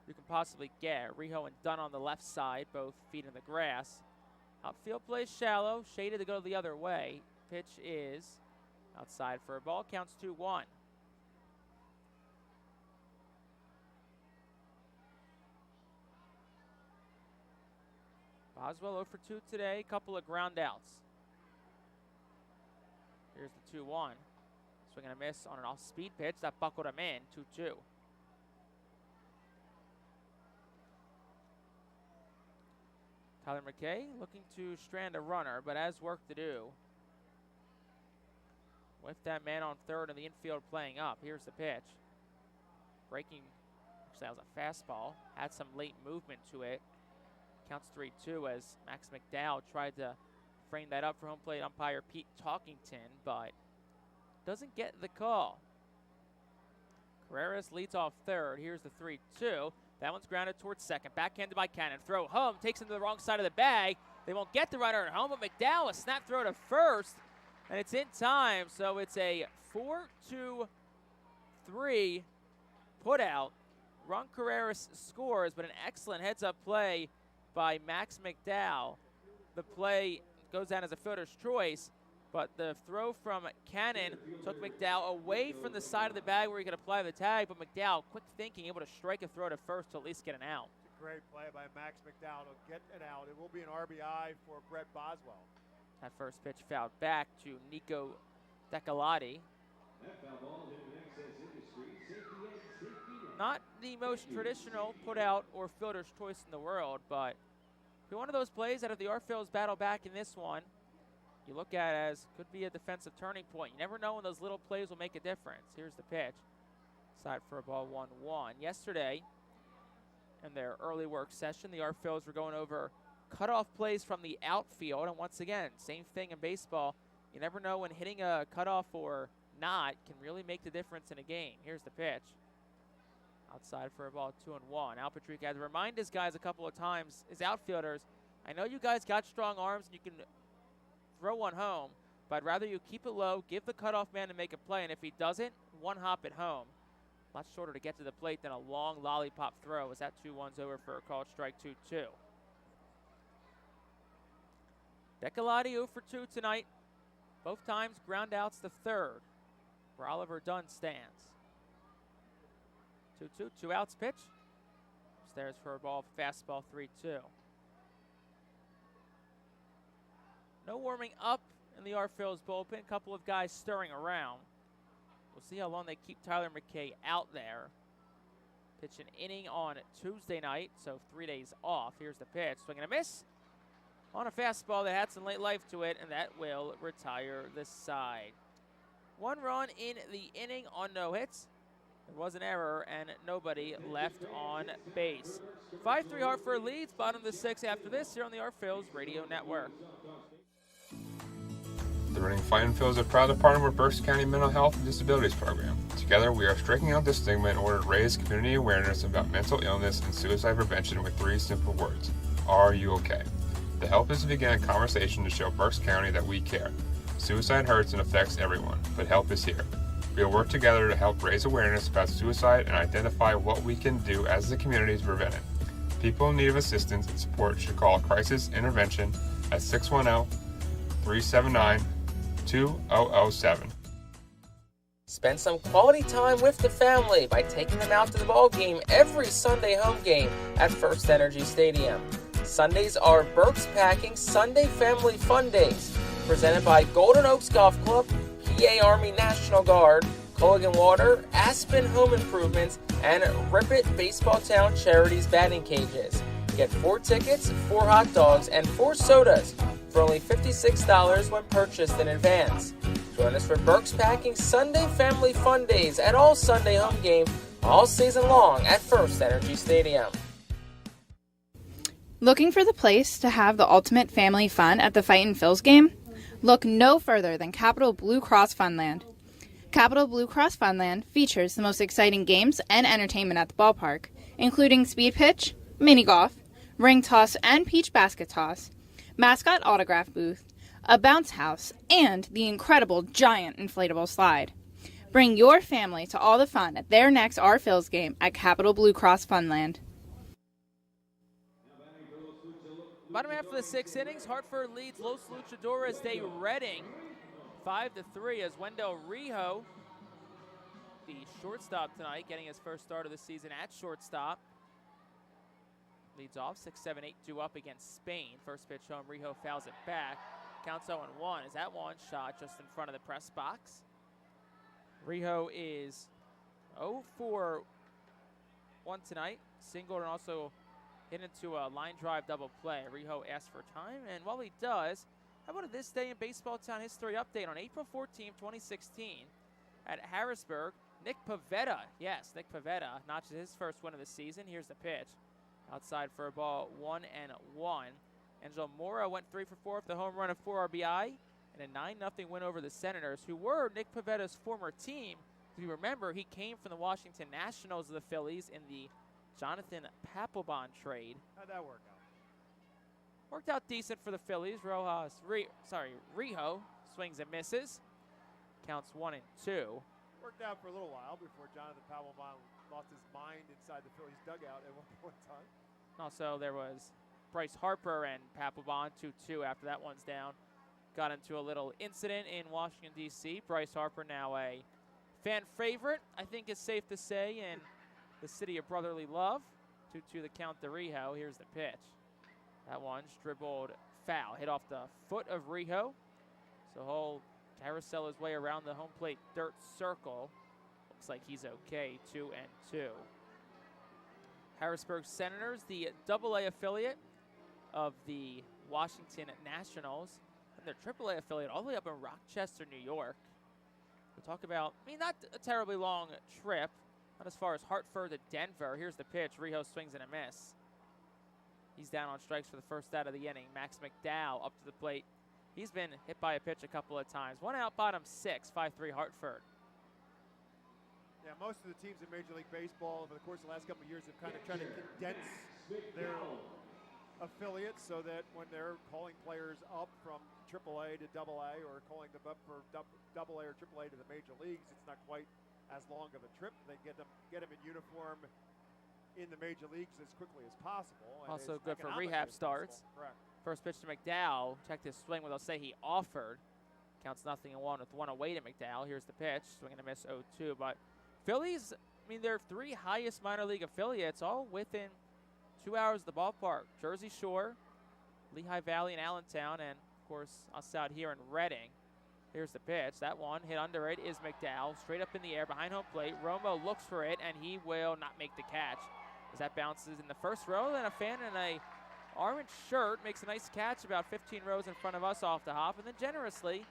Speaker 10: you can possibly get. Rijo and Dunn on the left side, both feet in the grass. Outfield plays shallow, shaded to go the other way. Pitch is outside for a ball, counts 2-1. Boswell 0 for 2 today, couple of ground outs. Here's the 2-1. Swing and a miss on an off-speed pitch. That buckled him in, 2-2. Tyler McKay looking to strand a runner, but has work to do. With that man on third and the infield playing up. Here's the pitch. Breaking, actually that was a fastball. Had some late movement to it. Counts 3-2 as Max McDowell tried to frame that up for home plate umpire Pete Talkington, but doesn't get the call. Carreras leads off third. Here's the 3-2. That one's grounded towards second. Backhanded by Cannon. Throw home. Takes him to the wrong side of the bag. They won't get the runner at home, but McDowell a snap throw to first, and it's in time. So it's a 4-2-3 put out. Ron Carreras scores, but an excellent heads-up play by Max McDowell. The play goes down as a fielder's choice, but the throw from Cannon took McDowell away from the side of the bag where he could apply the tag, but McDowell, quick thinking, able to strike a throw to first to at least get an out.
Speaker 2: Great play by Max McDowell to get an out. It will be an RBI for Brett Boswell.
Speaker 10: That first pitch fouled back to Nico Decolati. Not the most traditional put out or fielder's choice in the world, but one of those plays out of the R-Phils battle back in this one, you look at it as could be a defensive turning point. You never know when those little plays will make a difference. Here's the pitch. Side for a ball, 1-1. Yesterday, in their early work session, the R-Phils were going over cutoff plays from the outfield. And once again, same thing in baseball. You never know when hitting a cutoff or not can really make the difference in a game. Here's the pitch. Outside for a ball, 2-1. Al Patrick had to remind his guys a couple of times, his outfielders, I know you guys got strong arms and you can throw one home, but I'd rather you keep it low, give the cutoff man to make a play, and if he doesn't, one hop at home. A lot shorter to get to the plate than a long lollipop throw as that 2-1's over for a called strike 2-2. Decolati 0 for 2 tonight. Both times ground outs to third, where Oliver Dunn stands. 2-2, 2 outs pitch. Stairs for a ball, fastball 3-2. No warming up in the Phillies bullpen. A couple of guys stirring around. We'll see how long they keep Tyler McKay out there. Pitch an inning on Tuesday night, so 3 days off. Here's the pitch. Swing and a miss on a fastball that had some late life to it, and that will retire the side. 1 run in the inning on no hits. There was an error, and nobody left on base. 5-3 Hartford leads, bottom of the 6th after this here on the Phillies Radio Network.
Speaker 18: The Reading Fightin Phillies are proud to partner with Berks County Mental Health and Disabilities Program. Together, we are striking out the stigma in order to raise community awareness about mental illness and suicide prevention with 3 simple words. Are you okay? The help is to begin a conversation to show Berks County that we care. Suicide hurts and affects everyone, but help is here. We will work together to help raise awareness about suicide and identify what we can do as a community to prevent it. People in need of assistance and support should call Crisis Intervention at 610-379-2007.
Speaker 3: Spend some quality time with the family by taking them out to the ball game every Sunday home game at FirstEnergy Stadium. Sundays are Berks Packing Sunday Family Fun Days, presented by Golden Oaks Golf Club, PA Army National Guard, Culligan Water, Aspen Home Improvements, and Rip It Baseball Town Charities batting cages. Get 4 tickets, 4 hot dogs, and 4 sodas for only $56 when purchased in advance. Join us for Berks Packing Sunday Family Fun Days at all Sunday home games all season long at FirstEnergy Stadium.
Speaker 21: Looking for the place to have the ultimate family fun at the Fightin Phillies game? Look no further than Capital Blue Cross Funland. Capital Blue Cross Funland features the most exciting games and entertainment at the ballpark, including speed pitch, mini golf, ring toss and peach basket toss, mascot autograph booth, a bounce house, and the incredible giant inflatable slide. Bring your family to all the fun at their next Phillies game at Capital Blue Cross Funland.
Speaker 10: Bottom half of the 6 innings, Hartford leads Los Luchadores de Reading 5-3 as Wendell Rijo, the shortstop tonight, getting his first start of the season at shortstop, leads off 6-7-8 due up against Spain. First pitch home, Rijo fouls it back. Counts 0-1 as that one shot just in front of the press box. Rijo is 0 for 1 tonight, singled and also hit into a line drive double play. Rijo asks for time, and while he does, how about this day in baseball town history update on April 14, 2016 at Harrisburg. Nick Pivetta, yes, Nick Pivetta notches his first win of the season. Here's the pitch. Outside for a ball, 1-1. Angel Mora went 3 for 4 with the home run of 4 RBI and a 9-0 win over the Senators, who were Nick Pivetta's former team. If you remember, he came from the Washington Nationals of the Phillies in the Jonathan Papelbon trade.
Speaker 2: How'd that work out?
Speaker 10: Worked out decent for the Phillies. Rijo swings and misses. Counts 1-2.
Speaker 2: Worked out for a little while before Jonathan Papelbon lost his mind inside the Phillies dugout at one point in time.
Speaker 10: Also, there was Bryce Harper and Papelbon 2-2 after that one's down. Got into a little incident in Washington, D.C. Bryce Harper now a fan favorite, I think it's safe to say, in the city of brotherly love. 2-2 the count to Rijo. Here's the pitch. That one's dribbled foul. Hit off the foot of Rijo. So he'll carousel his way around the home plate dirt circle. Looks like he's okay. 2-2. Harrisburg Senators, the AA affiliate of the Washington Nationals, and their AAA affiliate all the way up in Rochester, New York. We'll talk about, not a terribly long trip, not as far as Hartford to Denver. Here's the pitch. Rijo swings and a miss. He's down on strikes for the first out of the inning. Max McDowell up to the plate. He's been hit by a pitch a couple of times. 1 out, bottom 6, 5-3 Hartford.
Speaker 2: Yeah, most of the teams in Major League Baseball over the course of the last couple of years have kind of tried to condense their affiliates so that when they're calling players up from AAA to AA or calling them up for AA or AAA to the major leagues, it's not quite as long of a trip. They get them in uniform in the major leagues as quickly as possible.
Speaker 10: Also good for rehab starts.
Speaker 2: Correct.
Speaker 10: First pitch to McDowell. Checked his swing, what they'll say he offered. Counts 0-1 with 1 away to McDowell. Here's the pitch. Swing and a miss 0-2. But Phillies, their 3 highest minor league affiliates all within 2 hours of the ballpark. Jersey Shore, Lehigh Valley, and Allentown. And, of course, us out here in Reading. Here's the pitch. That one hit under it is McDowell. Straight up in the air behind home plate. Romo looks for it, and he will not make the catch. As that bounces in the first row, then a fan in a orange shirt makes a nice catch about 15 rows in front of us off the hop, and then generously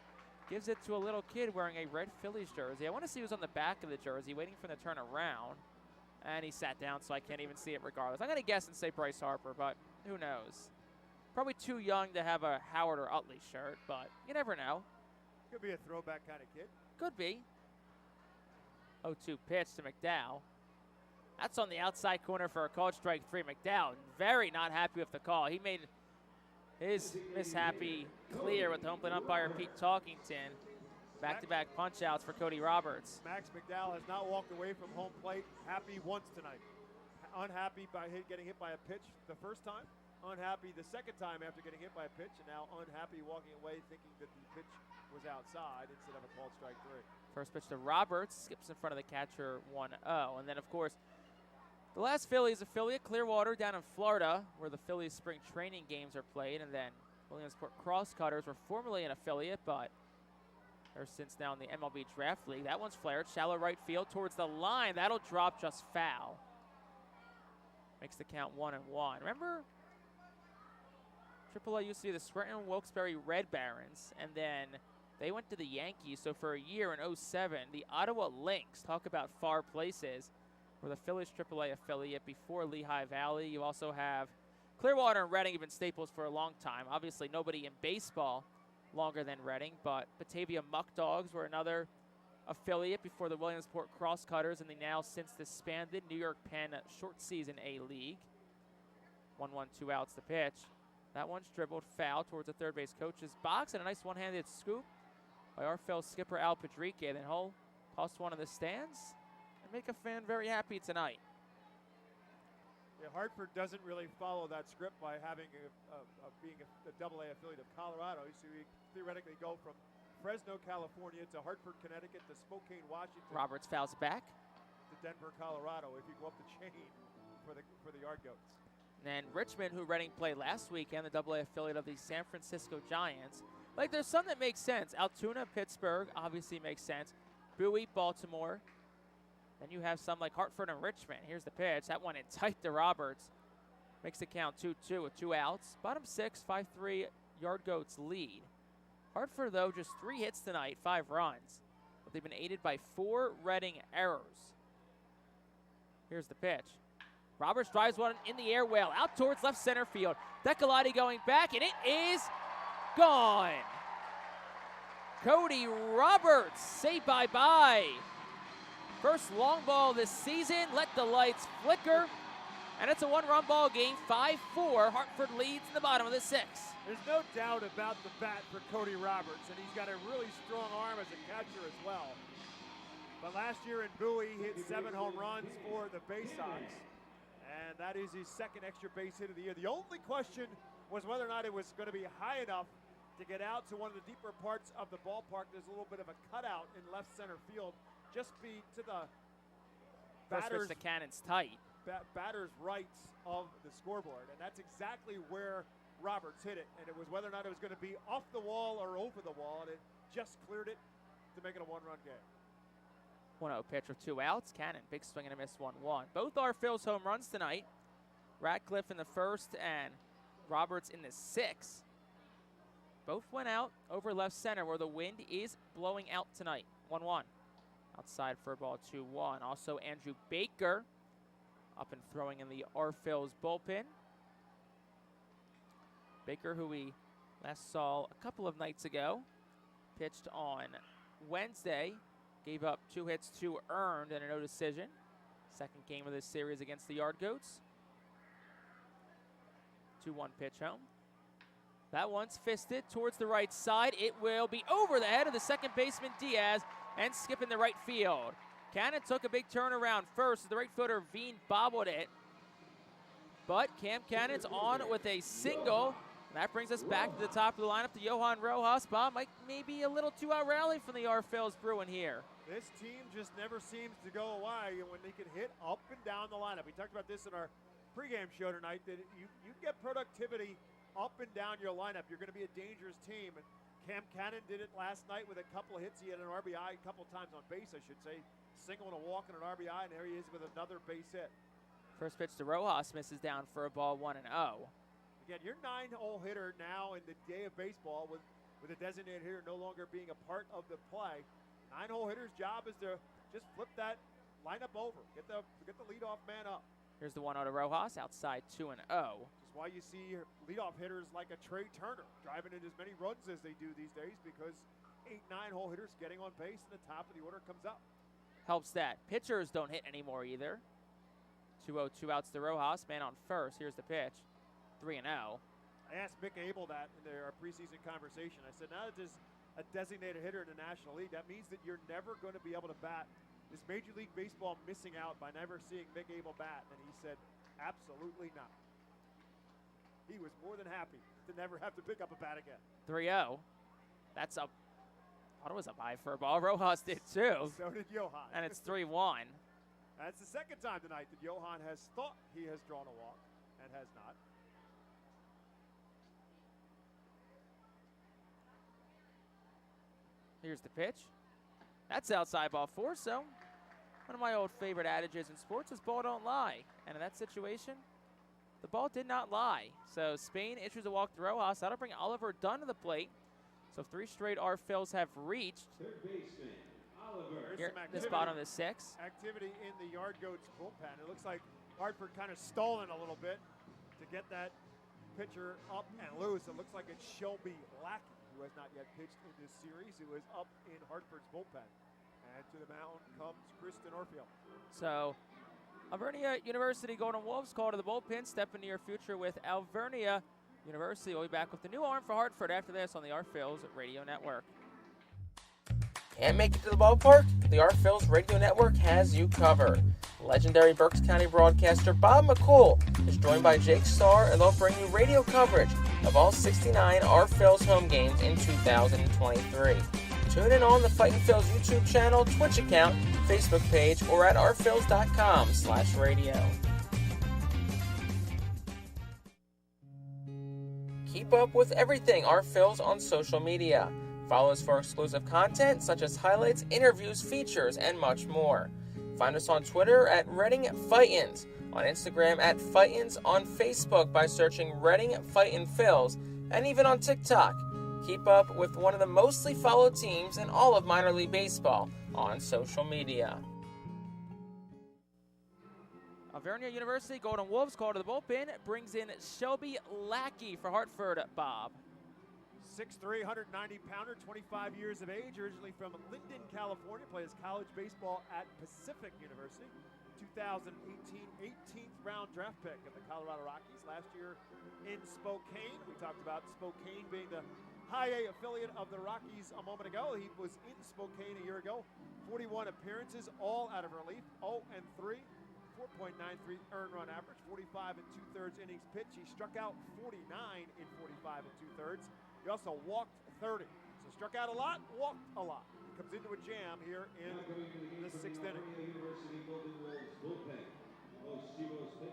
Speaker 10: gives it to a little kid wearing a red Phillies jersey. I want to see who's on the back of the jersey, waiting for the turn around. And he sat down, so I can't even see it regardless. I'm going to guess and say Bryce Harper, but who knows? Probably too young to have a Howard or Utley shirt, but you never know.
Speaker 2: Could be a throwback kind of kid.
Speaker 10: Could be. 0-2 pitch to McDowell. That's on the outside corner for a called strike 3. McDowell very not happy with the call. He made his mishappy clear with the home plate umpire Pete Talkington. Back-to-back punch-outs for Cody Roberts.
Speaker 2: Max McDowell has not walked away from home plate happy once tonight. Unhappy by getting hit by a pitch the first time. Unhappy the second time after getting hit by a pitch, and now unhappy walking away thinking that the pitch was outside instead of a called strike 3.
Speaker 10: First pitch to Roberts, skips in front of the catcher 1-0. And then, of course, the last Phillies affiliate, Clearwater, down in Florida, where the Phillies spring training games are played. And then Williamsport Crosscutters were formerly an affiliate, but they're since now in the MLB Draft League. That one's flared, shallow right field towards the line. That'll drop just foul. Makes the count 1-1. Remember, AAA used to be the Scranton Wilkes-Barre Red Barons, and then they went to the Yankees. So for a year in 07, the Ottawa Lynx, talk about far places, were the Phillies AAA affiliate before Lehigh Valley. You also have Clearwater and Reading have been staples for a long time. Obviously, nobody in baseball longer than Reading, but Batavia Muck Dogs were another affiliate before the Williamsport Crosscutters and the now since disbanded New York Penn short season A League. 1-1, 2 outs to pitch. That one's dribbled foul towards the third base coach's box, and a nice one-handed scoop by our Phil skipper Al Padrique. Then he'll toss one in the stands and make a fan very happy tonight.
Speaker 2: Yeah, Hartford doesn't really follow that script by having being a Double-A affiliate of Colorado. So you theoretically go from Fresno, California to Hartford, Connecticut to Spokane, Washington.
Speaker 10: Roberts fouls back.
Speaker 2: To Denver, Colorado, if you go up the chain for the Yard Goats.
Speaker 10: And then Richmond, who Reading played last weekend, the Double-A affiliate of the San Francisco Giants. Like, there's some that make sense. Altoona, Pittsburgh, obviously makes sense. Bowie, Baltimore. Then you have some like Hartford and Richmond. Here's the pitch. That one in tight to Roberts. Makes the count 2-2 with 2 outs. Bottom 6, 5-3 Yard Goats lead. Hartford, though, just 3 hits tonight, 5 runs. But they've been aided by 4 Reading errors. Here's the pitch. Roberts drives one in the air well, out towards left center field. Decolati going back, and it is gone. Cody Roberts, say bye-bye. First long ball this season, let the lights flicker. And it's a 1-run ball game, 5-4. Hartford leads in the bottom of the 6th.
Speaker 2: There's no doubt about the bat for Cody Roberts, and he's got a really strong arm as a catcher as well. But last year in Bowie, he hit 7 home runs for the Bay Sox, and that is his 2nd extra base hit of the year. The only question was whether or not it was going to be high enough to get out to one of the deeper parts of the ballpark. There's a little bit of a cutout in left center field, just be to the
Speaker 10: batter's the cannon's tight.
Speaker 2: Batter's right of the scoreboard, and that's exactly where Roberts hit it, and it was whether or not it was going to be off the wall or over the wall, and it just cleared it to make it a 1-run game.
Speaker 10: 1-0 pitch with 2 outs. Cannon, big swing and a miss, 1-1. Both are Phil's home runs tonight. Ratcliffe in the first and Roberts in the 6th. Both went out over left center where the wind is blowing out tonight. 1-1. Outside for ball 2-1. Also Andrew Baker up and throwing in the Phil's bullpen. Baker, who we last saw a couple of nights ago, pitched on Wednesday. Gave up 2 hits, 2 earned, and a no decision. Second game of this series against the Yard Goats. 2-1 pitch home. That one's fisted towards the right side. It will be over the head of the second baseman Diaz and skipping the right field. Cannon took a big turn around first. The right fielder Veen bobbled it. But Cam Cannon's on with a single. That brings us back to the top of the lineup to Johan Rojas. Bob, maybe a little 2-out rally from the Phil's brewing here.
Speaker 2: This team just never seems to go away when they can hit up and down the lineup. We talked about this in our pregame show tonight, that you get productivity up and down your lineup. You're going to be a dangerous team. And Cam Cannon did it last night with a couple of hits. He had an RBI a couple of times on base, I should say. Single and a walk and an RBI, and there he is with another base hit.
Speaker 10: First pitch to Rojas misses down for a ball, 1-0.
Speaker 2: Again, your 9-hole hitter now in the day of baseball with a designated hitter no longer being a part of the play. 9-hole hitter's job is to just flip that lineup over. Get the leadoff man up.
Speaker 10: Here's the 1-0 to Rojas, outside 2-0.
Speaker 2: That's why you see leadoff hitters like a Trey Turner driving in as many runs as they do these days, because 8-9-hole hitters getting on base and the top of the order comes up.
Speaker 10: Helps that. Pitchers don't hit anymore either. 2-0, 2 outs to Rojas, man on first. Here's the pitch, 3-0.
Speaker 2: I asked Mick Abel that in our preseason conversation. I said, now that there's a designated hitter in the National League, that means that you're never going to be able to bat. Is Major League Baseball missing out by never seeing Mick Abel bat? And he said, absolutely not. He was more than happy to never have to pick up a bat again.
Speaker 10: 3-0. That's a, I thought it was a buy for a ball. Rojas did too.
Speaker 2: So did Johan.
Speaker 10: And it's 3-1.
Speaker 2: That's the second time tonight that Johan has thought he has drawn a walk and has not.
Speaker 10: Here's the pitch. That's outside, ball 4. So one of my old favorite adages in sports is ball don't lie. And in that situation, the ball did not lie. So Spain issues a walk to Rojas. That'll bring Oliver Dunn to the plate. So 3 straight R-Phils have reached.
Speaker 12: Third baseman, Oliver.
Speaker 10: Here, this bottom of the 6th.
Speaker 2: Activity in the Yard Goats bullpen. It looks like Hartford kind of stalling a little bit to get that pitcher up and loose. It looks like it's Shelby Lackey, who has not yet pitched in this series, who is up in Hartford's bullpen. And to the mound comes Kristen Orfield.
Speaker 10: So Alvernia University Golden Wolves call to the bullpen. Step into your future with Alvernia University. We'll be back with the new arm for Hartford after this on the R-Phils Radio Network.
Speaker 3: Can't make it to the ballpark? The R-Phils Radio Network has you covered. Legendary Berks County broadcaster Bob McCool is joined by Jake Starr, and they'll bring you radio coverage of all 69 R-Phils home games in 2023. Tune in on the Fightin' Phils YouTube channel, Twitch account, Facebook page, or at rphils.com/radio. Keep up with everything R-Phils on social media. Follow us for exclusive content such as highlights, interviews, features, and much more. Find us on Twitter at Reading Fightins, on Instagram at Fightins, on Facebook by searching Reading Fightin' Phils, and even on TikTok. Keep up with one of the mostly followed teams in all of minor league baseball on social media.
Speaker 10: Alvernia University Golden Wolves call to the bullpen. Brings in Shelby Lackey for Hartford, Bob.
Speaker 2: 6'3", 190-pounder, 25 years of age, originally from Linden, California, plays college baseball at Pacific University. 2018 18th round draft pick of the Colorado Rockies. Last year in Spokane. We talked about Spokane being the high A affiliate of the Rockies a moment ago. He was in Spokane a year ago. 41 appearances, all out of relief, 0-3. 4.93 earned run average, 45 2/3 innings pitched. He struck out 49 in 45 2/3. He also walked 30. So struck out a lot, walked a lot. He comes into a jam here in the 6th inning.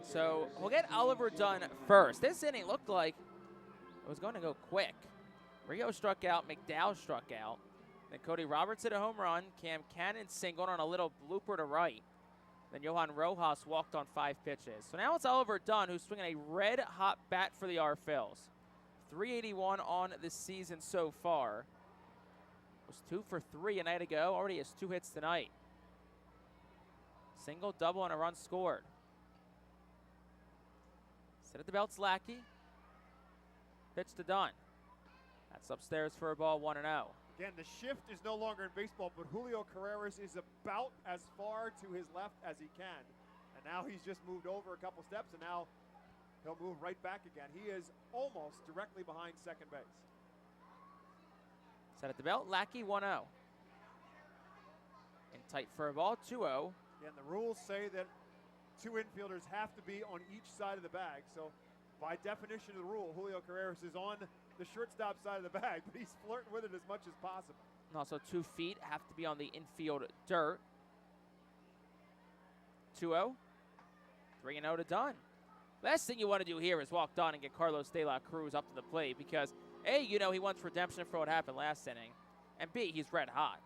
Speaker 10: So we'll get Oliver Dunn first. This inning looked like it was going to go quick. Rio struck out, McDowell struck out. Then Cody Roberts hit a home run. Cam Cannon singled on a little blooper to right. Then Johan Rojas walked on 5 pitches. So now it's Oliver Dunn, who's swinging a red-hot bat for the R-Phils. 381 on the season so far. Was 2 for 3 a night ago. Already has 2 hits tonight. Single, double, and a run scored. Set at the belt's Lackey. Pitch to Dunn. That's upstairs for a ball, 1-0.
Speaker 2: Again, the shift is no longer in baseball, but Julio Carreras is about as far to his left as he can. And now he's just moved over a couple steps, and now he'll move right back again. He is almost directly behind second base.
Speaker 10: Set at the belt, Lackey, 1-0. In tight for a ball, 2-0.
Speaker 2: And the rules say that 2 infielders have to be on each side of the bag. So by definition of the rule, Julio Carreras is on the shortstop side of the bag, but he's flirting with it as much as possible.
Speaker 10: And also 2 feet have to be on the infield dirt. 2-0. 3-0 to Dunn. Last thing you want to do here is walk on and get Carlos De La Cruz up to the plate because, A, you know he wants redemption for what happened last inning, and B, he's red hot.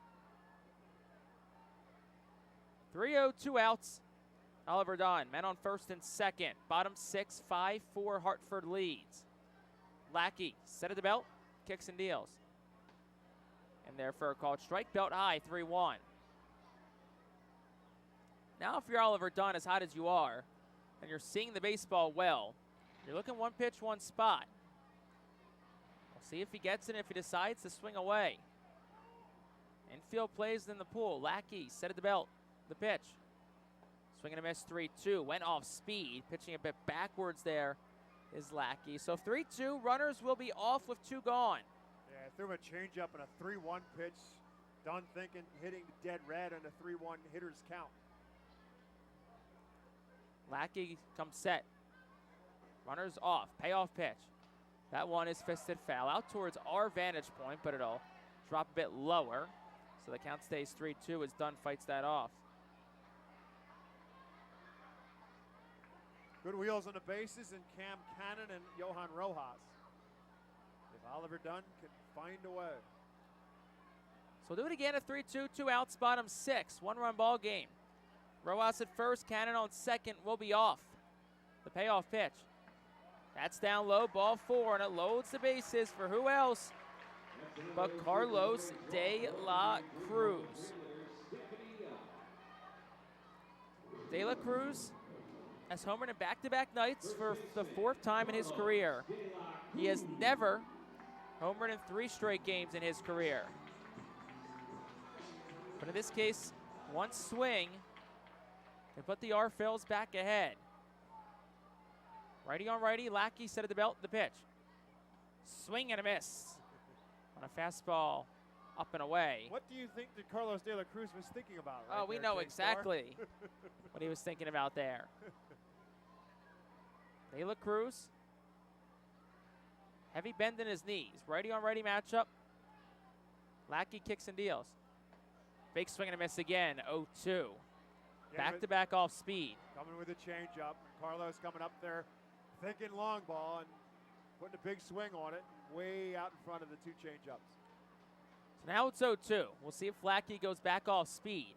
Speaker 10: 3-0, 2 outs. Oliver Dunn, men on first and second. Bottom 6, 5-4 Hartford leads. Lackey, set of the belt, kicks and deals. And there for a called strike, belt high, 3-1. Now if you're Oliver Dunn, as hot as you are, and you're seeing the baseball well, you're looking one pitch, one spot. We'll see if he gets it, if he decides to swing away. Infield plays in the pool. Lackey, set of the belt, the pitch. Swing and a miss, 3-2. Went off speed, pitching a bit backwards there is Lackey. So 3-2, runners will be off with 2 gone.
Speaker 2: Yeah, threw him a changeup and a 3-1 pitch. Dunn thinking, hitting dead red on a 3-1 hitter's count.
Speaker 10: Lackey comes set. Runners off. Payoff pitch. That one is fisted foul out towards our vantage point, but it'll drop a bit lower. So the count stays 3-2 as Dunn fights that off.
Speaker 2: Good wheels on the bases, and Cam Cannon and Johan Rojas. If Oliver Dunn can find a way.
Speaker 10: So we'll do it again at 3-2, 2 outs, bottom 6. 1-run ball game. Rojas at first, Cannon on second will be off. The payoff pitch. That's down low, ball 4, and it loads the bases for who else but Carlos De La Cruz. De La Cruz has homered in back-to-back nights for the 4th time in his career. He has never homered in 3 straight games in his career. But in this case, one swing to put the R-Phils back ahead. Righty on righty, Lackey set of the belt, the pitch. Swing and a miss on a fastball up and away.
Speaker 2: What do you think that Carlos De La Cruz was thinking about?
Speaker 10: Oh, we know exactly what he was thinking about there. De La Cruz, heavy bend in his knees. Righty on righty matchup. Lackey kicks and deals. Big swing and a miss again, 0-2. Back-to-back off speed.
Speaker 2: Coming with a changeup. Carlos coming up there thinking long ball and putting a big swing on it way out in front of the 2 changeups.
Speaker 10: So now it's 0-2. We'll see if Lackey goes back off speed.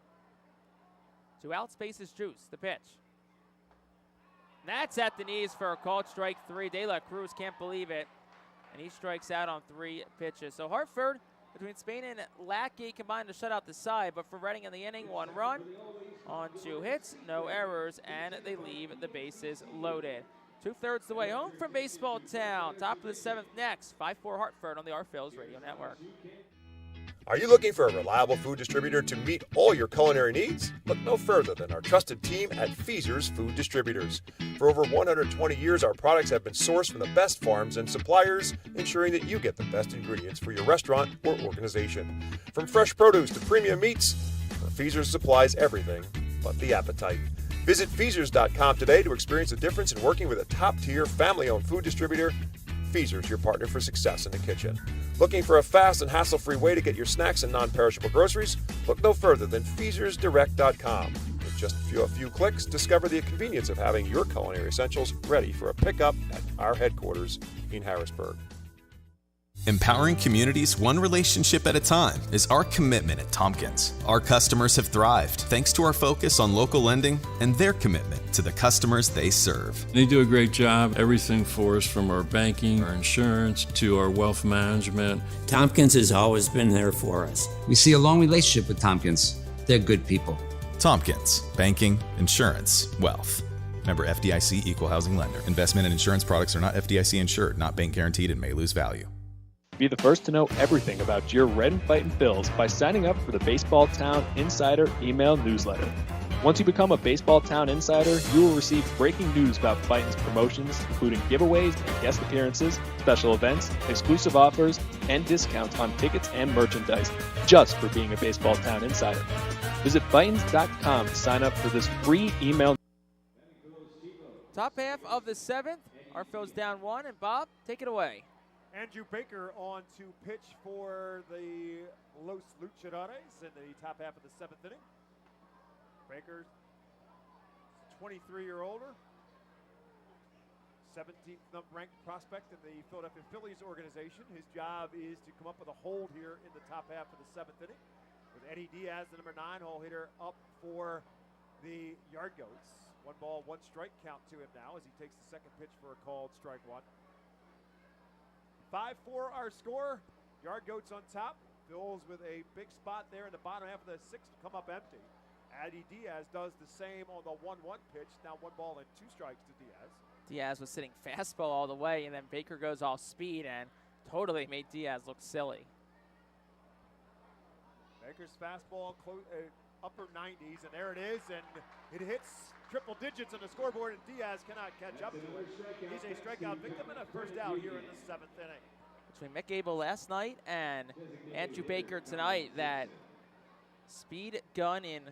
Speaker 10: 2 outs, bases juice, the pitch. That's at the knees for a called strike 3. De La Cruz can't believe it, and he strikes out on 3 pitches. So Hartford, between Spain and Lackey, combined to shut out the side, but for Reading in the inning, 1 run on 2 hits, no errors, and they leave the bases loaded. 2/3 the way home from Baseball Town. Top of the 7th next, 5-4 Hartford on the R-Phils Radio Network.
Speaker 2: Are you looking for a reliable food distributor to meet all your culinary needs? Look no further than our trusted team at Feaser's Food Distributors. For over 120 years, our products have been sourced from the best farms and suppliers, ensuring that you get the best ingredients for your restaurant or organization. From fresh produce to premium meats, Feaser's supplies everything but the appetite. Visit Feasers.com today to experience the difference in working with a top-tier, family-owned food distributor. Feaser's, your partner for success in the kitchen. Looking for a fast and hassle-free way to get your snacks and non-perishable groceries? Look no further than FeasersDirect.com. With just a few clicks, discover the convenience of having your culinary essentials ready for a pickup at our headquarters in Harrisburg.
Speaker 13: Empowering communities one relationship at a time is our commitment at Tompkins. Our customers have thrived thanks to our focus on local lending and their commitment to the customers they serve.
Speaker 14: They do a great job. Everything for us, from our banking, our insurance, to our wealth management.
Speaker 15: Tompkins has always been there for us.
Speaker 16: We see a long relationship with Tompkins. They're good people.
Speaker 13: Tompkins, banking, insurance, wealth. Member FDIC Equal Housing Lender. Investment and insurance products are not FDIC insured, not bank guaranteed, and may lose value.
Speaker 19: Be the first to know everything about your Red and Fightin' Phils by signing up for the Baseball Town Insider email newsletter. Once you become a Baseball Town Insider, you will receive breaking news about Fightin's promotions, including giveaways and guest appearances, special events, exclusive offers, and discounts on tickets and merchandise, just for being a Baseball Town Insider. Visit Fightins.com to sign up for this free email.
Speaker 10: Top half of the 7th, R-Phils down 1, and Bob, take it away.
Speaker 2: Andrew Baker on to pitch for the Los Luchadores in the top half of the 7th inning. Baker, 23 or older. 17th ranked prospect in the Philadelphia Phillies organization. His job is to come up with a hold here in the top half of the 7th inning, with Eddie Diaz, the number 9-hole hitter, up for the Yard Goats. 1 ball, 1 strike count to him now as he takes the second pitch for a called strike one. 5-4 our score. Yard Goats on top. Phils with a big spot there in the bottom half of the 6th to come up empty. Eddie Diaz does the same on the 1-1 pitch. Now 1 ball and 2 strikes to Diaz.
Speaker 10: Diaz was sitting fastball all the way, and then Baker goes all speed and totally made Diaz look silly.
Speaker 2: Baker's fastball upper 90s, and there it is, and it hits triple digits on the scoreboard, and Diaz cannot catch up to it. He's a strikeout victim and a first out here in the 7th inning.
Speaker 10: Between Mick Abel last night and Andrew Baker tonight, that speed gun in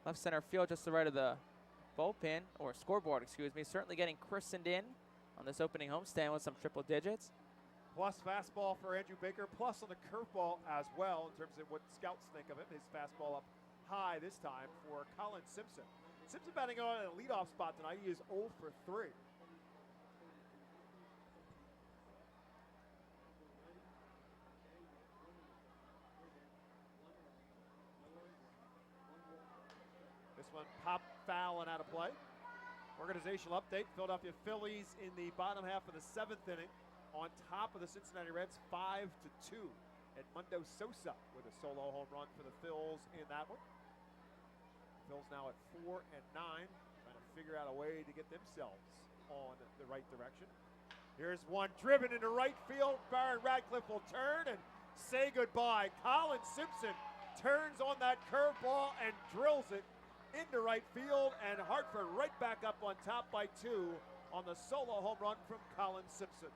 Speaker 10: left center field just to the right of the bullpen, or scoreboard, excuse me, certainly getting christened in on this opening homestand with some triple digits.
Speaker 2: Plus fastball for Andrew Baker, plus on the curveball as well in terms of what scouts think of him. His fastball up high this time for Colin Simpson. Simpson batting on a leadoff spot tonight. He is 0 for 3. This one popped foul and out of play. Organizational update, Philadelphia Phillies in the bottom half of the 7th inning on top of the Cincinnati Reds 5-2. Edmundo Sosa with a solo home run for the Phils in that one. Phils now at 4-9, trying to figure out a way to get themselves on the right direction. Here's one driven into right field. Byron Radcliffe will turn and say goodbye. Colin Simpson turns on that curveball and drills it into right field, and Hartford right back up on top by 2 on the solo home run from Colin Simpson.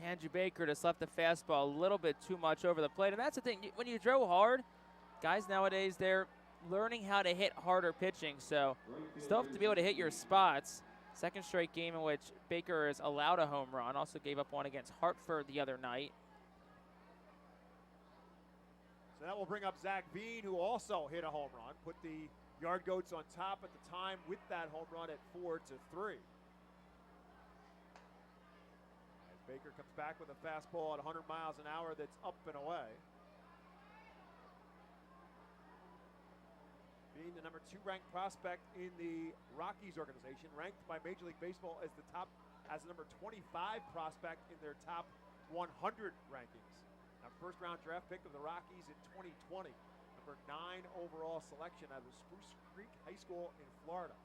Speaker 10: Andrew Baker just left the fastball a little bit too much over the plate, and that's the thing. When you throw hard, guys nowadays, they're learning how to hit harder pitching, so you still have to be able to hit your spots. Second straight game in which Baker is allowed a home run. Also gave up one against Hartford the other night.
Speaker 2: So that will bring up Zach Veen, who also hit a home run, put the Yard Goats on top at the time with that home run at 4-3. As Baker comes back with a fastball at 100 miles an hour that's up and away. Being the number 2 ranked prospect in the Rockies organization, ranked by Major League Baseball as the number 25 prospect in their top 100 rankings. Now, first round draft pick of the Rockies in 2020. Number 9 overall selection out of Spruce Creek High School in Florida.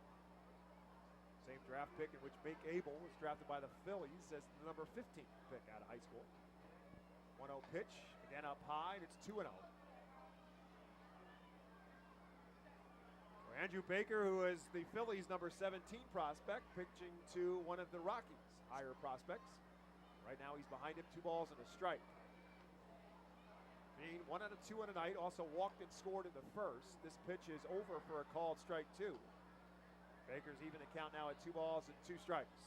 Speaker 2: Same draft pick in which Mick Abel was drafted by the Phillies as the number 15 pick out of high school. 1-0 pitch, again up high, and it's 2-0. Andrew Baker, who is the Phillies' number 17 prospect, pitching to one of the Rockies' higher prospects. Right now he's behind him, 2 balls and a strike. Being 1 out of 2 on a night, also walked and scored in the first. This pitch is over for a called strike 2. Baker's even the count now at 2 balls and 2 strikes.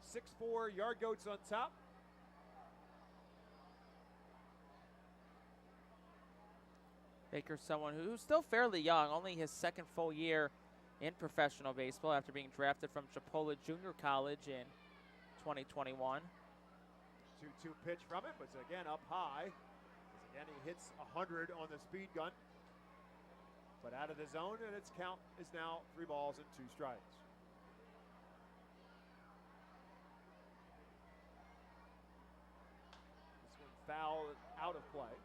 Speaker 2: 6-4, Yard Goats on top.
Speaker 10: Baker's someone who's still fairly young, only his 2nd full year in professional baseball after being drafted from Chipola Junior College in 2021.
Speaker 2: 2-2 pitch from him, but again up high. Again, he hits 100 on the speed gun, but out of the zone, and its count is now 3 balls and 2 strikes. This one fouled out of play.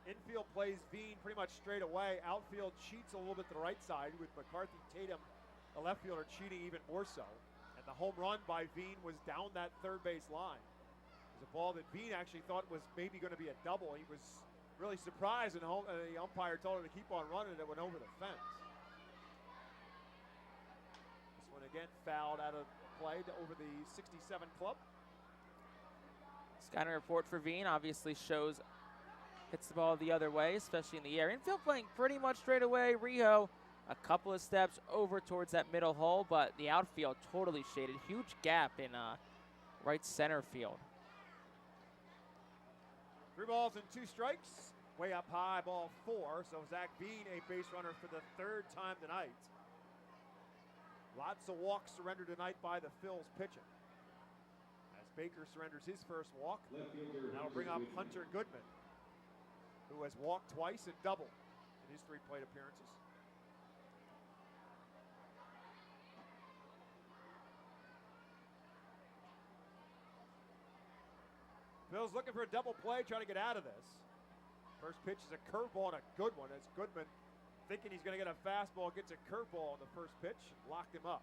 Speaker 2: Infield plays Veen pretty much straight away. Outfield cheats a little bit to the right side with McCarthy Tatum, the left fielder, cheating even more so. And the home run by Veen was down that third base line. It was a ball that Veen actually thought was maybe going to be a double. He was really surprised, and the umpire told him to keep on running. It went over the fence. This one again fouled out of play over the 67 club.
Speaker 10: Scouting report for Veen obviously shows hits the ball the other way, especially in the air. Infield playing pretty much straight away. Rijo a couple of steps over towards that middle hole, but the outfield totally shaded. Huge gap in right center field.
Speaker 2: 3 balls and 2 strikes. Way up high, ball 4. So Zach Veen, a base runner for the 3rd time tonight. Lots of walks surrendered tonight by the Phils pitching. As Baker surrenders his first walk, now bring up Hunter Goodman, who has walked twice and doubled in his 3 plate appearances. Phil's looking for a double play, trying to get out of this. First pitch is a curveball and a good one as Goodman, thinking he's going to get a fastball, gets a curveball on the first pitch, locked him up.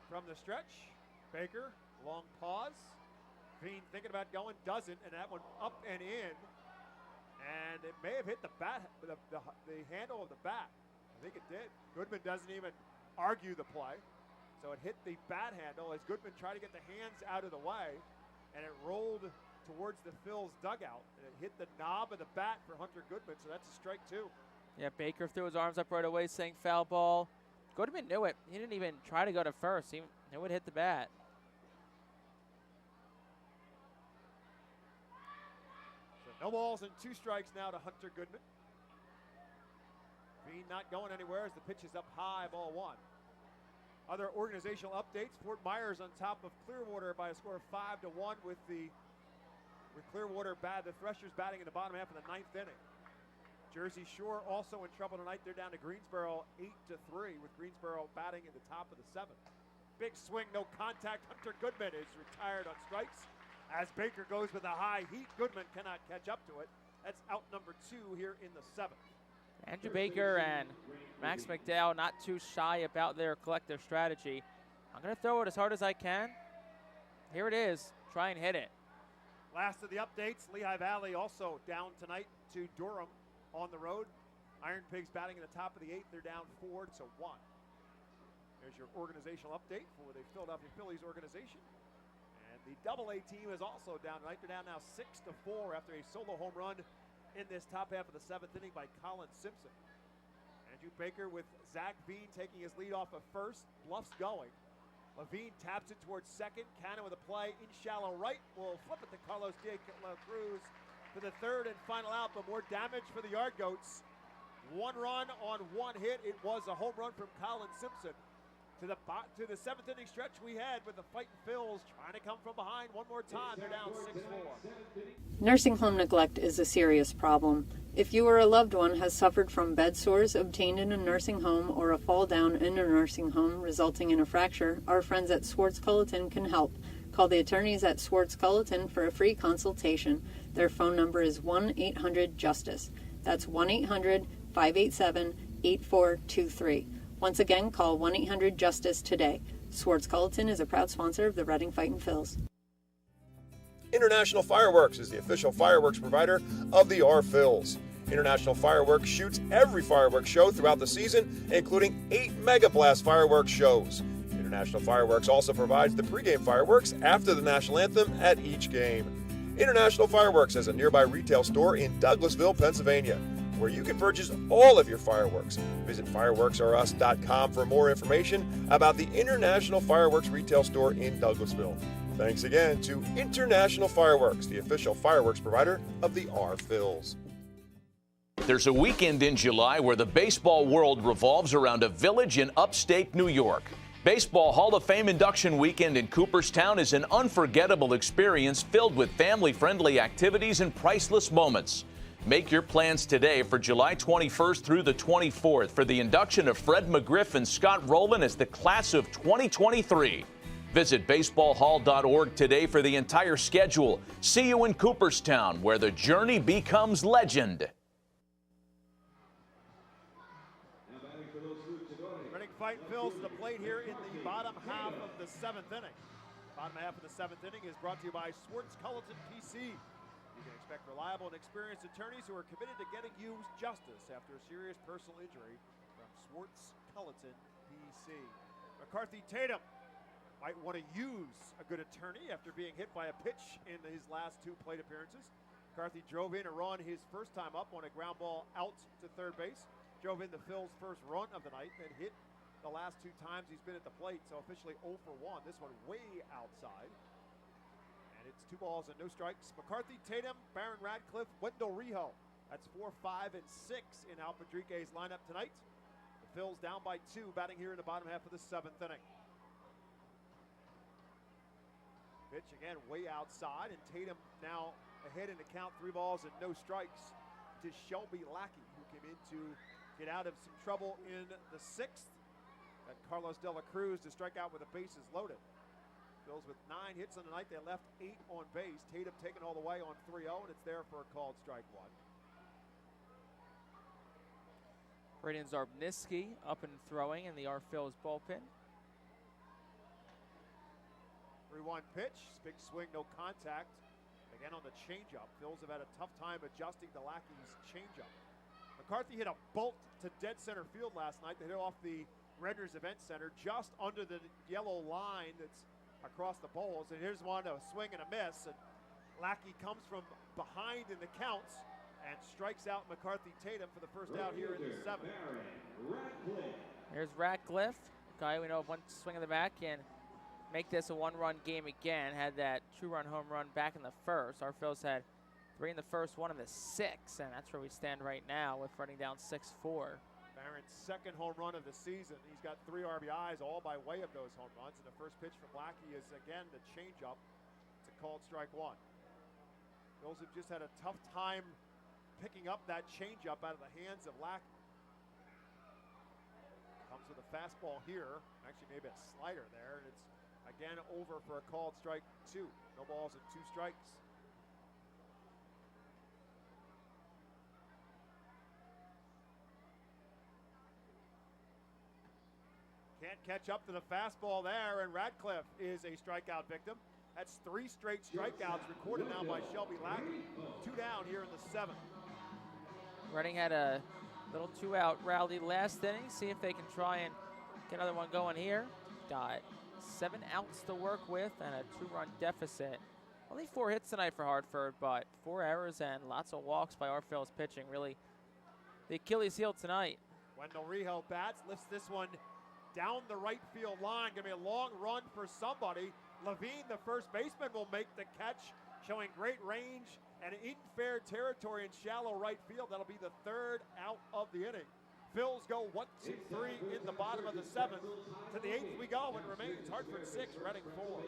Speaker 2: From the stretch, Baker, long pause. Veen thinking about going, doesn't, and that one up and in. And it may have hit the bat, the handle of the bat. I think it did. Goodman doesn't even argue the play. So it hit the bat handle as Goodman tried to get the hands out of the way, and it rolled towards the Phil's dugout. And it hit the knob of the bat for Hunter Goodman, so that's a strike 2.
Speaker 10: Yeah, Baker threw his arms up right away saying foul ball. Goodman knew it. He didn't even try to go to first. He knew it hit the bat.
Speaker 2: So no balls and 2 strikes now to Hunter Goodman. Bean not going anywhere as the pitch is up high, ball 1. Other organizational updates: Fort Myers on top of Clearwater by a score of 5-1 with Clearwater the Threshers batting in the bottom half of the 9th inning. Jersey Shore also in trouble tonight. They're down to Greensboro 8-3 with Greensboro batting in the top of the 7th. Big swing, no contact. Hunter Goodman is retired on strikes as Baker goes with a high heat. Goodman cannot catch up to it. That's out number 2 here in the 7th.
Speaker 10: Andrew Baker and Max McDowell not too shy about their collective strategy. I'm going to throw it as hard as I can. Here it is. Try and hit it.
Speaker 2: Last of the updates, Lehigh Valley also down tonight to Durham on the road. Iron Pigs batting in the top of the 8th. They're down 4-1. There's your organizational update for the Philadelphia Phillies organization. And the Double-A team is also down tonight. They're down now 6-4 after a solo home run in this top half of the 7th inning by Colin Simpson. Andrew Baker with Zach Veen taking his lead off of first. Bluff's going. Levine taps it towards second. Cannon with a play in shallow right. Will flip it to Carlos De La Cruz for the 3rd and final out, but more damage for the Yard Goats. 1 run on 1 hit. It was a home run from Colin Simpson. To the 7th inning stretch we had with the Fightin' Phils trying to come from behind one more time. They're down 6-4.
Speaker 9: Nursing home neglect is a serious problem. If you or a loved one has suffered from bed sores obtained in a nursing home or a fall down in a nursing home resulting in a fracture, our friends at Swartz Culleton can help. Call the attorneys at Swartz Culleton for a free consultation. Their phone number is 1-800-JUSTICE. That's 1-800-587-8423. Once again, call 1-800-JUSTICE today. Swartz Culleton is a proud sponsor of the Reading Fightin' Phils.
Speaker 2: International Fireworks is the official fireworks provider of the R Phils. International Fireworks shoots every fireworks show throughout the season, including 8 Mega Blast fireworks shows. International Fireworks also provides the pregame fireworks after the national anthem at each game. International Fireworks has a nearby retail store in Douglasville, Pennsylvania, where you can purchase all of your fireworks. Visit fireworksareus.com for more information about the International Fireworks retail store in Douglasville. Thanks again to International Fireworks, the official fireworks provider of the R Phils.
Speaker 6: There's a weekend in July where the baseball world revolves around a village in upstate New York. Baseball Hall of Fame induction weekend in Cooperstown is an unforgettable experience filled with family-friendly activities and priceless moments. Make your plans today for July 21st through the 24th for the induction of Fred McGriff and Scott Rowland as the class of 2023. Visit baseballhall.org today for the entire schedule. See you in Cooperstown, where the journey becomes legend.
Speaker 2: Reading Fightin' Phils to the plate here in the bottom half of the 7th inning. Bottom half of the 7th inning is brought to you by Swartz Culleton PC. You can expect reliable and experienced attorneys who are committed to getting you justice after a serious personal injury from Swartz Culleton PC. McCarthy Tatum might want to use a good attorney after being hit by a pitch in his last 2 plate appearances. McCarthy drove in a run his first time up on a ground ball out to third base. Drove in the Phil's first run of the night, then hit the last 2 times he's been at the plate, so officially 0 for 1. This one way outside. And It's 2 balls and no strikes. McCarthy, Tatum, Barron Radcliffe, Wendell Rijo. That's 4, 5, and 6 in Al Padrique's lineup tonight. The Phils down by 2, batting here in the bottom half of the 7th inning. Pitch again way outside, and Tatum now ahead in the count, 3 balls and no strikes to Shelby Lackey, who came in to get out of some trouble in the 6th. Got Carlos De La Cruz to strike out with the bases loaded. Phils with 9 hits on the night. They left 8 on base. Tatum taken all the way on 3-0, and it's there for a called strike 1.
Speaker 10: Braden Zarbniski up and throwing in the Phils bullpen.
Speaker 2: 3-1 pitch. Big swing, no contact. Again on the changeup. Phils have had a tough time adjusting to Lackey's changeup. McCarthy hit a bolt to dead center field last night. They hit off the Redner's Event Center just under the yellow line that's across the poles. And here's one, a swing and a miss. And Lackey comes from behind in the counts and strikes out McCarthy Tatum for the first out here in the 7th.
Speaker 10: There's Ratcliffe, guy we know one swing of the back and make this a 1-run game again. Had that 2-run home run back in the 1st. Our Phils had 3 in the 1st, 1 in the 6th, and that's where we stand right now with running down 6-4.
Speaker 2: Barron's 2nd home run of the season. He's got 3 RBIs, all by way of those home runs. And the first pitch from Lackey is again the changeup. It's a called strike 1. Phils have just had a tough time picking up that changeup out of the hands of Lackey. Comes with a fastball here, actually maybe a slider there, and it's again over for a called strike 2. No balls and 2 strikes. Can't catch up to the fastball there, and Radcliffe is a strikeout victim. That's 3 straight strikeouts recorded now by Shelby Lackey. 2 down here in the 7th.
Speaker 10: Reading had a little 2-out rally last inning. See if they can try and get another one going here. Got 7 outs to work with and a 2-run deficit. Only 4 hits tonight for Hartford, but 4 errors and lots of walks by our Phils pitching. Really the Achilles heel tonight.
Speaker 2: Wendell Rijo bats, lifts this one down the right field line. Gonna be a long run for somebody. Levine, the first baseman, will make the catch, showing great range and in fair territory in shallow right field. That'll be the 3rd out of the inning. Phils go 1, 2, 3 in the bottom of the 7th. To the 8th we go, and remains Hartford 6, Reading 4.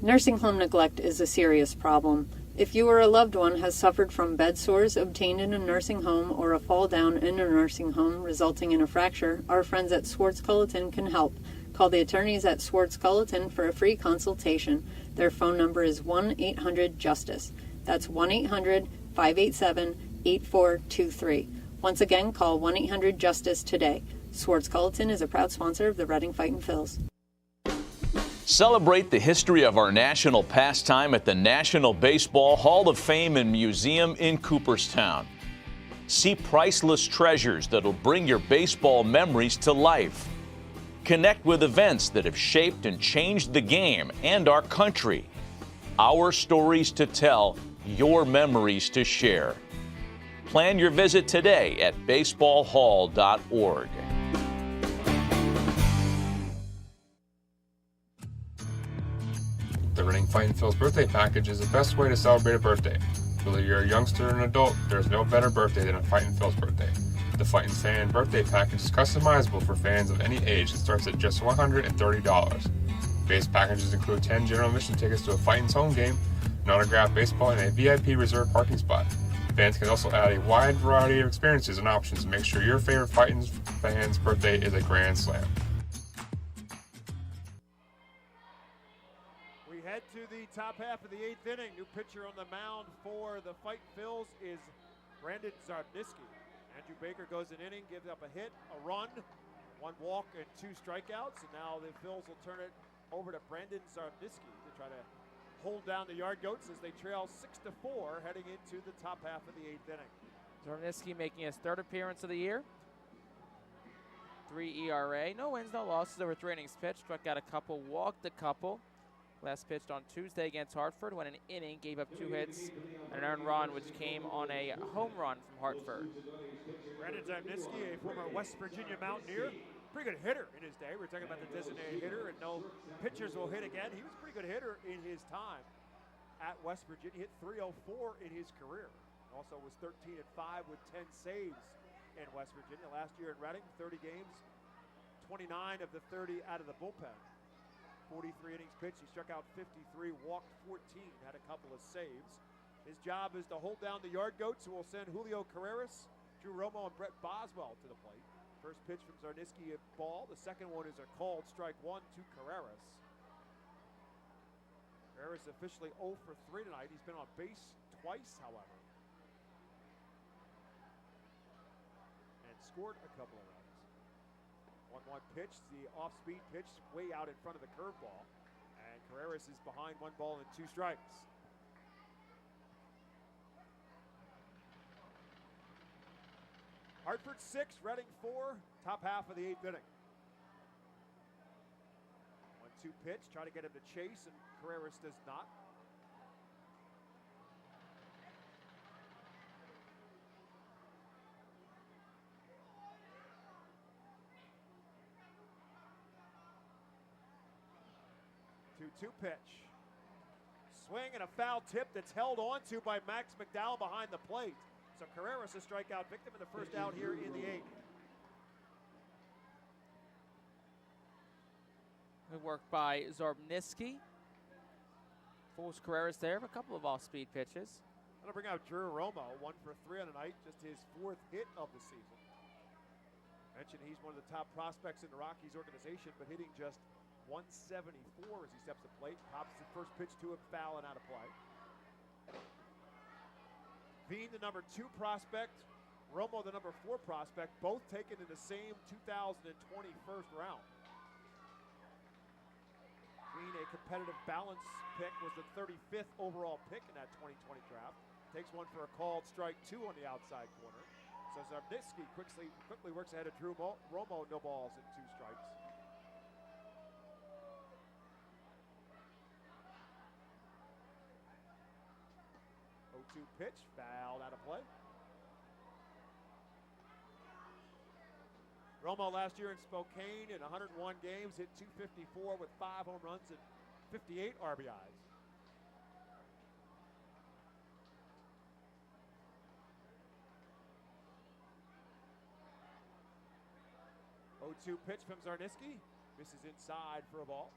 Speaker 9: Nursing home neglect is a serious problem. If you or a loved one has suffered from bed sores obtained in a nursing home or a fall down in a nursing home resulting in a fracture, our friends at Swartz-Culleton can help. Call the attorneys at Swartz-Culleton for a free consultation. Their phone number is 1-800-JUSTICE. That's 1-800-587-8423. Once again, call 1-800-JUSTICE today. Swartz-Culleton is a proud sponsor of the Reading Fightin' Phils.
Speaker 6: Celebrate the history of our national pastime at the National Baseball Hall of Fame and Museum in Cooperstown. See priceless treasures that'll bring your baseball memories to life. Connect with events that have shaped and changed the game and our country. Our stories to tell, your memories to share. Plan your visit today at baseballhall.org.
Speaker 18: The Reading Fightin' Phils birthday package is the best way to celebrate a birthday. Whether you're a youngster or an adult, there's no better birthday than a Fightin' Phils birthday. The Fightin' Fan birthday package is customizable for fans of any age and starts at just $130. Base packages include 10 general admission tickets to a Fightin's home game, an autographed baseball, and a VIP reserved parking spot. Fans can also add a wide variety of experiences and options to make sure your favorite Fightin's fan's birthday is a grand slam.
Speaker 2: We head to the top half of the 8th inning. New pitcher on the mound for the Fightin' Phils is Brandon Zarbniski. Andrew Baker goes an inning, gives up a hit, a run, 1 walk, and 2 strikeouts. And now the Phils will turn it over to Brandon Zarbniski to try to hold down the Yard Goats as they trail 6-4 heading into the top half of the 8th inning.
Speaker 10: Zarbniski making his 3rd appearance of the year. 3 ERA, no wins, no losses over 3 innings pitched. Struck out a couple, walked a couple. Last pitched on Tuesday against Hartford, went an inning, gave up 2 hits and an earned run, which came on a home run from Hartford.
Speaker 2: Brandon Zarbniski, a former West Virginia Mountaineer, pretty good hitter in his day. We're talking about the designated hitter, and no pitchers will hit again. He was a pretty good hitter in his time at West Virginia. He hit .304 in his career. Also was 13-5 with 10 saves in West Virginia. Last year at Reading, 30 games, 29 of the 30 out of the bullpen. 43 innings pitched. He struck out 53, walked 14, had a couple of saves. His job is to hold down the yard goats, who will send Julio Carreras, Drew Romo, and Brett Boswell to the plate. First pitch from Zarniski at ball. The second one is a called strike one to Carreras. Carreras officially 0 for 3 tonight. He's been on base twice, however, and scored a couple of runs. 1-1 pitch, the off-speed pitch, way out in front of the curveball, and Carreras is behind 1 ball and 2 strikes. Hartford 6, Reading 4, top half of the 8th inning. 1-2 pitch, try to get him to chase, and Carreras does not. Two pitch. Swing and a foul tip that's held onto by Max McDowell behind the plate. So Carreras a strikeout victim in the first out here in the 8th.
Speaker 10: Good work by Zarniski. Fools Carreras there with a couple of off-speed pitches.
Speaker 2: I'm going to bring out Drew Romo, 1 for 3 on the night, just his 4th hit of the season. Mentioned he's one of the top prospects in the Rockies organization, but hitting just 174 as he steps to the plate. Pops the first pitch to him, foul and out of play. Veen, the number 2 prospect, Romo, the number 4 prospect, both taken in the same 2020 first round. Veen, a competitive balance pick, was the 35th overall pick in that 2020 draft. Takes one for a called strike 2 on the outside corner. So Zarniski quickly works ahead of Drew Romo, no balls and 2 strikes. 0-2 pitch, fouled out of play. Romo last year in Spokane in 101 games hit .254 with 5 home runs and 58 RBIs. .02 pitch from Zarniski. Misses inside for a ball.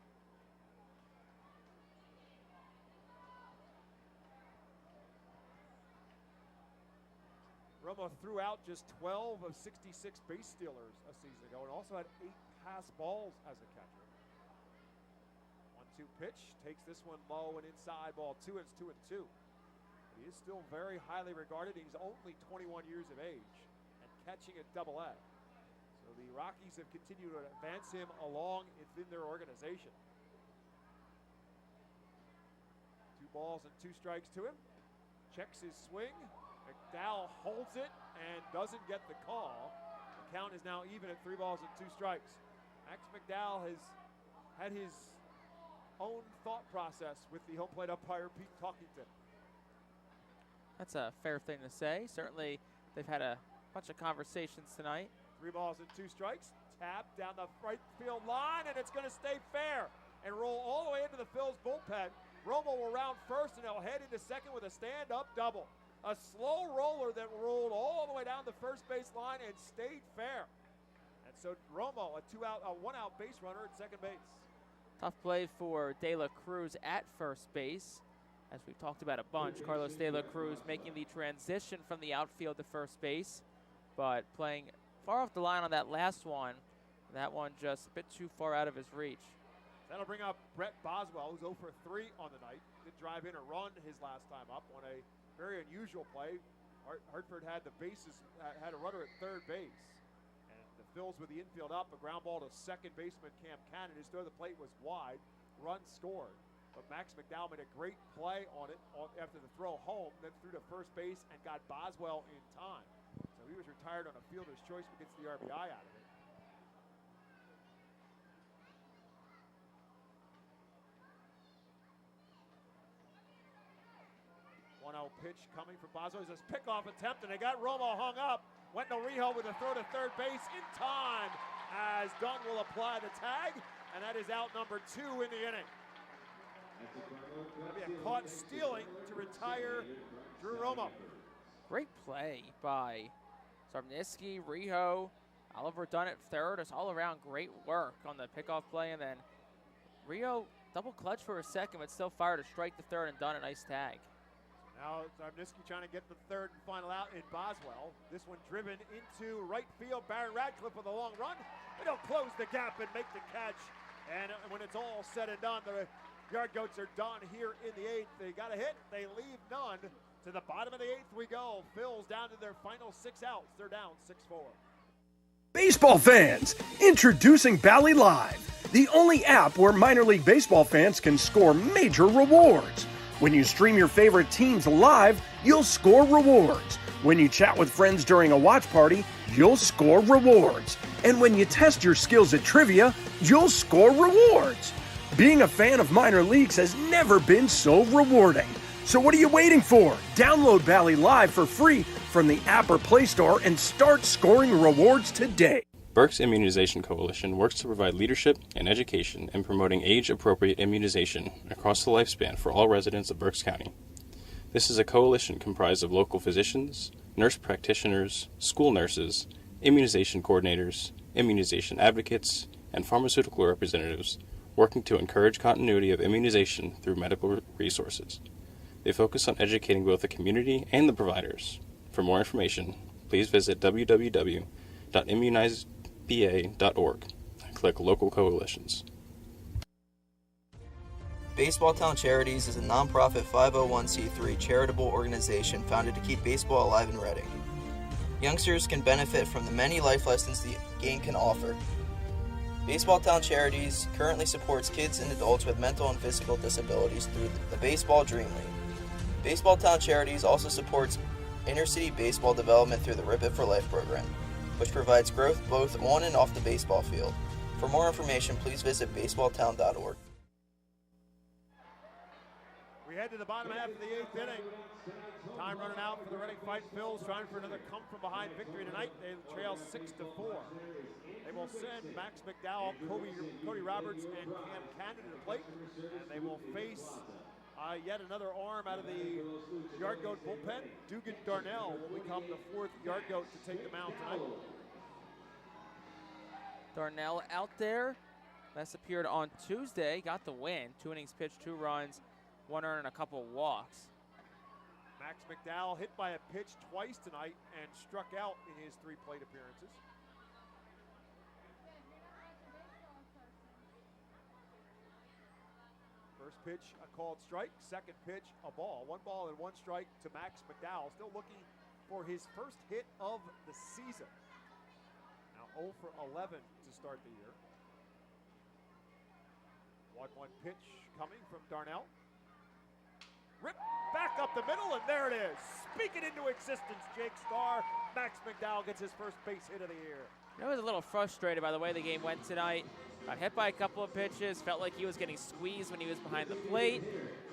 Speaker 2: Romo threw out just 12 of 66 base stealers a season ago and also had 8 pass balls as a catcher. 1-2 pitch, takes this one low and inside, ball 2, it's 2-2. He is still very highly regarded. He's only 21 years of age and catching at Double-A. So the Rockies have continued to advance him along within their organization. 2 balls and 2 strikes to him. Checks his swing. McDowell holds it and doesn't get the call. The count is now even at 3 balls and 2 strikes. Max McDowell has had his own thought process with the home plate umpire, Pete Talkington.
Speaker 10: That's a fair thing to say. Certainly, they've had a bunch of conversations tonight.
Speaker 2: 3 balls and 2 strikes. Tap down the right field line, and it's going to stay fair and roll all the way into the Phillies bullpen. Romo will round first, and he'll head into second with a stand-up double. A slow roller that rolled all the way down the first base line and stayed fair. And so Romo, a 1-out base runner at second base.
Speaker 10: Tough play for De La Cruz at first base. As we've talked about a bunch, Carlos De La Cruz making the transition from the outfield to first base, but playing far off the line on that last one. That one just a bit too far out of his reach.
Speaker 2: That'll bring up Brett Boswell, who's 0 for 3 on the night. Did drive in a run his last time up on a very unusual play. Hartford had the bases, had a runner at third base. And the Phils with the infield up, a ground ball to second baseman Cam Cannon. His throw to the plate was wide, run scored. But Max McDowell made a great play on it after the throw home, then threw to first base and got Boswell in time. So he was retired on a fielder's choice, but gets the RBI out of it. One-0 pitch coming from Boswell. It's a pickoff attempt, and they got Romo hung up. Wendell Rijo with a throw to third base in time as Dunn will apply the tag, and that is out number 2 in the inning. That'll be a caught stealing to retire Drew Romo.
Speaker 10: Great play by Sarniski, Rijo, Oliver Dunn at third. It's all around great work on the pickoff play, and then Rijo double clutch for a second, but still fired to strike the third and Dunn a nice tag.
Speaker 2: Now Sarniski trying to get the third and final out in Boswell. This one driven into right field. Baron Radcliffe with a long run, but he'll close the gap and make the catch. And when it's all said and done, the Yard Goats are done here in the 8th. They got a hit, they leave none. To the bottom of the 8th we go. Phil's down to their final 6 outs. They're down 6-4.
Speaker 7: Baseball fans, introducing Bally Live, the only app where minor league baseball fans can score major rewards. When you stream your favorite teams live, you'll score rewards. When you chat with friends during a watch party, you'll score rewards. And when you test your skills at trivia, you'll score rewards. Being a fan of minor leagues has never been so rewarding. So what are you waiting for? Download Bally Live for free from the app or Play Store and start scoring rewards today.
Speaker 11: Berks Immunization Coalition works to provide leadership and education in promoting age-appropriate immunization across the lifespan for all residents of Berks County. This is a coalition comprised of local physicians, nurse practitioners, school nurses, immunization coordinators, immunization advocates, and pharmaceutical representatives working to encourage continuity of immunization through medical resources. They focus on educating both the community and the providers. For more information, please visit www.immunizeba.org and click Local Coalitions.
Speaker 23: Baseball Town Charities is a nonprofit 501c3 charitable organization founded to keep baseball alive in Reading. Youngsters can benefit from the many life lessons the game can offer. Baseball Town Charities currently supports kids and adults with mental and physical disabilities through the Baseball Dream League. Baseball Town Charities also supports inner-city baseball development through the Rip It for Life program, which provides growth both on and off the baseball field. For more information, please visit baseballtown.org.
Speaker 2: We head to the bottom half of the 8th inning. Time running out for the Reading Fightin' Phils, trying for another come-from-behind victory tonight. They trail 6-4. They will send Max McDowell, Cody Roberts, and Cam Cannon to the plate, and they will face yet another arm out of the Yard Goat bullpen. Dugan Darnell will become the 4th Yard Goat to take the mound tonight.
Speaker 10: Darnell out there. Last appeared on Tuesday, got the win. 2 innings pitched, 2 runs, 1 earned, and a couple walks.
Speaker 2: Max McDowell hit by a pitch twice tonight and struck out in his 3 plate appearances. First pitch, a called strike. Second pitch, a ball. 1 ball and 1 strike to Max McDowell. Still looking for his first hit of the season. Now 0 for 11 to start the year. 1-1 pitch coming from Darnell. Rip back up the middle, and there it is. Speak it into existence, Jake Starr. Max McDowell gets his first base hit of the year.
Speaker 10: I was a little frustrated by the way the game went tonight. Got hit by a couple of pitches, felt like he was getting squeezed when he was behind the plate.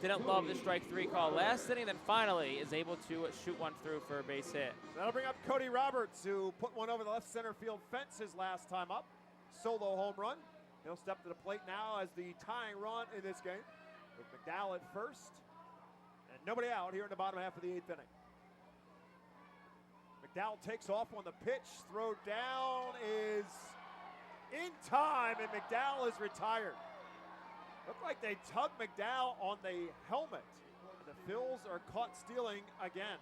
Speaker 10: Didn't love the strike 3 call last inning, then finally is able to shoot one through for a base hit.
Speaker 2: That'll bring up Cody Roberts, who put one over the left center field fence his last time up. Solo home run. He'll step to the plate now as the tying run in this game, with McDowell at first. And nobody out here in the bottom half of the 8th inning. McDowell takes off on the pitch. Throw down is in time, and McDowell is retired. Looked like they tugged McDowell on the helmet. The Phils are caught stealing again.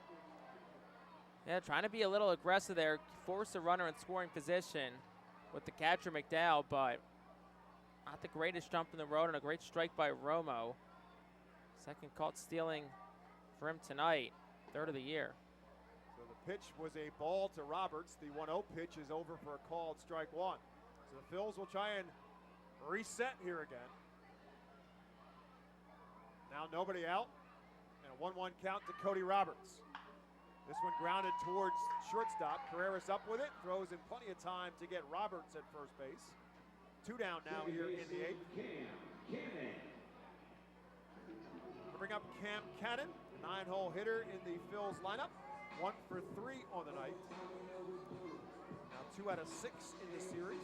Speaker 10: Yeah, trying to be a little aggressive there. Force a runner in scoring position with the catcher McDowell, but not the greatest jump in the road, and a great strike by Romo. Second caught stealing for him tonight, 3rd of the year.
Speaker 2: So the pitch was a ball to Roberts. The 1-0 pitch is over for a called strike 1. So the Phils will try and reset here again. Now nobody out, and a 1-1 count to Cody Roberts. This one grounded towards shortstop. Carreras up with it, throws in plenty of time to get Roberts at first base. 2 down now here in the 8th. We'll bring up Cam Cannon, 9-hole hitter in the Phils lineup. 1 for 3 on the night. Now 2 out of 6 in the series.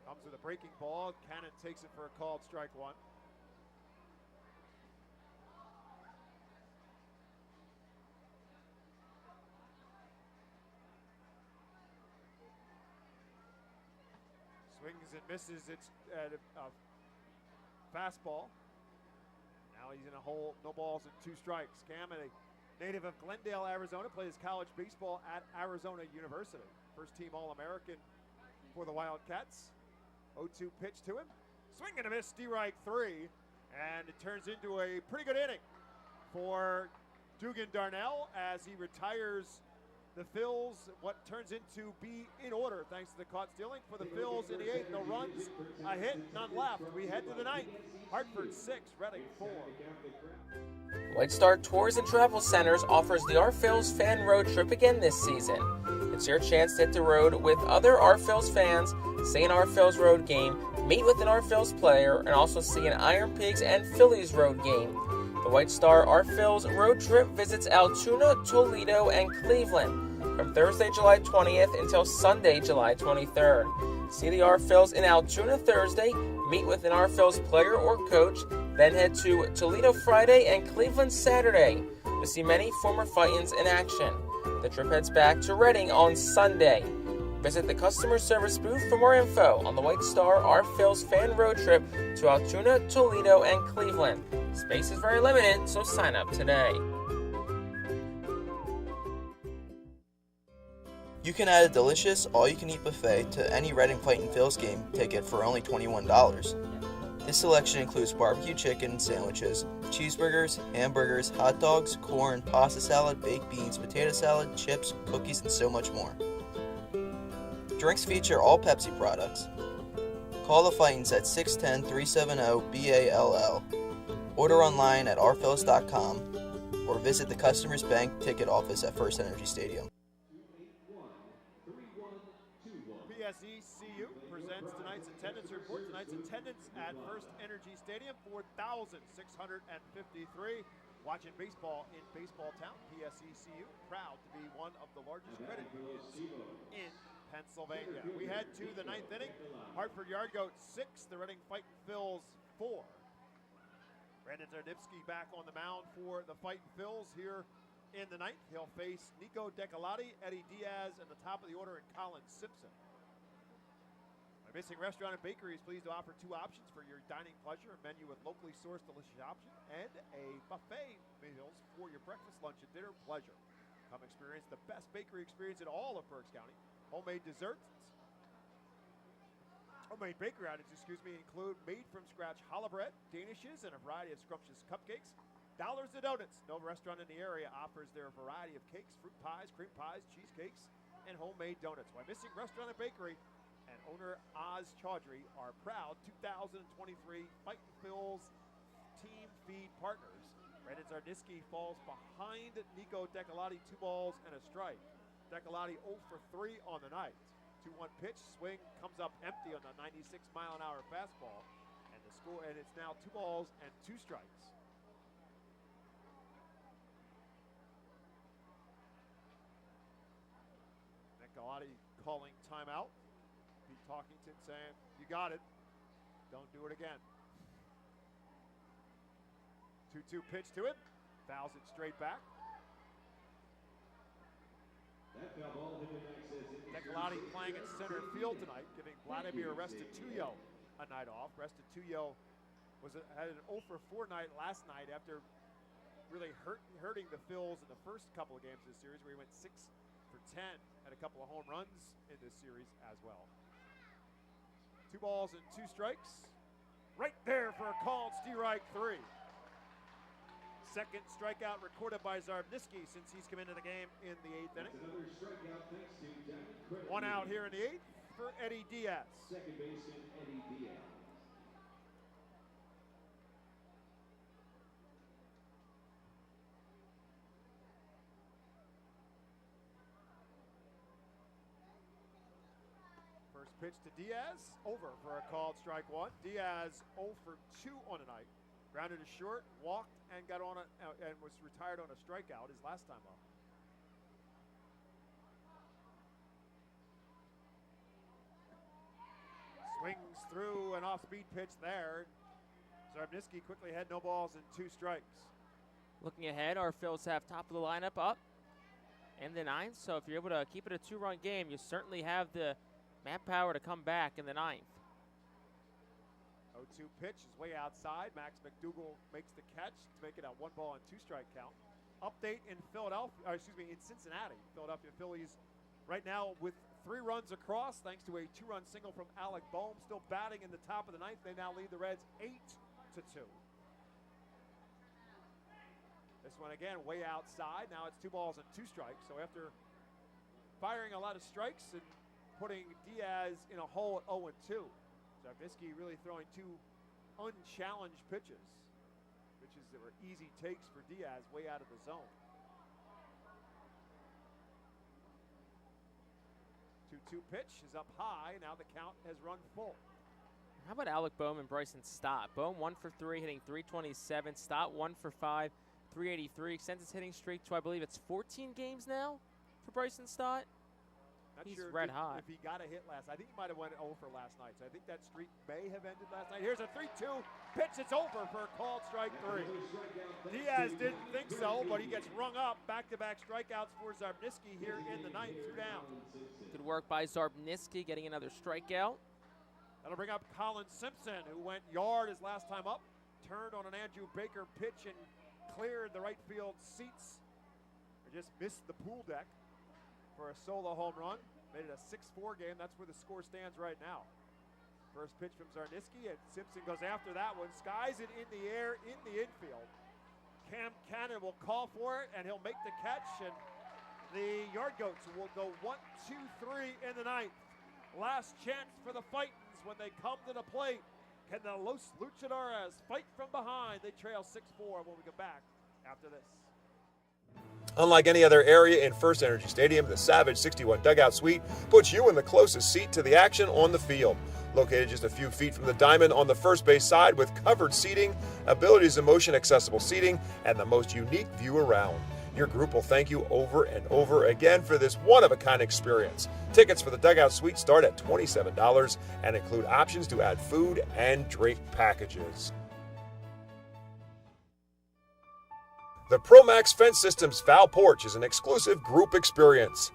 Speaker 2: Comes with a breaking ball. Cannon takes it for a called strike one. Swings and misses. It's at a fastball. Now he's in a hole. No balls and 2 strikes. Cam, a native of Glendale, Arizona, plays college baseball at Arizona University. First team All-American for the Wildcats. 0-2 pitch to him. Swing and a miss, strike 3. And it turns into a pretty good inning for Dugan Darnell as he retires the Phils. What turns into be in order thanks to the caught stealing for the Phils in the 8th. No runs, a hit, none left. We head to the 9th. Hartford 6, Reading 4.
Speaker 3: White Star Tours and Travel Centers offers the Our Phils fan road trip again this season. It's your chance to hit the road with other Our Phils fans, see an Our Phils road game, meet with an Our Phils player, and also see an Iron Pigs and Phillies road game. The White Star Our Phils road trip visits Altoona, Toledo, and Cleveland from Thursday, July 20th until Sunday, July 23rd. See the Our Phils in Altoona Thursday, meet with an Our Phils player or coach, then head to Toledo Friday and Cleveland Saturday to see many former Fightins in action. The trip heads back to Reading on Sunday. Visit the customer service booth for more info on the White Star Our Phils fan road trip to Altoona, Toledo, and Cleveland. Space is very limited, so sign up today.
Speaker 23: You can add a delicious, all-you-can-eat buffet to any Reading Fightin' Phils game ticket for only $21. This selection includes barbecue chicken sandwiches, cheeseburgers, hamburgers, hot dogs, corn, pasta salad, baked beans, potato salad, chips, cookies, and so much more. Drinks feature all Pepsi products. Call the Fightins at 610-370-BALL. Order online at ourphils.com or visit the Customers Bank ticket office at FirstEnergy Stadium.
Speaker 2: PSECU presents tonight's attendance report. Tonight's attendance at FirstEnergy Stadium, 4,653. Watching baseball in Baseball Town. PSECU proud to be one of the largest credit unions in Pennsylvania. We head to the 9th inning. Hartford Yard Goats 6, the Reading Fightin' Phils 4. Brandon Zardipski back on the mound for the Fightin' Phils here in the 9th. He'll face Nico Decolati, Eddie Diaz, and the top of the order in Colin Simpson. My Missing Restaurant and Bakery is pleased to offer 2 options for your dining pleasure: a menu with locally sourced delicious options and a buffet meals for your breakfast, lunch, and dinner pleasure. Come experience the best bakery experience in all of Berks County. Homemade desserts, homemade bakery items, include made-from-scratch challah bread, danishes, and a variety of scrumptious cupcakes. Dollars to Donuts. No restaurant in the area offers their variety of cakes, fruit pies, cream pies, cheesecakes, and homemade donuts. Why Missing Restaurant and Bakery and owner Oz Chaudhry are proud 2023 Fightin' Phils team feed partners. Brandon Zardisky falls behind Nico Decolati, 2 balls and a strike. Decolati 0 for 3 on the night. 2-1 pitch, swing comes up empty on the 96-mile-an-hour fastball, and the score, and it's now 2 balls and 2 strikes. Decolati calling timeout. Pete Talkington saying, "You got it. Don't do it again." 2-2 pitch to it. Fouls it straight back. Decolati playing at center field tonight, giving Vladimir Restituyo a night off. Restituyo had an 0 for 4 night last night after really hurting the Phils in the first couple of games of the series, where he went 6 for 10, had a couple of home runs in this series as well. 2 balls and 2 strikes. Right there for a called strike 3. Second strikeout recorded by Zardisky since he's come into the game in the 8th inning. 1 out here in the 8th for Eddie Diaz.
Speaker 12: Second baseman Eddie Diaz.
Speaker 2: First pitch to Diaz, over for a called strike one. Diaz 0 for 2 on the night. Grounded to short, walked, and got on and was retired on a strikeout his last time up. Swings through an off-speed pitch there. Zarbniski quickly had no balls and 2 strikes.
Speaker 10: Looking ahead, our Phils have top of the lineup up in the 9th, so if you're able to keep it a 2-run game, you certainly have the manpower to come back in the 9th.
Speaker 2: 0-2 pitch is way outside. Max McDougal makes the catch to make it a 1-ball and 2-strike count. Update in in Cincinnati. Philadelphia Phillies right now with 3 runs across thanks to a 2-run single from Alec Boehm. Still batting in the top of the 9th. They now lead the Reds 8-2. This one again way outside. Now it's 2 balls and 2 strikes. So after firing a lot of strikes and putting Diaz in a hole at 0-2, Zarbniski really throwing 2 unchallenged pitches that were easy takes for Diaz way out of the zone. 2-2 pitch is up high. Now the count has run full.
Speaker 10: How about Alec Boehm and Bryson Stott? Boehm 1 for 3, hitting .327. Stott 1 for 5, .383. Extends his hitting streak to, I believe it's 14 games now for Bryson Stott. He's
Speaker 2: sure
Speaker 10: red hot.
Speaker 2: If he got a hit last, I think he might have went 0 for last night. So I think that streak may have ended last night. Here's a 3-2 pitch. It's over for a called strike 3. Diaz didn't think so, but he gets rung up. Back-to-back strikeouts for Zarbniski here in the 9th, 2 down.
Speaker 10: Good work by Zarbniski getting another strikeout.
Speaker 2: That'll bring up Colin Simpson, who went yard his last time up. Turned on an Andrew Baker pitch and cleared the right field seats. Or just missed the pool deck for a solo home run. Made it a 6-4 game. That's where the score stands right now. First pitch from Zarbniski, and Simpson goes after that one. Skies it in the air in the infield. Cam Cannon will call for it, and he'll make the catch. And the Yard Goats will go 1-2-3 in the 9th. Last chance for the Fightins when they come to the plate. Can the Los Luchadores fight from behind? They trail 6-4 when we come back after this. Unlike any other area in FirstEnergy Stadium, the Savage 61 Dugout Suite puts you in the closest seat to the action on the field. Located just a few feet from the diamond on the first base side with covered seating, abilities of motion accessible seating, and the most unique view around. Your group will thank you over and over again for this one-of-a-kind experience. Tickets for the Dugout Suite start at $27 and include options to add food and drink packages. The ProMax Fence Systems Foul Porch is an exclusive group experience.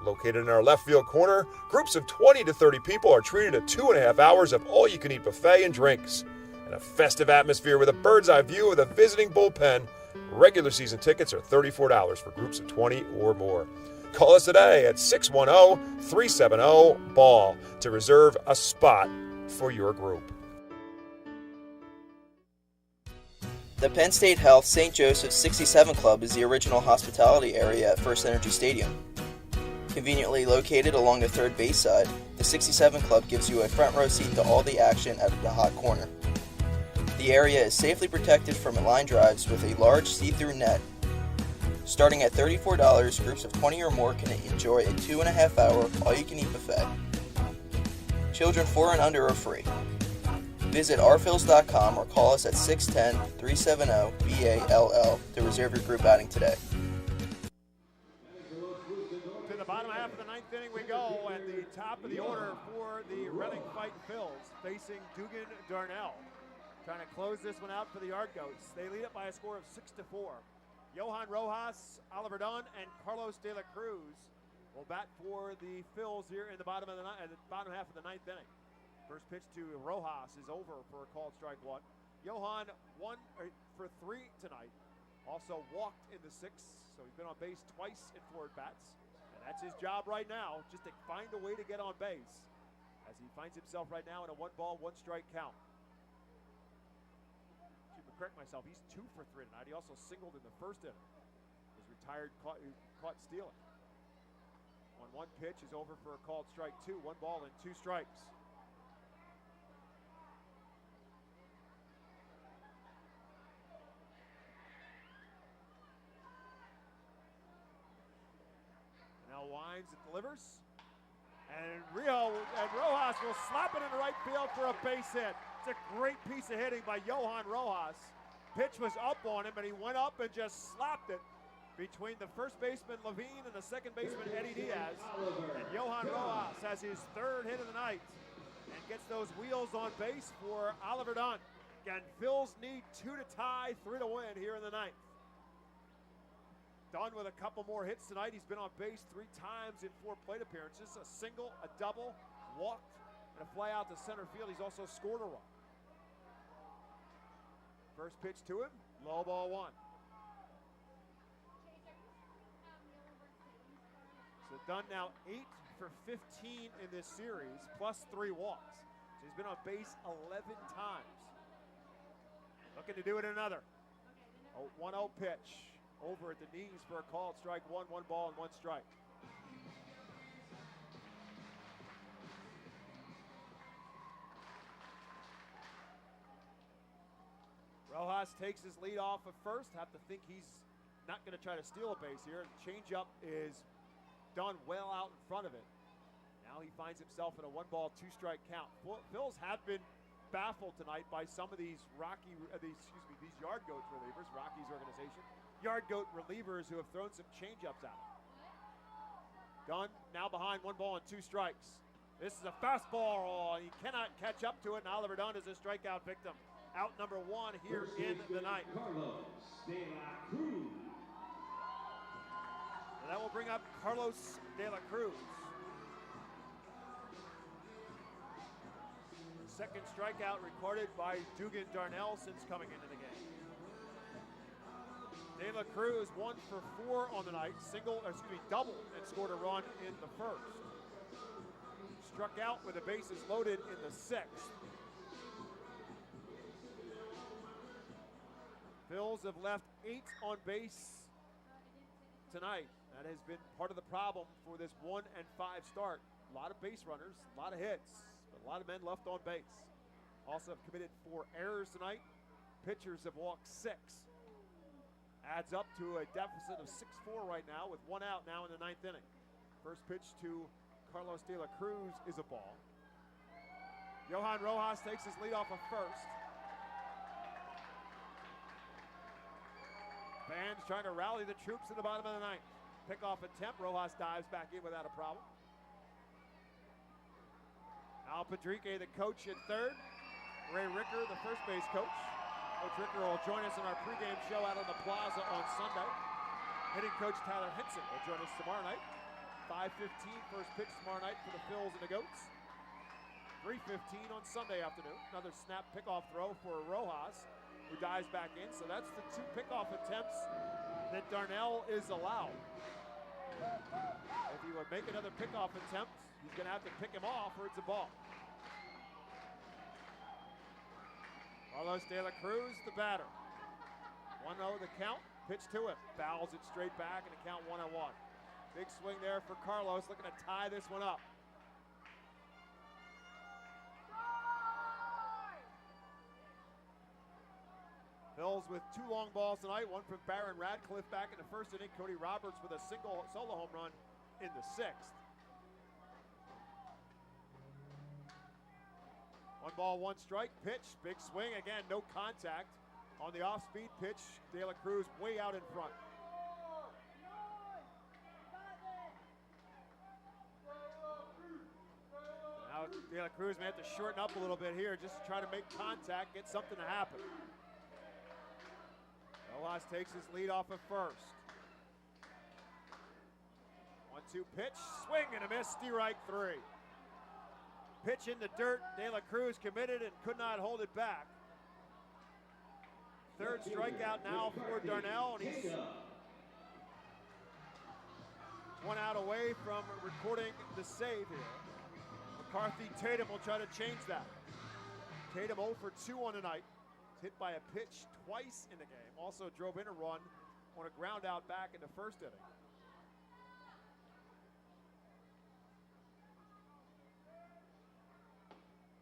Speaker 2: Located in our left field corner, groups of 20 to 30 people are treated to 2.5 hours of all-you-can-eat buffet and drinks. In a festive atmosphere with a bird's-eye view of the visiting bullpen, regular season tickets are $34 for groups of 20 or more. Call us today at 610-370-BALL to reserve a spot for your group.
Speaker 23: The Penn State Health St. Joseph's 67 Club is the original hospitality area at FirstEnergy Stadium. Conveniently located along the third base side, the 67 Club gives you a front row seat to all the action at the hot corner. The area is safely protected from line drives with a large see-through net. Starting at $34, groups of 20 or more can enjoy a 2.5-hour all-you-can-eat buffet. Children 4 and under are free. Visit rphils.com or call us at 610-370-BALL to reserve your group outing today.
Speaker 2: To the bottom half of the 9th inning we go, and the top of the order for the Reading Fightin Phils facing Dugan Darnell. Trying to close this one out for the Yard Goats. They lead it by a score of 6-4. Johan Rojas, Oliver Dunn, and Carlos De La Cruz will bat for the Phils here in the bottom half of the 9th inning. First pitch to Rojas is over for a called strike 1. Johan 1 for 3 tonight. Also walked in the 6th, so he's been on base twice in 4 at-bats. And that's his job right now, just to find a way to get on base, as he finds himself right now in a 1-ball, 1-strike count. To correct myself, he's 2 for 3 tonight. He also singled in the first inning. Was retired, caught stealing. 1-1 pitch is over for a called strike 2. 1 ball and 2 strikes. Now winds and delivers. And Rojas will slap it into right field for a base hit. It's a great piece of hitting by Johan Rojas. Pitch was up on him, and he went up and just slapped it between the first baseman Levine and the second baseman Eddie Diaz. And Johan Rojas has his third hit of the night and gets those wheels on base for Oliver Dunn. Again, Phils need 2 to tie, 3 to win here in the ninth. Dunn with a couple more hits tonight. He's been on base 3 times in 4 plate appearances. A single, a double, walked, and a fly out to center field. He's also scored a run. First pitch to him, low ball 1. So Dunn now 8 for 15 in this series, plus 3 walks. So he's been on base 11 times. Looking to do it another. A 1-0 pitch. Over at the knees for a called strike 1, 1 ball and 1 strike. Rojas takes his lead off of first. Have to think he's not going to try to steal a base here. Changeup is done well out in front of it. Now he finds himself in a 1 ball, 2 strike count. Phils have been baffled tonight by some of these these yard goat relievers, Rockies organization. Yard goat relievers who have thrown some changeups out. Dunn now behind 1 ball and 2 strikes. This is a fastball. He cannot catch up to it, and Oliver Dunn is a strikeout victim. Out number 1 here in the ninth. And that will bring up Carlos De La Cruz. Second strikeout recorded by Dugan Darnell since coming into the game. De La Cruz 1 for 4 on the night, double, and scored a run in the first. Struck out with the bases loaded in the 6th. Phils have left 8 on base tonight. That has been part of the problem for this 1 and 5 start. A lot of base runners, a lot of hits, but a lot of men left on base. Also have committed 4 errors tonight. Pitchers have walked 6. Adds up to a deficit of 6-4 right now with 1 out now in the 9th inning. First pitch to Carlos De La Cruz is a ball. Johan Rojas takes his lead off of first. Fans trying to rally the troops in the bottom of the 9th. Pickoff attempt, Rojas dives back in without a problem. Al Padrique, the coach at third. Ray Ricker, the first base coach. Coach Ricker will join us in our pregame show out on the plaza on Sunday. Hitting coach Tyler Henson will join us tomorrow night. 5:15 first pitch tomorrow night for the Phils and the Goats. 3:15 on Sunday afternoon. Another snap pickoff throw for Rojas, who dives back in. So that's the 2 pickoff attempts that Darnell is allowed. If he would make another pickoff attempt, he's going to have to pick him off or it's a ball. Carlos De La Cruz, the batter. 1-0 the count, pitch to him. Fouls it straight back and a count 1-1. Big swing there for Carlos, looking to tie this one up. Phils with 2 long balls tonight, one from Barron Radcliffe back in the first inning. Cody Roberts with a single solo home run in the 6th. 1 ball, 1 strike, pitch, big swing, again, no contact. On the off-speed pitch, De La Cruz way out in front. Now De La Cruz may have to shorten up a little bit here just to try to make contact, get something to happen. Rojas takes his lead off of first. 1-2 pitch, swing and a miss, strike 3. Pitch in the dirt, De La Cruz committed and could not hold it back. Third strikeout now for Darnell, and he's 1 out away from recording the save here. McCarthy Tatum will try to change that. Tatum 0 for 2 on the night. Hit by a pitch twice in the game. Also drove in a run on a ground out back in the first inning.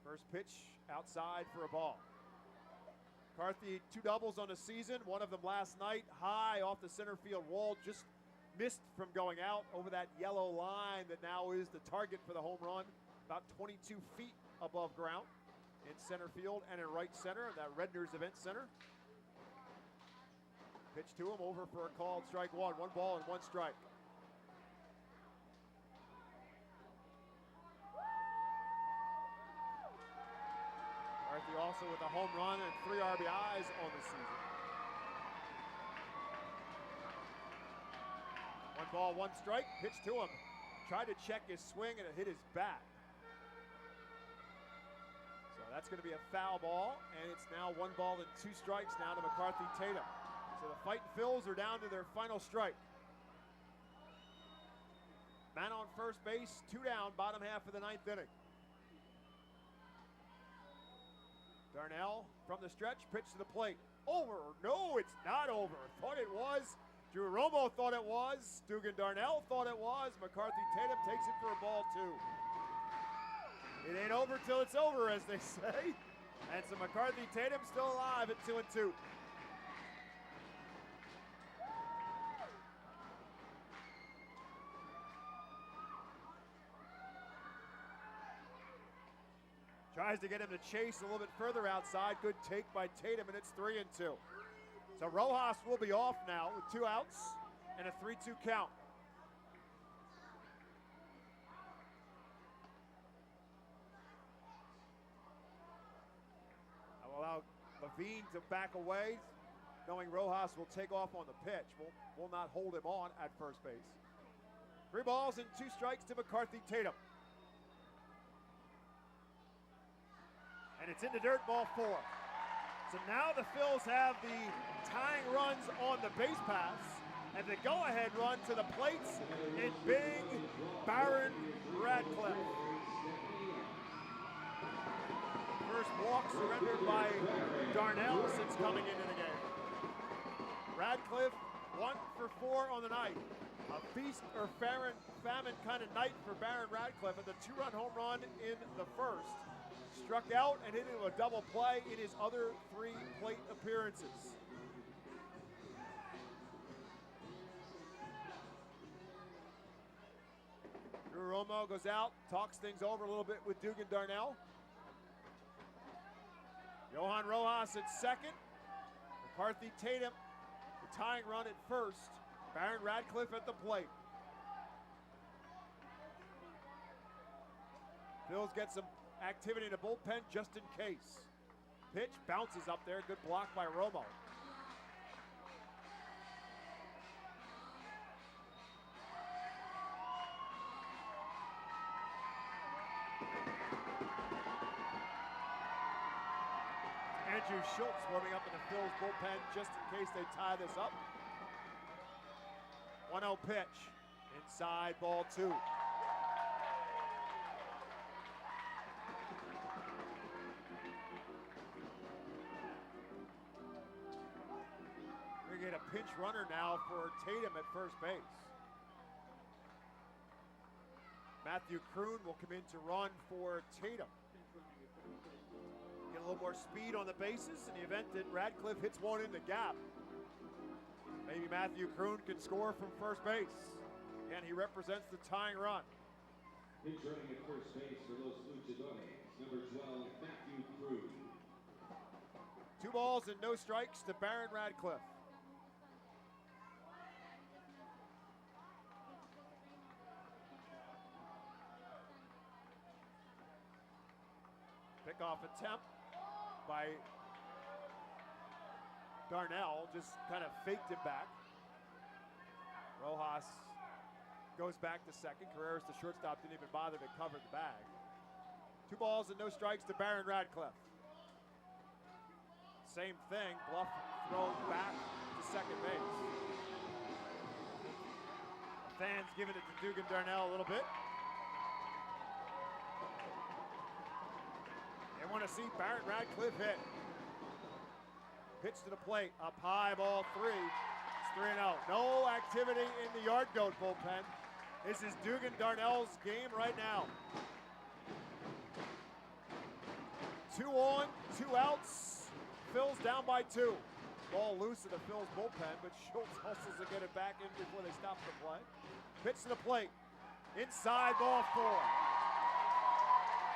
Speaker 2: First pitch outside for a ball. McCarthy 2 doubles on the season, one of them last night, high off the center field wall, just missed from going out over that yellow line that now is the target for the home run, about 22 feet above ground in center field and in right center, that Redner's Event Center. Pitch to him, over for a called strike one. 1 ball and 1 strike. McCarthy also with a home run and 3 RBIs on the season. 1 ball, 1 strike. Pitch to him. Tried to check his swing and it hit his bat. So that's going to be a foul ball, and it's now 1 ball and 2 strikes now to McCarthy Tatum. So the Fightin' Phils are down to their final strike. Man on first base, 2 down, bottom half of the 9th inning. Darnell from the stretch, pitch to the plate. Over, no, it's not over. Thought it was. Drew Romo thought it was. Dugan Darnell thought it was. McCarthy Tatum takes it for a ball 2. It ain't over till it's over, as they say. And so McCarthy Tatum still alive at 2-2. Tries to get him to chase a little bit further outside. Good take by Tatum, and it's 3-2. So Rojas will be off now with 2 outs and a 3-2 count. I will allow Levine to back away, knowing Rojas will take off on the pitch. Will not hold him on at first base. 3 balls and 2 strikes to McCarthy Tatum. And it's in the dirt, ball 4. So now the Phils have the tying runs on the base pass and the go-ahead run to the plates in big Baron Radcliffe. First walk surrendered by Darnell since coming into the game. Radcliffe 1 for 4 on the night. A feast or famine kind of night for Baron Radcliffe, and the 2-run home run in the first. Struck out and hit into a double play in his other 3 plate appearances. Drew Romo goes out, talks things over a little bit with Dugan Darnell. Johan Rojas at second. McCarthy Tatum, the tying run at first. Baron Radcliffe at the plate. Phils get some activity in the bullpen just in case. Pitch bounces up there, good block by Romo. Andrew Schultz warming up in the Phils bullpen just in case they tie this up. 1-0 pitch, inside, ball 2. We get a pinch runner now for Tatum at first base. Matthew Kroon will come in to run for Tatum. Get a little more speed on the bases in the event that Radcliffe hits one in the gap. Maybe Matthew Kroon can score from first base. Again, he represents the tying run.
Speaker 12: Pitch running at first base for Los Luchadores, number 12, Matthew Kroon.
Speaker 2: 2 balls and no strikes to Baron Radcliffe. Pickoff attempt by Darnell, just kind of faked him back. Rojas goes back to second. Carreras, the shortstop, didn't even bother to cover the bag. 2 balls and no strikes to Baron Radcliffe. Same thing, bluff thrown back to second base. The fans giving it to Dugan Darnell a little bit. They want to see Baron Radcliffe hit. Pitch to the plate, up high, ball 3. It's 3-0. No activity in the yard goat bullpen. This is Dugan Darnell's game right now. 2 on, 2 outs. Phil's down by 2. Ball loose in the Phil's bullpen, but Schultz hustles to get it back in before they stop the play. Pitch to the plate. Inside, ball 4.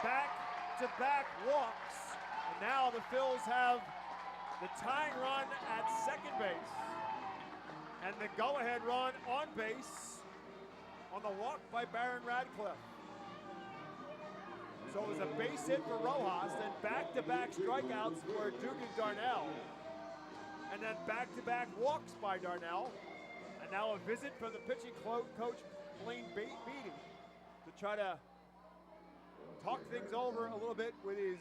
Speaker 2: Back-to-back walks. And now the Phils have the tying run at second base. And the go-ahead run on base on the walk by Baron Radcliffe. So it was a base hit for Rojas, then back-to-back strikeouts for Dugan Darnell. And then back-to-back walks by Darnell. And now a visit from the pitching coach, Blaine Beatty, to try to talk things over a little bit with his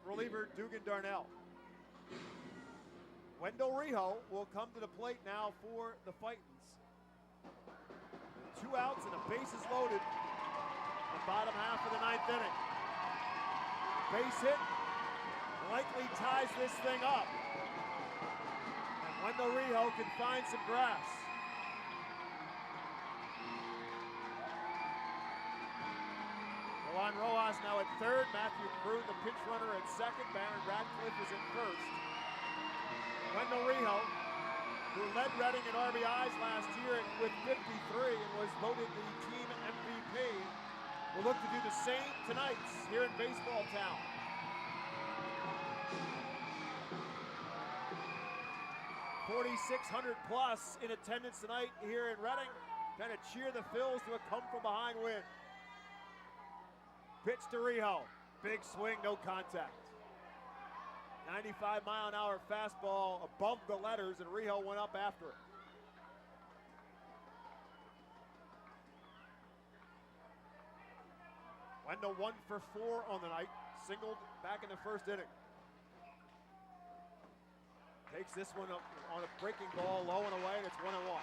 Speaker 2: reliever, Dugan Darnell. Wendell Rijo will come to the plate now for the Fightins. 2 outs and a bases loaded. The bottom half of the 9th inning. Base hit likely ties this thing up. And Wendell Rijo can find some grass. Juan Rojas now at third. Matthew Crew, the pinch runner, at second. Baron Radcliffe is at first. Wendell Rijo, who led Reading in RBIs last year with 53 and was voted the team MVP, will look to do the same tonight here in Baseball Town. $4,600 plus in attendance tonight here in Reading. Trying to cheer the Phils to a come-from-behind win. Pitch to Rijo. Big swing, no contact. 95-mile-an-hour fastball above the letters, and Rijo went up after it. Wendell 1 for 4 on the night. Singled back in the first inning. Takes this one up on a breaking ball, low and away, and it's 1-1.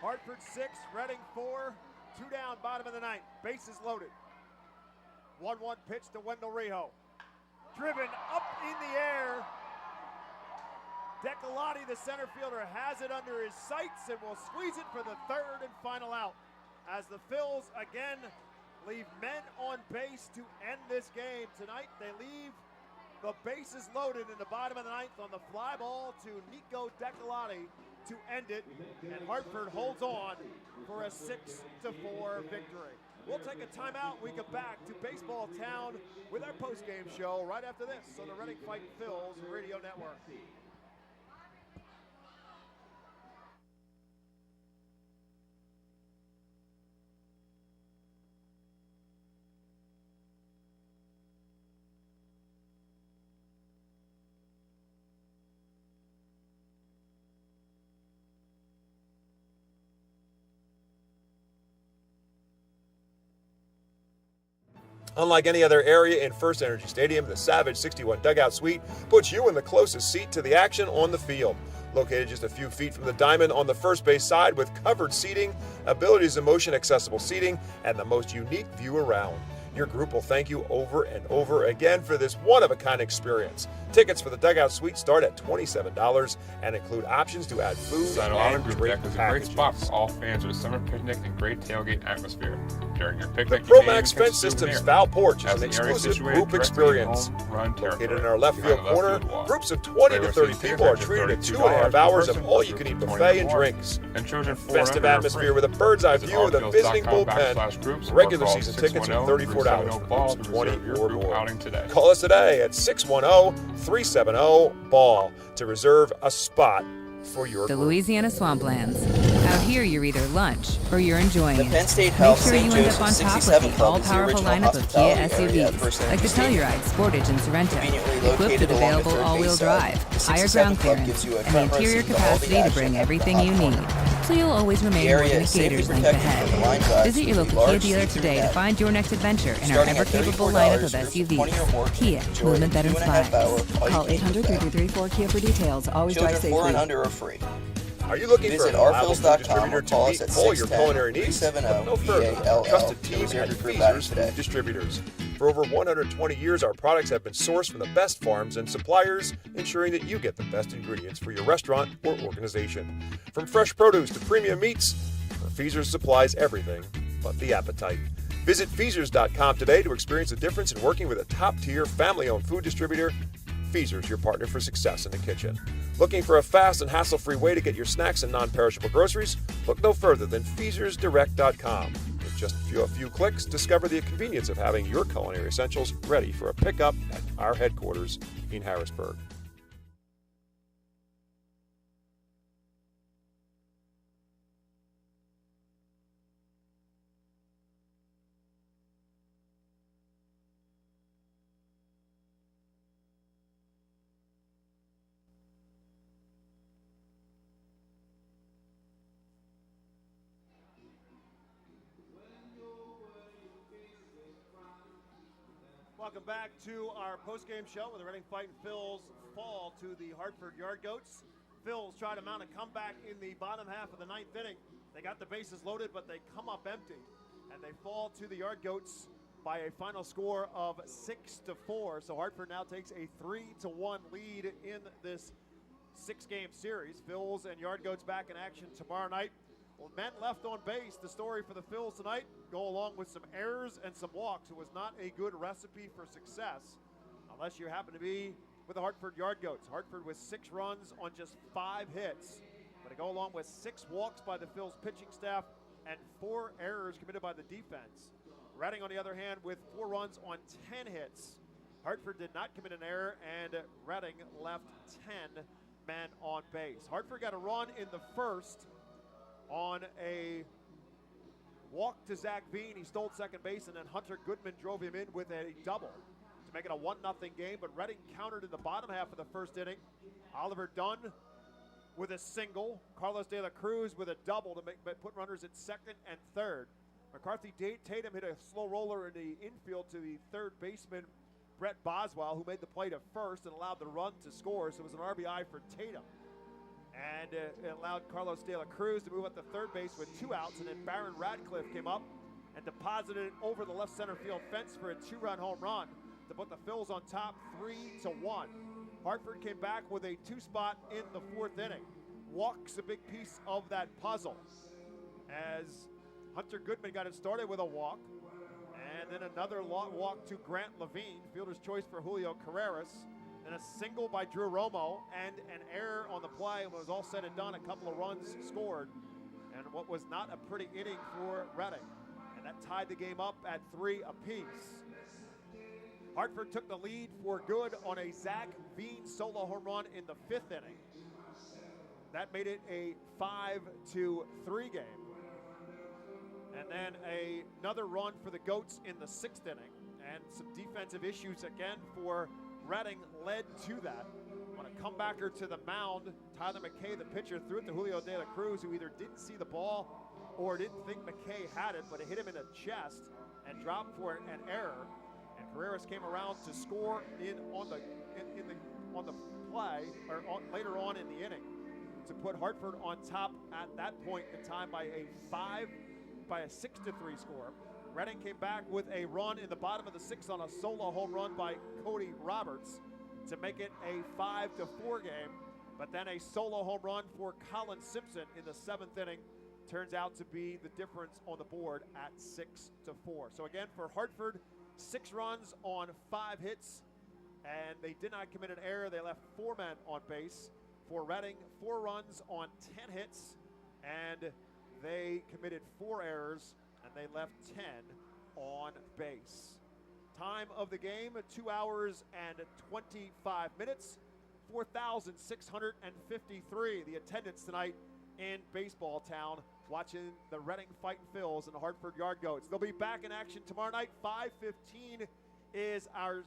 Speaker 2: Hartford 6, Reading 4, 2 down, bottom of the 9th. Bases loaded. 1-1 pitch to Wendell Rijo. Driven up in the air. Decolati, the center fielder, has it under his sights and will squeeze it for the third and final out. As the Phils again leave men on base to end this game. Tonight they leave the bases loaded in the bottom of the 9th on the fly ball to Nico Decolati to end it, and Hartford holds on for a 6-4 victory. We'll take a timeout. We get back to Baseball Town with our post-game show right after this on the Reading Fightin' Phils Radio Network.
Speaker 1: Unlike any other area in FirstEnergy Stadium, the Savage 61 Dugout Suite puts you in the closest seat to the action on the field. Located just a few feet from the diamond on the first base side with covered seating, abilities of motion accessible seating, and the most unique view around. Your group will thank you over and over again for this one-of-a-kind experience. Tickets for the Dugout Suite start at $27 and include options to add food
Speaker 18: Saddle Auto
Speaker 1: and
Speaker 18: Group
Speaker 1: drink
Speaker 18: Deck is a
Speaker 1: packages.
Speaker 18: great spot for all fans of a summer picnic and great tailgate atmosphere. During your picnic,
Speaker 1: The Promax Fence Systems Foul Porch is an exclusive group experience. Located in our left field corner, groups of 20 to 30 people are treated at 2.5 hours of all-you-can-eat buffet and drinks.
Speaker 18: And children
Speaker 1: Festive atmosphere with a bird's-eye view of the visiting bullpen. Regular season tickets are $34 for groups of 20 or more. Call us today at 610-370-BALL to reserve a spot for your
Speaker 20: The
Speaker 1: group.
Speaker 20: Louisiana Swamplands. Out here, you're either lunch or you're enjoying
Speaker 23: The
Speaker 20: it.
Speaker 23: Penn State
Speaker 20: Make
Speaker 23: Health
Speaker 20: sure you
Speaker 23: St.
Speaker 20: end up
Speaker 23: Joseph
Speaker 20: on top
Speaker 23: 67
Speaker 20: of the
Speaker 23: Club is the
Speaker 20: all-powerful
Speaker 23: original
Speaker 20: lineup of Kia
Speaker 23: hospitality area at
Speaker 20: SUVs,
Speaker 23: FirstEnergy
Speaker 20: like the
Speaker 23: Stadium.
Speaker 20: Telluride, Sportage, and Sorrento,
Speaker 23: Conveniently
Speaker 20: equipped
Speaker 23: located
Speaker 20: with
Speaker 23: along the
Speaker 20: available
Speaker 23: third
Speaker 20: all-wheel
Speaker 23: base side,
Speaker 20: drive,
Speaker 23: the
Speaker 20: higher
Speaker 23: 67
Speaker 20: ground
Speaker 23: Club
Speaker 20: clearance,
Speaker 23: gives you a
Speaker 20: and the
Speaker 23: front row
Speaker 20: interior
Speaker 23: seat to all the
Speaker 20: capacity to
Speaker 23: action
Speaker 20: bring
Speaker 23: at the
Speaker 20: everything
Speaker 23: hot
Speaker 20: you
Speaker 23: corner.
Speaker 20: need. So you'll always remain
Speaker 23: The
Speaker 20: more
Speaker 23: area
Speaker 20: than a
Speaker 23: is safely
Speaker 20: gator's length
Speaker 23: protected from the line
Speaker 20: ahead.
Speaker 23: drives
Speaker 20: Visit your
Speaker 23: with a
Speaker 20: local Kia
Speaker 23: large
Speaker 20: dealer
Speaker 23: see-through
Speaker 20: today to
Speaker 23: net.
Speaker 20: find your next adventure in our
Speaker 23: Starting at
Speaker 20: ever-capable
Speaker 23: $34,
Speaker 20: lineup of
Speaker 23: groups of
Speaker 20: SUVs.
Speaker 23: 20 or more can
Speaker 20: Kia,
Speaker 23: enjoy
Speaker 20: movement that
Speaker 23: 2.5
Speaker 20: inspires.
Speaker 23: hour
Speaker 20: Call
Speaker 23: all-you-can-eat
Speaker 20: 800-334 Kia for details. Always drive
Speaker 23: Children 4 and
Speaker 20: safely.
Speaker 23: under are free.
Speaker 1: Are you looking
Speaker 23: Visit
Speaker 1: for a reliable food
Speaker 23: rphils.com
Speaker 1: distributor
Speaker 23: or
Speaker 1: to
Speaker 23: call
Speaker 1: meet
Speaker 23: us at
Speaker 1: all your culinary needs?
Speaker 23: 610-370-BALL.
Speaker 1: No further. Trusted team
Speaker 23: Those are
Speaker 1: at
Speaker 23: your group items
Speaker 1: Feasers
Speaker 23: today.
Speaker 1: Food Distributors. For over 120 years, our products have been sourced from the best farms and suppliers, ensuring that you get the best ingredients for your restaurant or organization. From fresh produce to premium meats, Feasers supplies everything but the appetite. Visit Feasers.com today to experience the difference in working with a top-tier, family-owned food distributor. Feasers, your partner for success in the kitchen. Looking for a fast and hassle-free way to get your snacks and non-perishable groceries? Look no further than FeasersDirect.com. With just a few clicks, discover the convenience of having your culinary essentials ready for a pickup at our headquarters in Harrisburg.
Speaker 2: Welcome back to our post-game show where the Reading Fightin' Phils fall to the Hartford Yard Goats. Phils try to mount a comeback in the bottom half of the ninth inning. They got the bases loaded, but they come up empty, and they fall to the Yard Goats by a final score of 6-4. So Hartford now takes a 3-1 lead in this six-game series. Phils and Yard Goats back in action tomorrow night. Well, men left on base. The story for the Phils tonight go along with some errors and some walks. It was not a good recipe for success unless you happen to be with the Hartford Yard Goats. Hartford with 6 runs on just 5 hits. But to go along with 6 walks by the Phils pitching staff and 4 errors committed by the defense. Reading, on the other hand, with 4 runs on 10 hits. Hartford did not commit an error, and Reading left 10 men on base. Hartford got a run in the first on a walk to Zach Bean. He stole second base, and then Hunter Goodman drove him in with a double to make it a 1-0 game. But Reading countered in the bottom half of the first inning. Oliver Dunn with a single. Carlos De La Cruz with a double to put runners at second and third. McCarthy Tatum hit a slow roller in the infield to the third baseman, Brett Boswell, who made the play to first and allowed the run to score. So it was an RBI for Tatum. And it allowed Carlos De La Cruz to move up to third base with 2 outs, and then Baron Radcliffe came up and deposited it over the left center field fence for a 2-run home run to put the Phils on top 3-1. Hartford came back with a 2-spot in the 4th inning. Walk's a big piece of that puzzle, as Hunter Goodman got it started with a walk, and then another walk to Grant Levine, fielder's choice for Julio Carreras. Then a single by Drew Romo and an error on the play. When it was all said and done, a couple of runs scored, and what was not a pretty inning for Reading. And that tied the game up at 3 apiece. Hartford took the lead for good on a Zach Bean solo home run in the 5th inning. That made it a 5-3 game. And then another run for the Goats in the 6th inning. And some defensive issues again for Reading led to that. On a comebacker to the mound, Tyler McKay, the pitcher, threw it to Julio De La Cruz, who either didn't see the ball or didn't think McKay had it, but it hit him in the chest and dropped for an error. And Carreras came around to score on the play, or later on in the inning, to put Hartford on top at that point in time by a 6-3 score. Reading came back with a run in the bottom of the 6th on a solo home run by Cody Roberts to make it a 5-4 game. But then a solo home run for Colin Simpson in the 7th inning turns out to be the difference on the board at 6-4. So again, for Hartford, 6 runs on 5 hits, and they did not commit an error. They left 4 men on base. For Reading, 4 runs on 10 hits, and they committed 4 errors, and they left 10 on base. Time of the game, 2 hours and 25 minutes, 4,653. The attendance tonight in Baseball Town, watching the Reading Fightin' Phils and the Hartford Yard Goats. They'll be back in action tomorrow night. 5:15 is our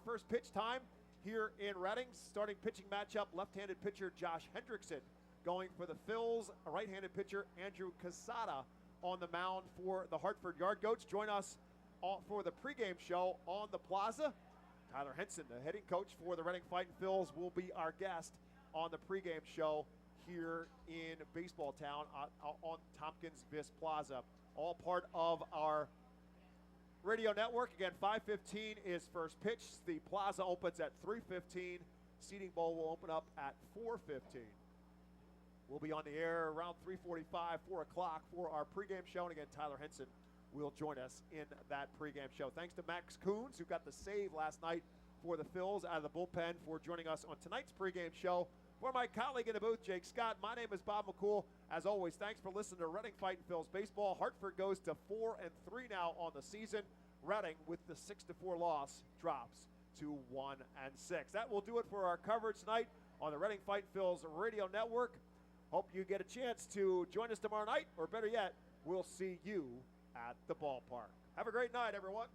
Speaker 2: first pitch time here in Reading. Starting pitching matchup, left-handed pitcher Josh Hendrickson going for the Phils, a right-handed pitcher Andrew Casada on the mound for the Hartford Yard Goats. Join us for the pregame show on the Plaza. Tyler Henson, the heading coach for the Reading Fightin' Phils, will be our guest on the pregame show here in Baseball Town on Tompkins Vis Plaza. All part of our radio network. Again, 5:15 is first pitch. The Plaza opens at 3:15. Seating Bowl will open up at 4:15. We'll be on the air around 3:45, 4 o'clock for our pregame show. And again, Tyler Henson will join us in that pregame show. Thanks to Max Coons, who got the save last night for the Phils out of the bullpen, for joining us on tonight's pregame show. For my colleague in the booth, Jake Scott, my name is Bob McCool. As always, thanks for listening to Reading Fightin' Phils baseball. Hartford goes to 4-3 now on the season. Reading, with the 6-4 loss, drops to 1-6. That will do it for our coverage tonight on the Reading Fightin' Phils radio network. Hope you get a chance to join us tomorrow night, or better yet, we'll see you at the ballpark. Have a great night, everyone.